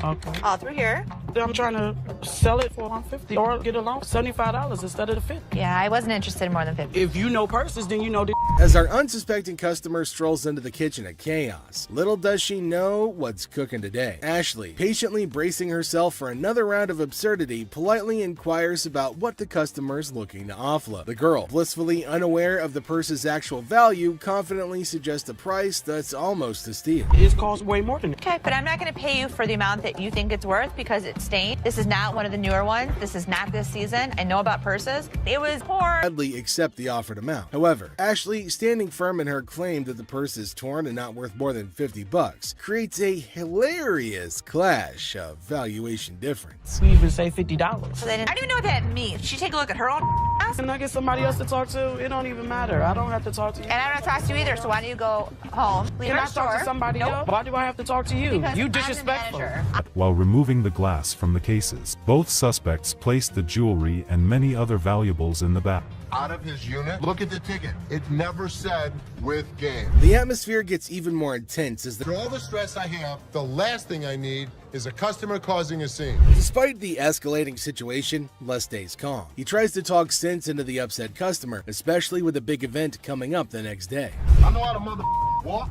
Okay. All through here. I'm trying to sell it for $150 or get a loan $75 instead of the $50. Yeah, I wasn't interested in more than 50. If you know purses, then you know the. As our unsuspecting customer strolls into the kitchen at Chaos, little does she know what's cooking today. Ashley, patiently bracing herself for another round of absurdity, politely inquires about what the customer's looking to offload. The girl, blissfully unaware of the purse's actual value, confidently suggests a price that's almost a steal. It costs way more than that. Okay, but I'm not going to pay you for the amount that you think it's worth because it's stained. This is not one of the newer ones. This is not this season. I know about purses. It was poor. Gladly accept the offered amount. However, Ashley, standing firm in her claim that the purse is torn and not worth more than $50, creates a hilarious clash of valuation difference. We even say $50. So I don't even know what that means. She take a look at her own ass. Can I get somebody else to talk to? It don't even matter. I don't have to talk to you. And I don't talk to you either, so why don't you go home, leave Can our I talk store? to somebody Nope. else? Why do I have to talk to you? Because You I'm the disrespectful. manager. While removing the glass from the cases, both suspects placed the jewelry and many other valuables in the bag. Out of his unit, look at the ticket. It never said with game. The atmosphere gets even more intense as For all the stress I have, the last thing I need is a customer causing a scene. Despite the escalating situation, Les stays calm. He tries to talk sense into the upset customer, especially with a big event coming up the next day. I know how to walk.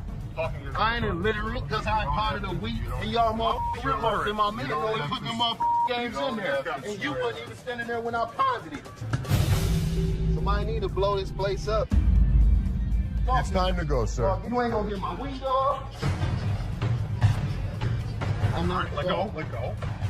I ain't illiterate because I potted a week and y'all motherfuckers in my middle and put them games in there. And you wasn't even standing there when I potted it. Somebody need to blow this place up. It's time to go, sir. You ain't gonna get my weed dog. I'm not. Let go.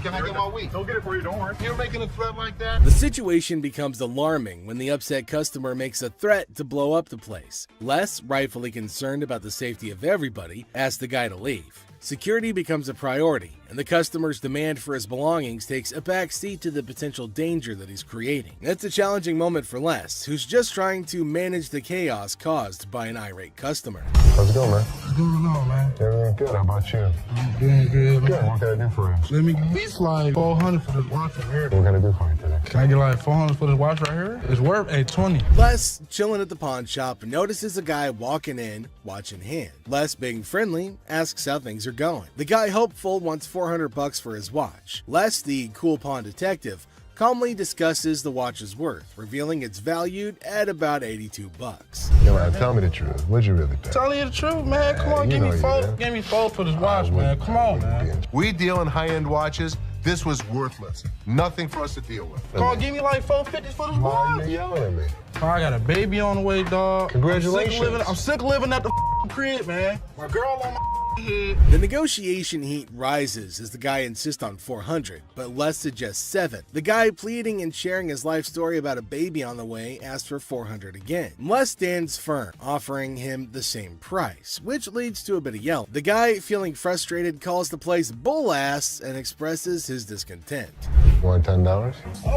Can I get my weed? Don't get it for you, don't worry. You're making a threat like that? The situation becomes alarming when the upset customer makes a threat to blow up the place. Les, rightfully concerned about the safety of everybody, asks the guy to leave. Security becomes a priority, and the customer's demand for his belongings takes a back seat to the potential danger that he's creating. It's a challenging moment for Les, who's just trying to manage the chaos caused by an irate customer. How's it going, man? What's going on, man? Everything good. How about you? I'm doing good. Good. What can I do for you? Let me at least like $400 for this watch right here. What can I do for you today? Can I get like $400 for this watch right here? It's worth $20. Les, chilling at the pawn shop, notices a guy walking in, watch in hand. Les, being friendly, asks how things are going. The guy, hopeful, wants $400 for his watch. Les, the cool pawn detective, calmly discusses the watch's worth, revealing it's valued at about $82. Yeah, man, tell me the truth. What'd you really pay? Telling you the truth, man. Come on, you give me know you four. did. Give me four for this watch, man. Come on, man. We deal in high-end watches. This was worthless. Nothing for us to deal with. Come on, give me like $450 for this Why watch. are you yelling at me? I got a baby on the way, dog. Congratulations. I'm sick of living at the crib, man. My girl on my head. The negotiation heat rises as the guy insists on $400, but Les suggests $7. The guy, pleading and sharing his life story about a baby on the way, asks for $400 again. Les stands firm, offering him the same price, which leads to a bit of yelling. The guy, feeling frustrated, calls the place bull ass and expresses his discontent. You want $10? Oh,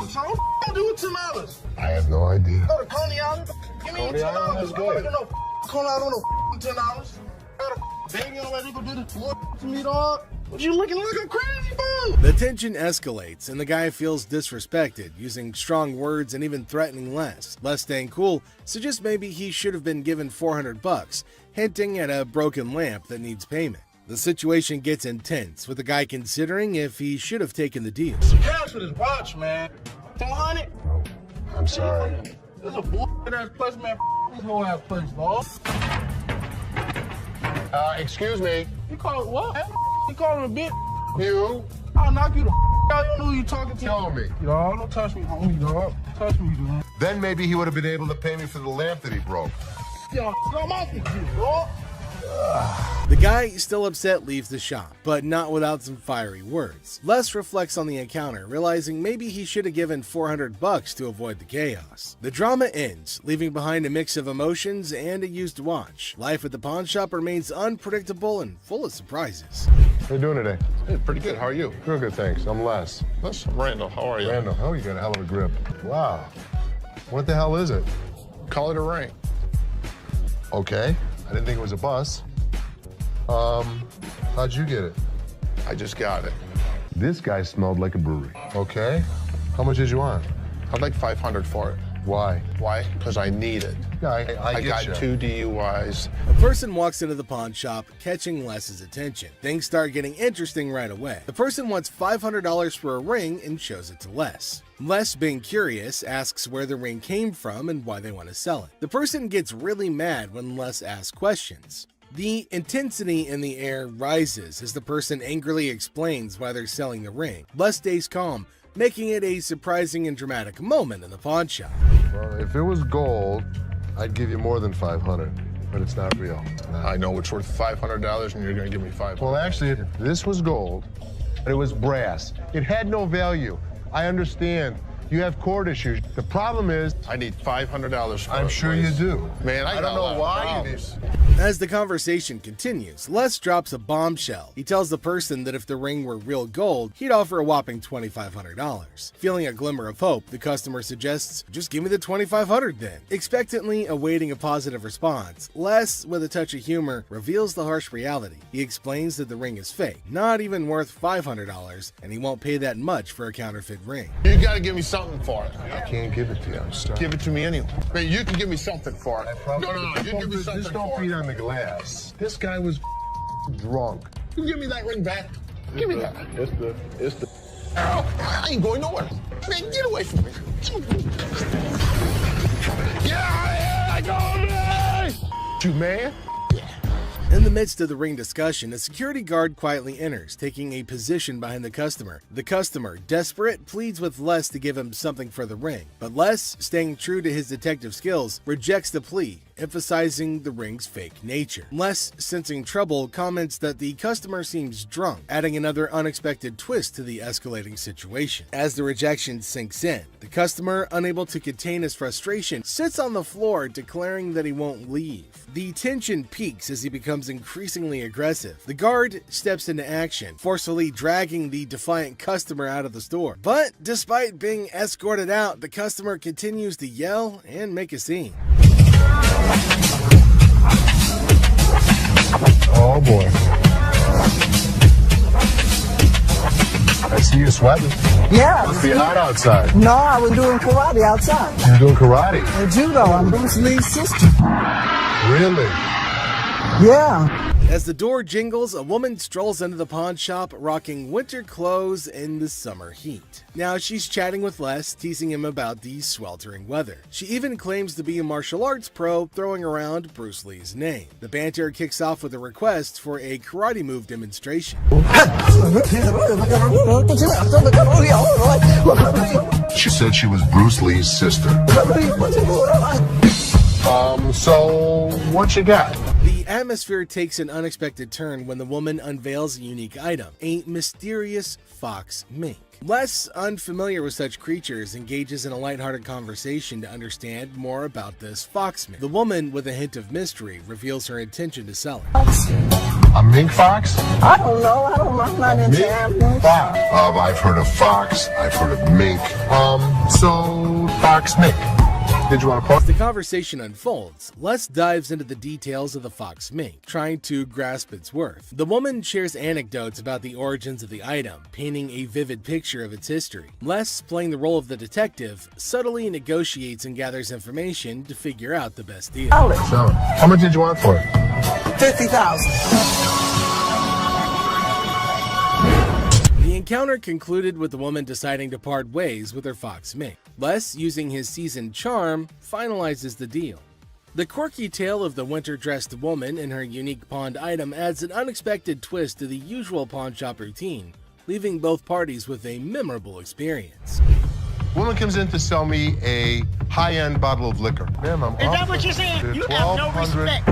no. So don't do it $10. I have no idea. Go to Coney Island. Give me Coney Island is $10. good. No, Coney Island on $10. Got a baby on ready to do this to me, dog. What you looking like a crazy fool? The tension escalates, and the guy feels disrespected, using strong words and even threatening Les. Les, staying cool, suggests maybe he should have been given $400, hinting at a broken lamp that needs payment. The situation gets intense, with the guy considering if he should have taken the deal. Cash for this watch, man. 400? I'm sorry. This is a bullshit ass place, man. This whole ass place, dog. Excuse me. You call it what? You calling a bitch? You? I'll knock you the out. You don't know who you talking to. Tell me. Dog, don't touch me, homie, dog. Touch me, dude. Then maybe he would have been able to pay me for the lamp that he broke. Yo, I'm off with you, dog. The guy, still upset, leaves the shop, but not without some fiery words. Les reflects on the encounter, realizing maybe he should have given $400 to avoid the chaos. The drama ends, leaving behind a mix of emotions and a used watch. Life at the pawn shop remains unpredictable and full of surprises. How you doing today? Hey, pretty good. How are you? Real good, thanks. I'm Les. That's Randall. How are you? Randall, oh, you got a hell of a grip. Wow. What the hell is it? Call it a ring. Okay. I didn't think it was a bus. How'd you get it? I just got it. This guy smelled like a brewery. Okay. How much did you want? I'd like $500 for it. Why? Why? Because I need it. I got 2 DUIs. A person walks into the pawn shop, catching Les's attention. Things start getting interesting right away. The person wants $500 for a ring and shows it to Les. Les, being curious, asks where the ring came from and why they want to sell it. The person gets really mad when Les asks questions. The intensity in the air rises as the person angrily explains why they're selling the ring. Les stays calm, making it a surprising and dramatic moment in the pawn shop. Well, if it was gold, I'd give you more than $500, but it's not real. I know it's worth $500 and you're gonna give me $500. Well, actually, if this was gold, it was brass. It had no value. I understand. You have court issues. The problem is, I need $500 for it. I'm sure you do. Man, I don't know why you do. As the conversation continues, Les drops a bombshell. He tells the person that if the ring were real gold, he'd offer a whopping $2,500. Feeling a glimmer of hope, the customer suggests, just give me the $2,500 then. Expectantly awaiting a positive response, Les, with a touch of humor, reveals the harsh reality. He explains that the ring is fake, not even worth $500, and he won't pay that much for a counterfeit ring. You gotta give me something for it. I can't give it to you. I'm sorry. Give it to me anyway. Man, you can give me something for it. No, you give me something Just don't for beat it. on the glass. This guy was drunk. You give me that ring back. Give me that. It's the. I ain't going nowhere. Man, get away from me. Yeah, I go, man. You man. In the midst of the ring discussion, a security guard quietly enters, taking a position behind the customer. The customer, desperate, pleads with Les to give him something for the ring, but Les, staying true to his detective skills, rejects the plea, emphasizing the ring's fake nature. Les, sensing trouble, comments that the customer seems drunk, adding another unexpected twist to the escalating situation. As the rejection sinks in, the customer, unable to contain his frustration, sits on the floor, declaring that he won't leave. The tension peaks as he becomes increasingly aggressive. The guard steps into action, forcefully dragging the defiant customer out of the store. But despite being escorted out, the customer continues to yell and make a scene. Oh boy. I see you sweating. Yeah. Must be hot outside. No, I was doing karate outside. You're doing karate? And judo. I'm Bruce Lee's sister. Really? Yeah. As the door jingles, a woman strolls into the pawn shop rocking winter clothes in the summer heat. Now she's chatting with Les, teasing him about the sweltering weather. She even claims to be a martial arts pro, throwing around Bruce Lee's name. The banter kicks off with a request for a karate move demonstration. She said she was Bruce Lee's sister. So what you got? The atmosphere takes an unexpected turn when the woman unveils a unique item, a mysterious fox mink. Les, unfamiliar with such creatures, engages in a lighthearted conversation to understand more about this fox mink. The woman, with a hint of mystery, reveals her intention to sell it. A mink fox? I don't know. I'm not into animals. Fox. I've heard of fox. I've heard of mink. So fox mink. Did you want to As the conversation unfolds, Les dives into the details of the fox mink, trying to grasp its worth. The woman shares anecdotes about the origins of the item, painting a vivid picture of its history. Les, playing the role of the detective, subtly negotiates and gathers information to figure out the best deal. So, how much did you want for it? $50,000. The encounter concluded with the woman deciding to part ways with her fox mink. Les, using his seasoned charm, finalizes the deal. The quirky tale of the winter-dressed woman and her unique pawned item adds an unexpected twist to the usual pawn shop routine, leaving both parties with a memorable experience. Woman comes in to sell me a high-end bottle of liquor. Ma'am, I'm Is that what you're saying? They're You have no 1,200 respect.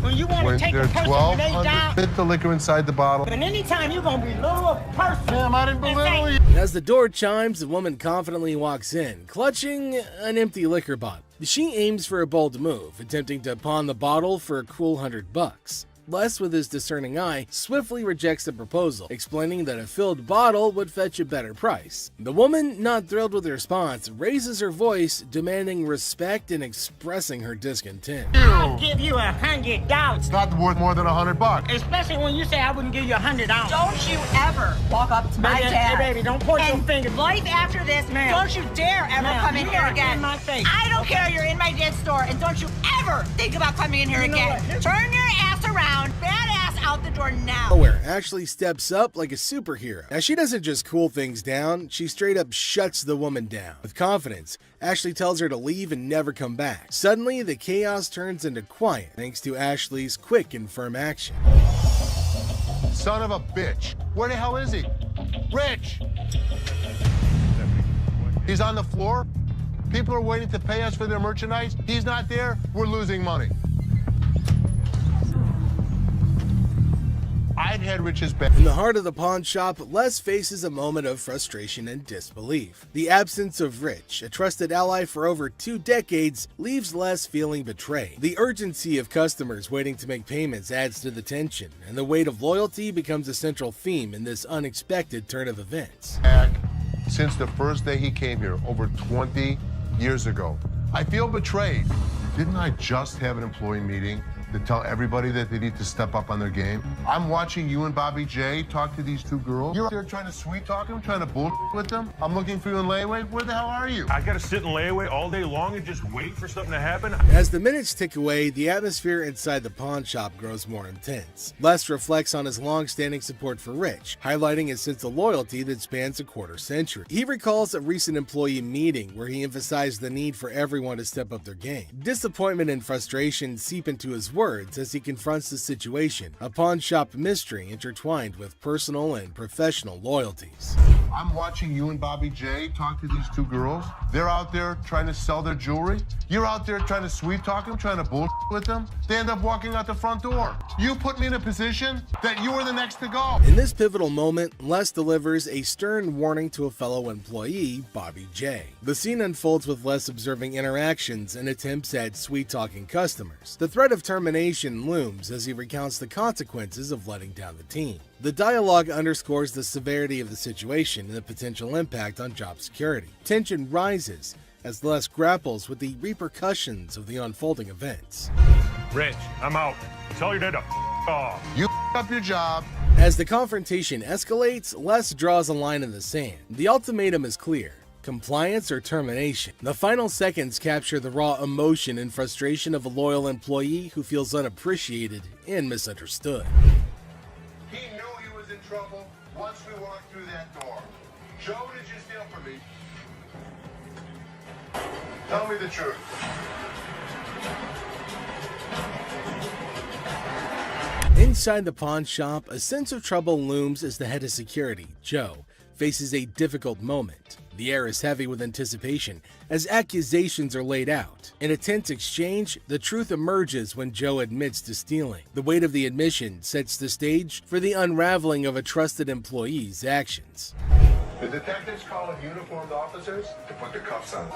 When you want to take a they're person when they 1,200 down, fit the liquor inside the bottle. and anytime you're going to be little a person. Ma'am, I didn't belittle you. As the door chimes, the woman confidently walks in, clutching an empty liquor bottle. She aims for a bold move, attempting to pawn the bottle for a cool $100. Les, with his discerning eye, swiftly rejects the proposal, explaining that a filled bottle would fetch a better price. The woman, not thrilled with the response, raises her voice, demanding respect and expressing her discontent. I'll give you $100. It's not worth more than $100. Especially when you say I wouldn't give you $100. Don't you ever walk up to my Baby, dad. hey, baby, don't point your and finger. Life after this, don't you dare ever come in you here are again. in my face. I don't care, you're in my dad's store, and don't you ever think about coming in here again. Turn your ass around, badass out the door now. Nowhere, Ashley steps up like a superhero. Now, she doesn't just cool things down, she straight up shuts the woman down. With confidence, Ashley tells her to leave and never come back. Suddenly, the chaos turns into quiet thanks to Ashley's quick and firm action. Son of a bitch. Where the hell is he? Rich! He's on the floor. People are waiting to pay us for their merchandise. He's not there. We're losing money. I'd had Rich's back. In the heart of the pawn shop, Les faces a moment of frustration and disbelief. The absence of Rich, a trusted ally for over 2 decades, leaves Les feeling betrayed. The urgency of customers waiting to make payments adds to the tension, and the weight of loyalty becomes a central theme in this unexpected turn of events. Since the first day he came here, over 20 years ago. I feel betrayed. Didn't I just have an employee meeting to tell everybody that they need to step up on their game? I'm watching you and Bobby J talk to these 2 girls. You're out there trying to sweet talk them, trying to bullshit with them. I'm looking for you in layaway. Where the hell are you? I gotta sit in layaway all day long and just wait for something to happen. As the minutes tick away, the atmosphere inside the pawn shop grows more intense. Les reflects on his long-standing support for Rich, highlighting his sense of loyalty that spans a quarter century. He recalls a recent employee meeting where he emphasized the need for everyone to step up their game. Disappointment and frustration seep into his words as he confronts the situation, a pawn shop mystery intertwined with personal and professional loyalties. I'm watching you and Bobby J talk to these 2 girls. They're out there trying to sell their jewelry. You're out there trying to sweet talk them, trying to bullshit with them. They end up walking out the front door. You put me in a position that you were the next to go. In this pivotal moment, Les delivers a stern warning to a fellow employee, Bobby J. The scene unfolds with Les observing interactions and attempts at sweet-talking customers. The threat of termination looms as he recounts the consequences of letting down the team. The dialogue underscores the severity of the situation and the potential impact on job security. Tension rises as Les grapples with the repercussions of the unfolding events. Rich, I'm out. Tell your dad to off. You up your job. As the confrontation escalates, Les draws a line in the sand. The ultimatum is clear: compliance or termination. The final seconds capture the raw emotion and frustration of a loyal employee who feels unappreciated and misunderstood. He knew he was in trouble once we walked through that door. Joe, did you steal from me? Tell me the truth. Inside the pawn shop, a sense of trouble looms as the head of security, Joe, faces a difficult moment. The air is heavy with anticipation as accusations are laid out. In a tense exchange, the truth emerges when Joe admits to stealing. The weight of the admission sets the stage for the unraveling of a trusted employee's actions. The detectives call in uniformed officers to put the cuffs on.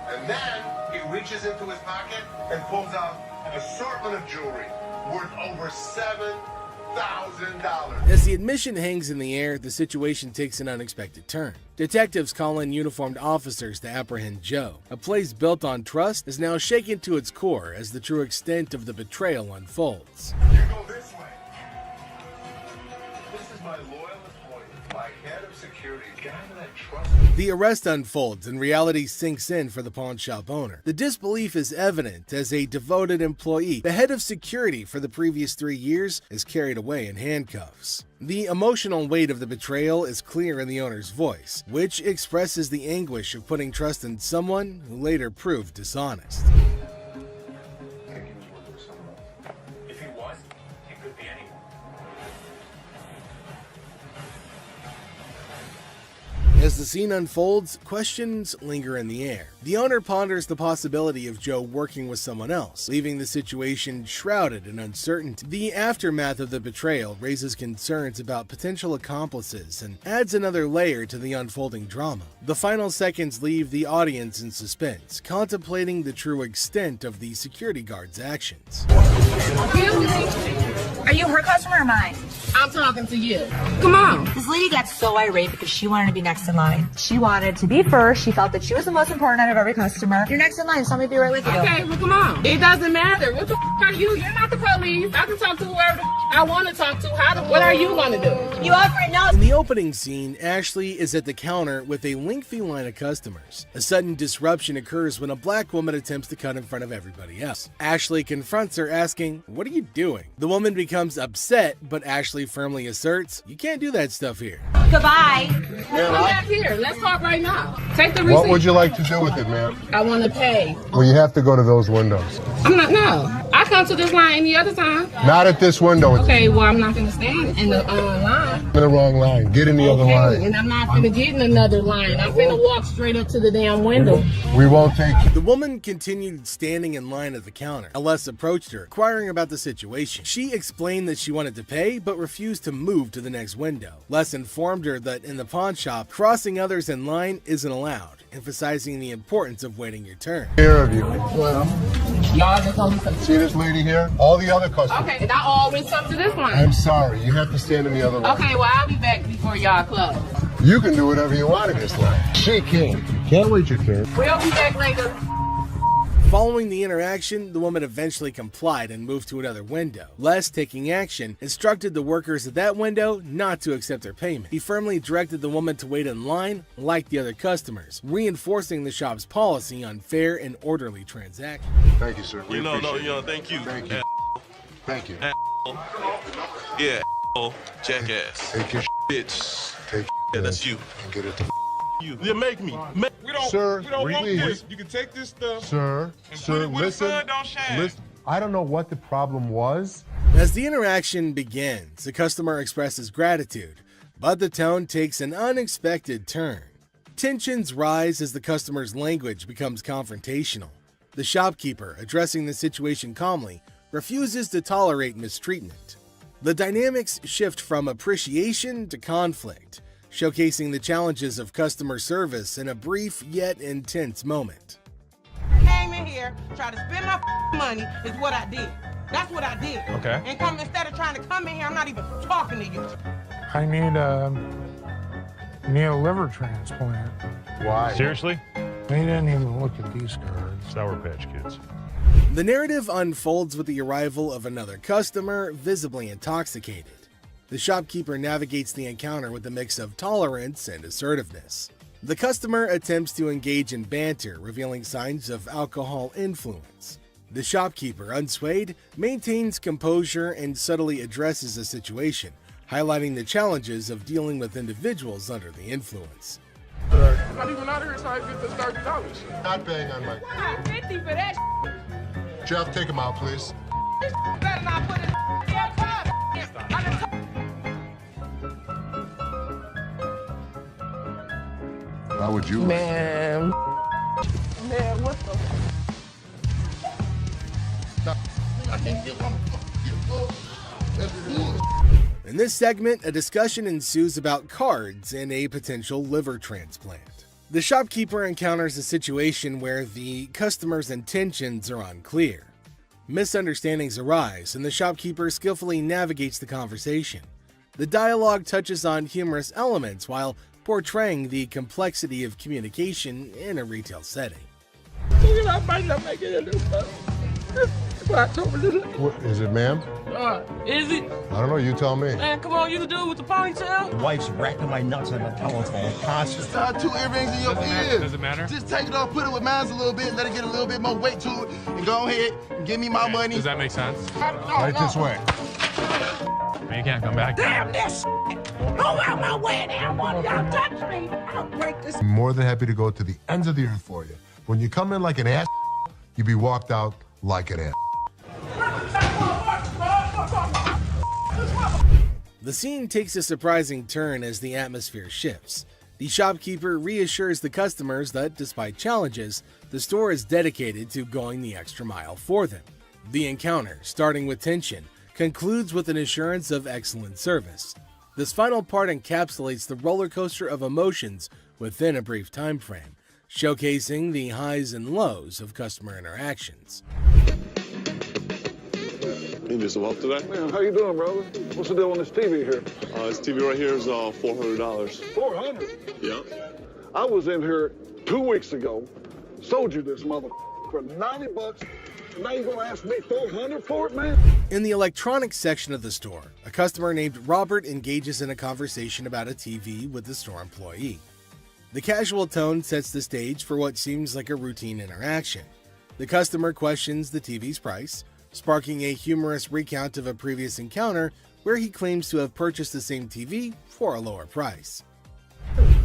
And then he reaches into his pocket and pulls out an assortment of jewelry worth over $7,000. As the admission hangs in the air, the situation takes an unexpected turn. Detectives call in uniformed officers to apprehend Joe. A place built on trust is now shaken to its core as the true extent of the betrayal unfolds. You go this way. This is my loyal employee, my head of security, a guy that I trust. The arrest unfolds and reality sinks in for the pawn shop owner. The disbelief is evident as a devoted employee, the head of security for the previous 3 years, is carried away in handcuffs. The emotional weight of the betrayal is clear in the owner's voice, which expresses the anguish of putting trust in someone who later proved dishonest. If he was, he could be anyone. As the scene unfolds, questions linger in the air. The owner ponders the possibility of Joe working with someone else, leaving the situation shrouded in uncertainty. The aftermath of the betrayal raises concerns about potential accomplices and adds another layer to the unfolding drama. The final seconds leave the audience in suspense, contemplating the true extent of the security guard's actions. Are you her customer or mine? I'm talking to you. Come on. This lady got so irate because she wanted to be next in line. She wanted to be first. She felt that she was the most important out of every customer. You're next in line, so I'm gonna be right with you. Okay, well, come on. It doesn't matter. What the are you? You're not the police. I can talk to whoever I want to talk to. What are you gonna do? You already know. In the opening scene, Ashley is at the counter with a lengthy line of customers. A sudden disruption occurs when a black woman attempts to cut in front of everybody else. Ashley confronts her, asking, "What are you doing?" The woman becomes upset, but Ashley firmly asserts, "You can't do that stuff here." Goodbye. Come back here. Let's talk right now. Take the receipt. What would you like to do with it, ma'am? I want to pay. Well, you have to go to those windows. I'm not. No. I come to this line any other time. Not at this window. It's Okay, well, I'm not going to stand in the line. in the wrong line. Get in the other line. And I'm not going to get in another line. I'm going to walk straight up to the damn window. We won't take you. The woman continued standing in line at the counter. Les approached her, inquiring about the situation. She explained that she wanted to pay, but refused to move to the next window. Les informed her that in the pawn shop, crossing others in line isn't allowed, emphasizing the importance of waiting your turn. Here of you. Well, y'all just told me something. See this lady here? All the other customers. Okay, and I always come to this line. I'm sorry. You have to stand in the other line. Okay, well, I'll be back before y'all close. You can do whatever you want in this line. She can't. Can't wait your turn. We'll be back later. Following the interaction, the woman eventually complied and moved to another window. Les, taking action, instructed the workers at that window not to accept her payment. He firmly directed the woman to wait in line like the other customers, reinforcing the shop's policy on fair and orderly transactions. Thank you, sir. We appreciate it. Thank you. Thank you. Thank you. Yeah, jackass. Take your Bitch. Take Yeah, that's you. and get it to You. Yeah, make me. We don't, Sir, we don't want please. this. You can take this stuff. Sir, And sir, put it where the listen. sun don't shine. Listen. I don't know what the problem was. As the interaction begins, the customer expresses gratitude, but the tone takes an unexpected turn. Tensions rise as the customer's language becomes confrontational. The shopkeeper, addressing the situation calmly, refuses to tolerate mistreatment. The dynamics shift from appreciation to conflict, showcasing the challenges of customer service in a brief yet intense moment. Came in here, tried to spend my money is what I did. That's what I did. Okay. And come instead of trying to come in here, I'm not even talking to you. I need a liver transplant. Why? Seriously? They didn't even look at these cards. Sour Patch Kids. The narrative unfolds with the arrival of another customer, visibly intoxicated. The shopkeeper navigates the encounter with a mix of tolerance and assertiveness. The customer attempts to engage in banter, revealing signs of alcohol influence. The shopkeeper, unswayed, maintains composure and subtly addresses the situation, highlighting the challenges of dealing with individuals under the influence. I'm not even out here trying to get this $30. Not paying on my. $50 for that. Jeff, take him out, please. Better not put it How would you? Man, what the? In this segment, a discussion ensues about cards and a potential liver transplant. The shopkeeper encounters a situation where the customer's intentions are unclear. Misunderstandings arise, and the shopkeeper skillfully navigates the conversation. The dialogue touches on humorous elements while portraying the complexity of communication in a retail setting. I might not make it in this stuff. What I told her. What, is it, ma'am? Is it? I don't know. You tell me. Man, come on, you the dude with the ponytail? The wife's racking my nuts on the telephone constantly. Just tie 2 earrings in your ears. Does it matter? Just take it off, put it with mine a little bit, let it get a little bit more weight to it, and go ahead and give me my money. Does that make sense? Right this way. Man, you can't come back. Damn this! Go out my way, damn one of y'all touch me! I'll break this. I'm more than happy to go to the ends of the earth for you. When you come in like an ass, you be walked out like an ass. The scene takes a surprising turn as the atmosphere shifts. The shopkeeper reassures the customers that despite challenges, the store is dedicated to going the extra mile for them. The encounter, starting with tension, concludes with an assurance of excellent service. This final part encapsulates the roller coaster of emotions within a brief time frame, showcasing the highs and lows of customer interactions. You just up today? Man, how you doing, brother? What's the deal on this TV here? This TV right here is $400. $400? Yeah. I was in here 2 weeks ago, sold you this mother for $90. Now you gonna ask me $400 for it, man? In the electronics section of the store, a customer named Robert engages in a conversation about a TV with the store employee. The casual tone sets the stage for what seems like a routine interaction. The customer questions the TV's price, sparking a humorous recount of a previous encounter where he claims to have purchased the same TV for a lower price.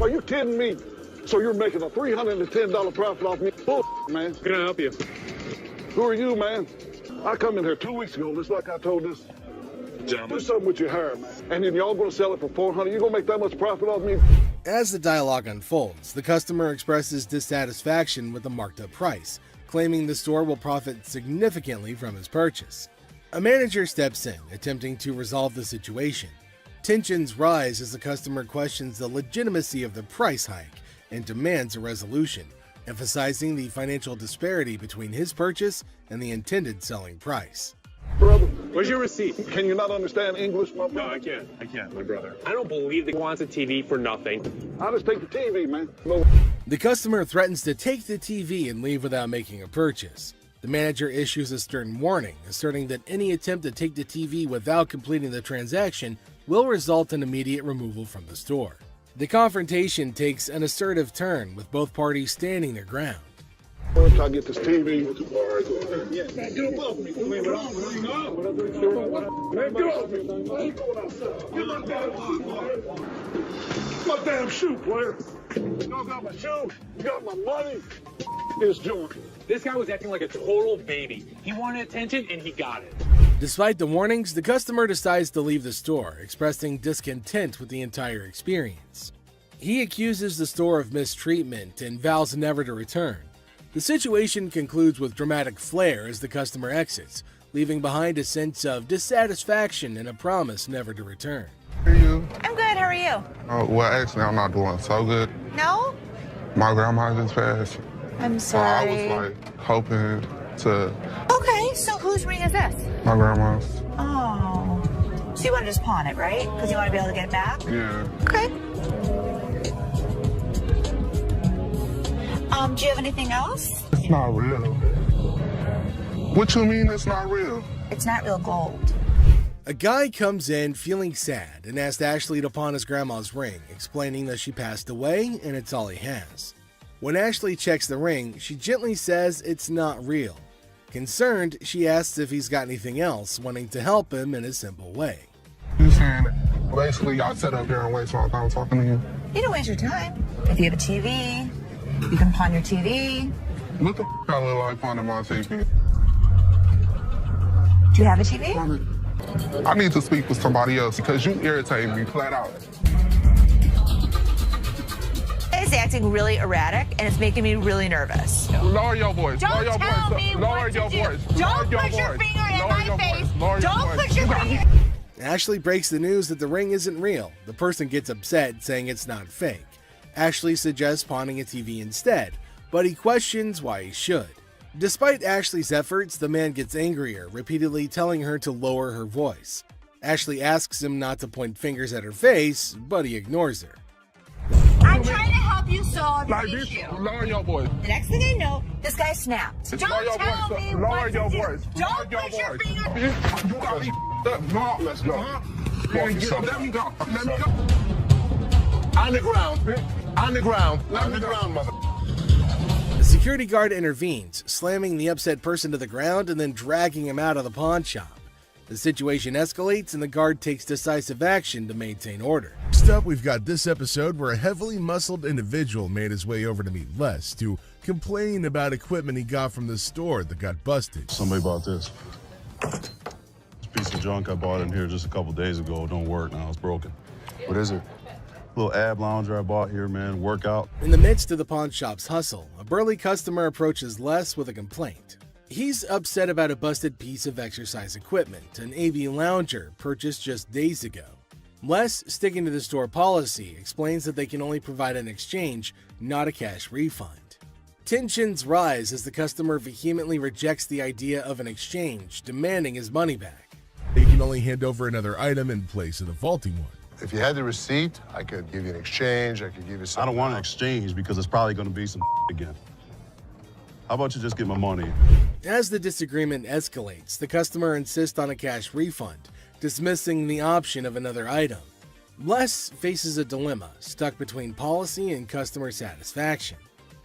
Are you kidding me? So you're making a $310 profit off me? Bull, man. Can I help you? Who are you, man? I come in here 2 weeks ago, just like I told this gentleman. Do something with your hair, man. And then y'all gonna sell it for $400? You gonna make that much profit off me? As the dialogue unfolds, the customer expresses dissatisfaction with the marked up price, claiming the store will profit significantly from his purchase. A manager steps in, attempting to resolve the situation. Tensions rise as the customer questions the legitimacy of the price hike and demands a resolution, emphasizing the financial disparity between his purchase and the intended selling price. Brother, where's your receipt? Can you not understand English, my brother? No, I can't, my brother. I don't believe that he wants a TV for nothing. I'll just take the TV, man. No. The customer threatens to take the TV and leave without making a purchase. The manager issues a stern warning, asserting that any attempt to take the TV without completing the transaction will result in immediate removal from the store. The confrontation takes an assertive turn, with both parties standing their ground. Once I get this TV, man, get above me. Man, get off me. My damn shoe, player. You got my shoe. You got my money. It's Jordan. This guy was acting like a total baby. He wanted attention and he got it. Despite the warnings, the customer decides to leave the store, expressing discontent with the entire experience. He accuses the store of mistreatment and vows never to return. The situation concludes with dramatic flair as the customer exits, leaving behind a sense of dissatisfaction and a promise never to return. How are you? I'm good. How are you? Well, actually, I'm not doing so good. No? My grandma just passed. I'm sorry. I was hoping to. Okay, so whose ring is this? My grandma's. Oh. So you want to just pawn it, right? Because you want to be able to get it back? Yeah. Okay. Do you have anything else? It's not real. What you mean it's not real? It's not real gold. A guy comes in feeling sad and asks Ashley to pawn his grandma's ring, explaining that she passed away and it's all he has. When Ashley checks the ring, she gently says it's not real. Concerned, she asks if he's got anything else, wanting to help him in a simple way. You saying basically y'all sit up here and waste my time talking to you? You don't waste your time. If you have a TV, you can pawn your TV. What the f*** I look like pawning my TV? Do you have a TV? I need to speak with somebody else because you irritate me flat out. It's acting really erratic and it's making me really nervous. Lower your voice. Don't Lower your tell voice. me Lower what your to do. voice. Don't Lower put your voice. finger in Lower my your face. voice. Lower your Don't voice. put your finger. Ashley breaks the news that the ring isn't real. The person gets upset, saying it's not fake. Ashley suggests pawning a TV instead, but he questions why he should. Despite Ashley's efforts, the man gets angrier, repeatedly telling her to lower her voice. Ashley asks him not to point fingers at her face, but he ignores her. I'm trying to help you solve Like the this, issue. lower your voice. The next thing I know, this guy snapped. Lower Don't your tell voice. me Lower what your to do. voice. Don't Lower put your your voice. finger. You got me f***ed up. No, let's go. Let me go. Let me go. On the ground. On the ground. On the ground, mother. The security guard intervenes, slamming the upset person to the ground and then dragging him out of the pawn shop. The situation escalates and the guard takes decisive action to maintain order. Next up, we've got this episode where a heavily muscled individual made his way over to meet Les to complain about equipment he got from the store that got busted. Somebody bought this. This piece of junk I bought in here just a couple days ago don't work now. It's broken. What is it? Little ab lounger I bought here, man. Workout. In the midst of the pawn shop's hustle, a burly customer approaches Les with a complaint. He's upset about a busted piece of exercise equipment, an AV lounger purchased just days ago. Les, sticking to the store policy, explains that they can only provide an exchange, not a cash refund. Tensions rise as the customer vehemently rejects the idea of an exchange, demanding his money back. They can only hand over another item in place of the faulty one. If you had the receipt, I could give you an exchange. I could give you something. I don't want an exchange because it's probably going to be some again. How about you just get my money? As the disagreement escalates, the customer insists on a cash refund, dismissing the option of another item. Les faces a dilemma, stuck between policy and customer satisfaction.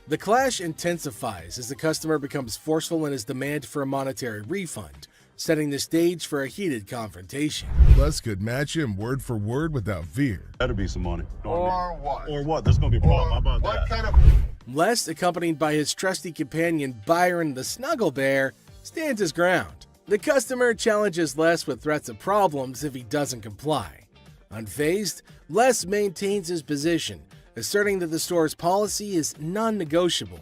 The clash intensifies as the customer becomes forceful in his demand for a monetary refund, setting the stage for a heated confrontation. Les could match him word for word without fear. Better be some money. Or what? Or what? There's going to be a problem. How about What that? kind of... Les, accompanied by his trusty companion Byron the Snuggle Bear, stands his ground. The customer challenges Les with threats of problems if he doesn't comply. Unfazed, Les maintains his position, asserting that the store's policy is non-negotiable.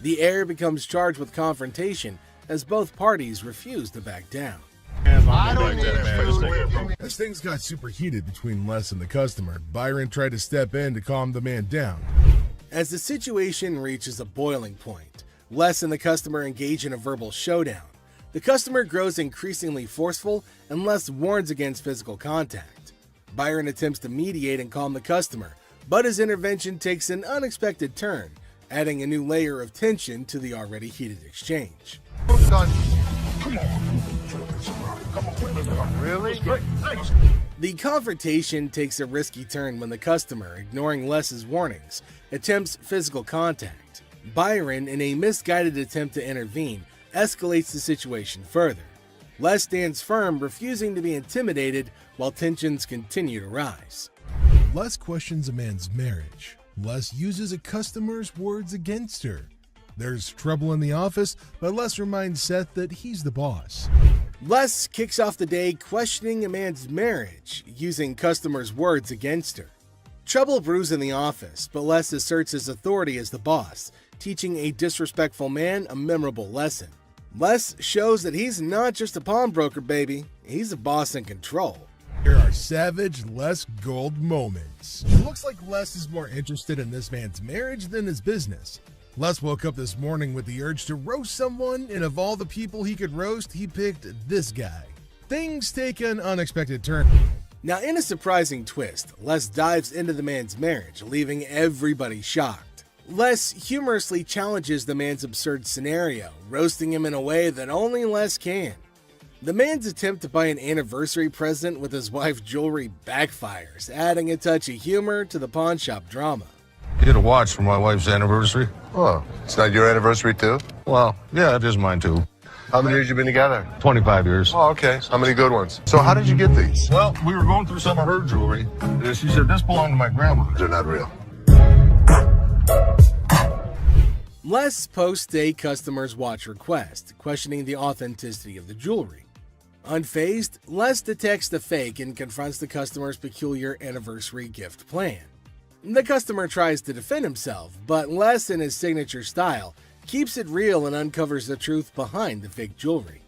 The heir becomes charged with confrontation as both parties refuse to back down. I don't need food. As things got super heated between Les and the customer, Byron tried to step in to calm the man down. As the situation reaches a boiling point, Les and the customer engage in a verbal showdown. The customer grows increasingly forceful and Les warns against physical contact. Byron attempts to mediate and calm the customer, but his intervention takes an unexpected turn, adding a new layer of tension to the already heated exchange. Really? The confrontation takes a risky turn when the customer, ignoring Les's warnings, attempts physical contact. Byron, in a misguided attempt to intervene, escalates the situation further. Les stands firm, refusing to be intimidated while tensions continue to rise. Les questions a man's marriage. Les uses a customer's words against her. There's trouble in the office, but Les reminds Seth that he's the boss. Les kicks off the day questioning a man's marriage, using customers' words against her. Trouble brews in the office, but Les asserts his authority as the boss, teaching a disrespectful man a memorable lesson. Les shows that he's not just a pawnbroker, baby. He's a boss in control. Here are savage Les Gold moments. It looks like Les is more interested in this man's marriage than his business. Les woke up this morning with the urge to roast someone, and of all the people he could roast, he picked this guy. Things take an unexpected turn. Now, in a surprising twist, Les dives into the man's marriage, leaving everybody shocked. Les humorously challenges the man's absurd scenario, roasting him in a way that only Les can. The man's attempt to buy an anniversary present with his wife's jewelry backfires, adding a touch of humor to the pawn shop drama. Get a watch for my wife's anniversary. Oh, it's not your anniversary too? Well, yeah, it is mine too. How many years you been together? 25 years. Oh, okay. How many good ones? So how did you get these? Well, we were going through some of her jewelry, and she said this belonged to my grandma. They're not real. Les posts a customer's watch request, questioning the authenticity of the jewelry. Unfazed, Les detects the fake and confronts the customer's peculiar anniversary gift plan. The customer tries to defend himself, but Les, in his signature style, keeps it real and uncovers the truth behind the fake jewelry.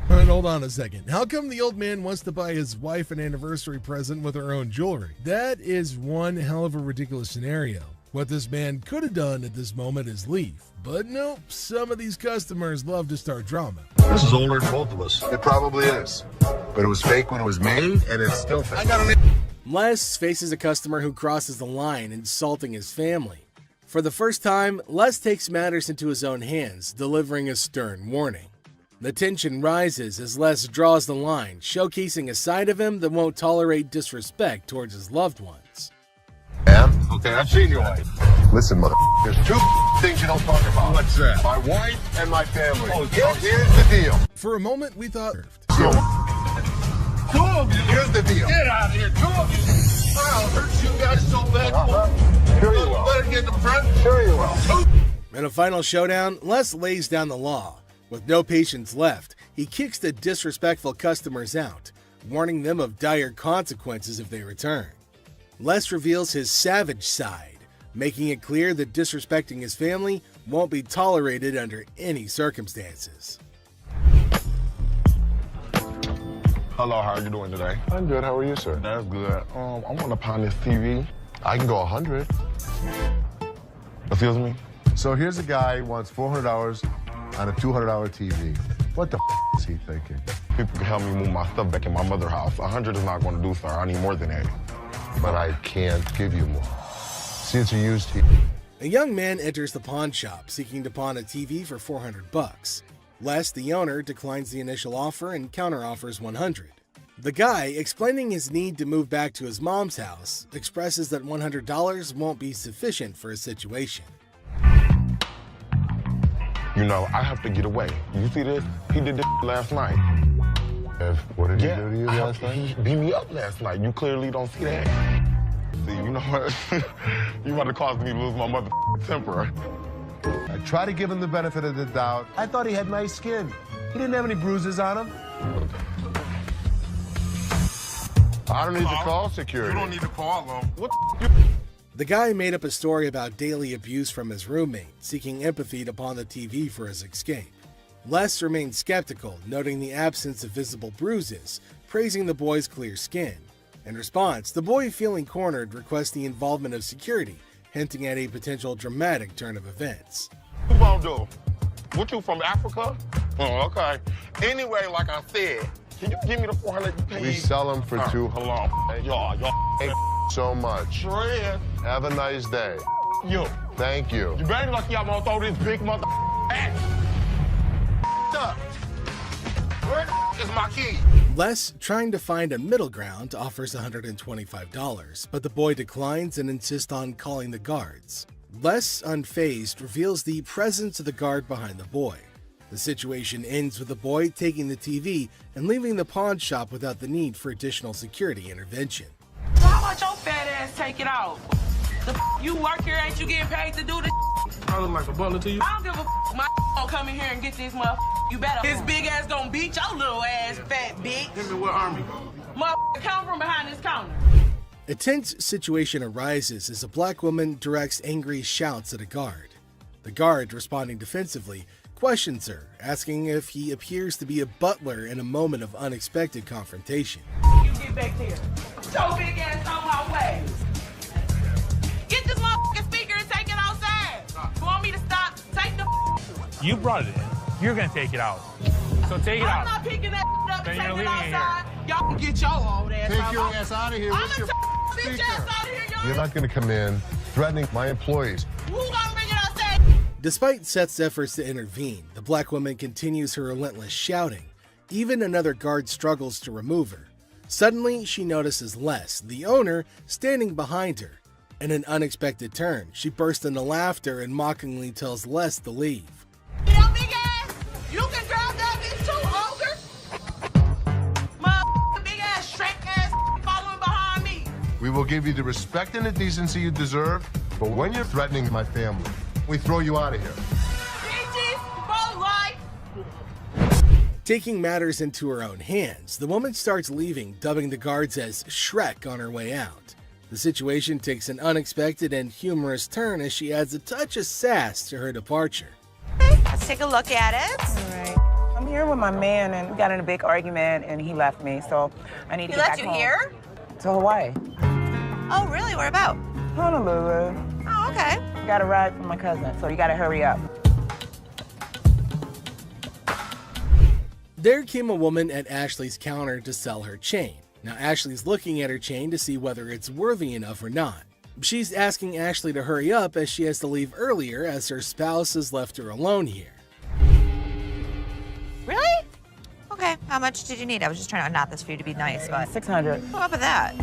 And hold on a second. How come the old man wants to buy his wife an anniversary present with her own jewelry? That is one hell of a ridiculous scenario. What this man could have done at this moment is leave. But nope, some of these customers love to start drama. This is older than both of us. It probably is. But it was fake when it was made, and it's still fake. Les faces a customer who crosses the line, insulting his family. For the first time, Les takes matters into his own hands, delivering a stern warning. The tension rises as Les draws the line, showcasing a side of him that won't tolerate disrespect towards his loved ones. Yeah? Okay, I've seen your wife. Listen, mother. There's two things you don't talk about. What's that? My wife and my family. Oh, Here's the deal. For a moment, we thought... Two of you. Here's the deal. Get out of here, two of you. I'll hurt you guys so bad. Sure you will. Better get in the front. Sure you will. In a final showdown, Les lays down the law. With no patience left, he kicks the disrespectful customers out, warning them of dire consequences if they return. Les reveals his savage side, making it clear that disrespecting his family won't be tolerated under any circumstances. Hello, how are you doing today? I'm good. How are you, sir? That's good. I want to pound this TV. I can go 100. Excuse me? So here's a guy who wants $400 on a $200 TV. What the is he thinking? People can help me move my stuff back in my mother's house. 100 is not going to do, sir. I need more than that. But I can't give you more. See, it's a used TV. A young man enters the pawn shop seeking to pawn a TV for $400. Les, the owner, declines the initial offer and counteroffers $100. The guy, explaining his need to move back to his mom's house, expresses that $100 won't be sufficient for his situation. You know, I have to get away. You see this? He did this last night. What did he do to you last night? He beat me up last night. You clearly don't see that. See, you know what? You want to cause me to lose my mother temper. I try to give him the benefit of the doubt. I thought he had nice skin. He didn't have any bruises on him. I don't need to call security. You don't need to call them. What The guy made up a story about daily abuse from his roommate, seeking empathy to pawn the TV for his escape. Les remained skeptical, noting the absence of visible bruises, praising the boy's clear skin. In response, the boy, feeling cornered, requests the involvement of security, hinting at a potential dramatic turn of events. you gonna do? What, you from Africa? Oh, okay. Anyway, like I said, can you give me the 400 you paid? We sell them for $200. Hold on. Y'all. Thank so much. Sure is. Have a nice day. You. Thank you. You better lucky I'm gonna throw this big mother at. Up. Where is my key? Les, trying to find a middle ground, offers $125, but the boy declines and insists on calling the guards. Les, unfazed, reveals the presence of the guard behind the boy. The situation ends with the boy taking the TV and leaving the pawn shop without the need for additional security intervention. How about your fat ass take it out? You work here, ain't you getting paid to do this? I look like a butler to you? I don't give a my gonna come in here and get this motherfucker. You better. His big ass gonna beat your little ass, fat bitch. Him in what army? Motherfucker, come from behind this counter. A tense situation arises as a black woman directs angry shouts at a guard. The guard, responding defensively, questions her, asking if he appears to be a butler in a moment of unexpected confrontation. You get back there. Your big ass on my way. Get this motherfucking speaker and take it outside. You want me to stop? Take the You brought it in. You're gonna take it out. So take it I'm out. not picking that up Then and you're taking it leaving it outside. Y'all can get your old ass Take out. your ass out of here. I'm What's your bitch ass out of here, y'all. You're not going to come in threatening my employees. Who gonna bring it outside? Despite Seth's efforts to intervene, the black woman continues her relentless shouting. Even another guard struggles to remove her. Suddenly, she notices Les, the owner, standing behind her. In an unexpected turn, she bursts into laughter and mockingly tells Les to leave. Yo, big ass, you can grab that bitch too, ogre. Motherfucking big ass, shrek ass following behind me. We will give you the respect and the decency you deserve, but when you're threatening my family, we throw you out of here. Bitches, for life. Taking matters into her own hands, the woman starts leaving, dubbing the guards as Shrek on her way out. The situation takes an unexpected and humorous turn as she adds a touch of sass to her departure. Let's take a look at it. All right. I'm here with my man, and we got in a big argument, and he left me, so I need to He get left back you home. here? To Hawaii. Oh, really? Where about? Honolulu. Oh, okay. Got a ride from my cousin, so you gotta hurry up. There came a woman at Ashley's counter to sell her chain. Now Ashley's looking at her chain to see whether it's worthy enough or not. She's asking Ashley to hurry up as she has to leave earlier as her spouse has left her alone here. Really? Okay. How much did you need? I was just trying to not this for you to be nice, but $600. What up with that?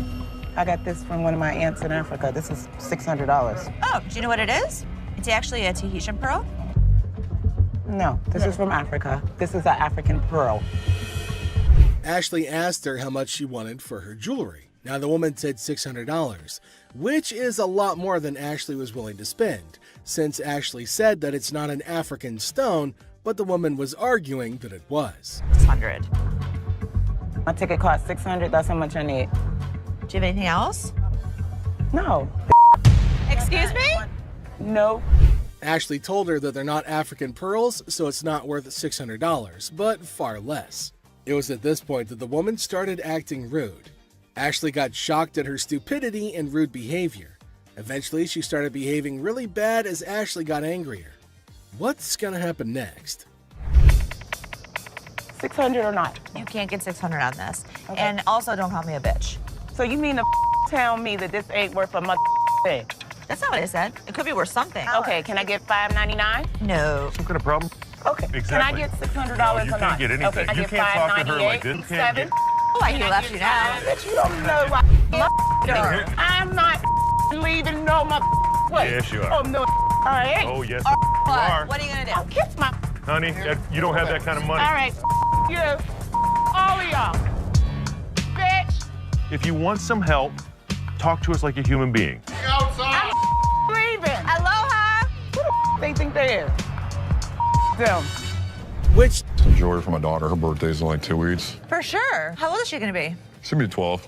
I got this from one of my aunts in Africa. This is $600. Oh, do you know what it is? It's actually a Tahitian pearl. No, this is from Africa. This is an African pearl. Ashley asked her how much she wanted for her jewelry. Now the woman said $600, which is a lot more than Ashley was willing to spend, since Ashley said that it's not an African stone, but the woman was arguing that it was. 600. My ticket cost $600. That's how much I need. Do you have anything else? No. Excuse me? No. Ashley told her that they're not African pearls, so it's not worth $600, but far less. It was at this point that the woman started acting rude. Ashley got shocked at her stupidity and rude behavior. Eventually, she started behaving really bad as Ashley got angrier. What's gonna happen next? 600 or not? You can't get 600 on this. Okay. And also, don't call me a bitch. So you mean to tell me that this ain't worth a mother thing? That's not what I said. It could be worth something. Okay, can I get $5.99? No. Some kind of problem? Okay. Exactly. Can I get $600 No, or you not? can't get anything. Okay, can I You get can't talk to her like this. You can't $5.98? get- Oh, I can left you now. Bitch, you don't know what I'm not leaving no mother place. Yes, you are. Oh, no, I ain't. Oh, yes, What? you are. What are you gonna do? I'll kiss my... Honey, you don't have that kind of money. All right, you. All of y'all. Bitch. If you want some help, talk to us like a human being. I'm leaving. Aloha. Who the they think they is? Them. Which Some jewelry for my daughter. Her birthday's in like 2 weeks. For sure. How old is she gonna be? She's gonna be 12.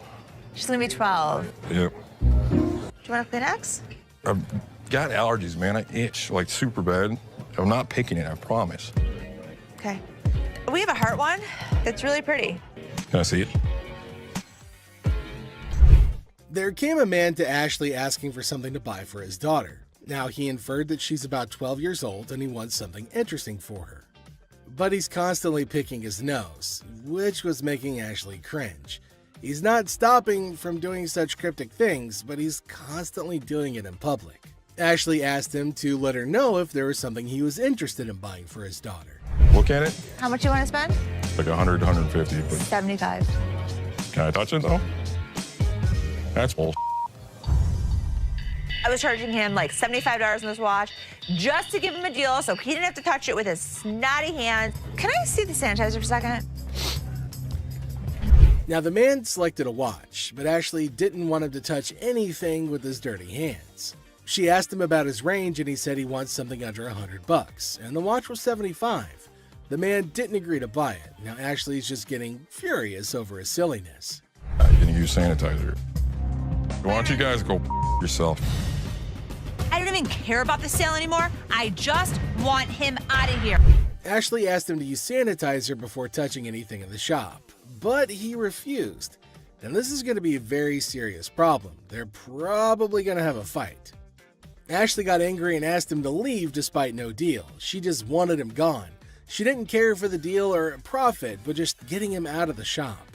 She's gonna be 12. Yep. Do you want a Kleenex? I've got allergies, man. I itch like super bad. I'm not picking it, I promise. Okay. We have a heart one that's really pretty. Can I see it? there came a man to Ashley asking for something to buy for his daughter. Now, he inferred that she's about 12 years old and he wants something interesting for her. But he's constantly picking his nose, which was making Ashley cringe. He's not stopping from doing such cryptic things, but he's constantly doing it in public. Ashley asked him to let her know if there was something he was interested in buying for his daughter. Look at it. How much you want to spend? Like 100, 150. But 75. can I touch it though? That's bull. I was charging him like $75 on this watch just to give him a deal so he didn't have to touch it with his snotty hands. Can I see the sanitizer for a second? Now, the man selected a watch, but Ashley didn't want him to touch anything with his dirty hands. She asked him about his range and he said he wants something under $100, and the watch was $75. The man didn't agree to buy it. Now, Ashley's just getting furious over his silliness. I'm gonna use sanitizer. Why don't you guys go yourself? I don't even care about the sale anymore. I just want him out of here. Ashley asked him to use sanitizer before touching anything in the shop, but he refused. And this is going to be a very serious problem. They're probably going to have a fight. Ashley got angry and asked him to leave despite no deal. She just wanted him gone. She didn't care for the deal or profit, but just getting him out of the shop.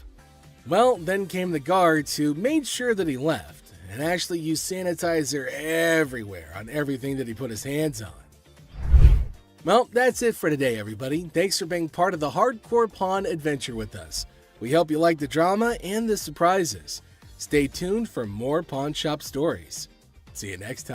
Well, then came the guards who made sure that he left, and Ashley used sanitizer everywhere on everything that he put his hands on. Well, that's it for today, everybody. Thanks for being part of the Hardcore Pawn adventure with us. We hope you like the drama and the surprises. Stay tuned for more pawn shop stories. See you next time.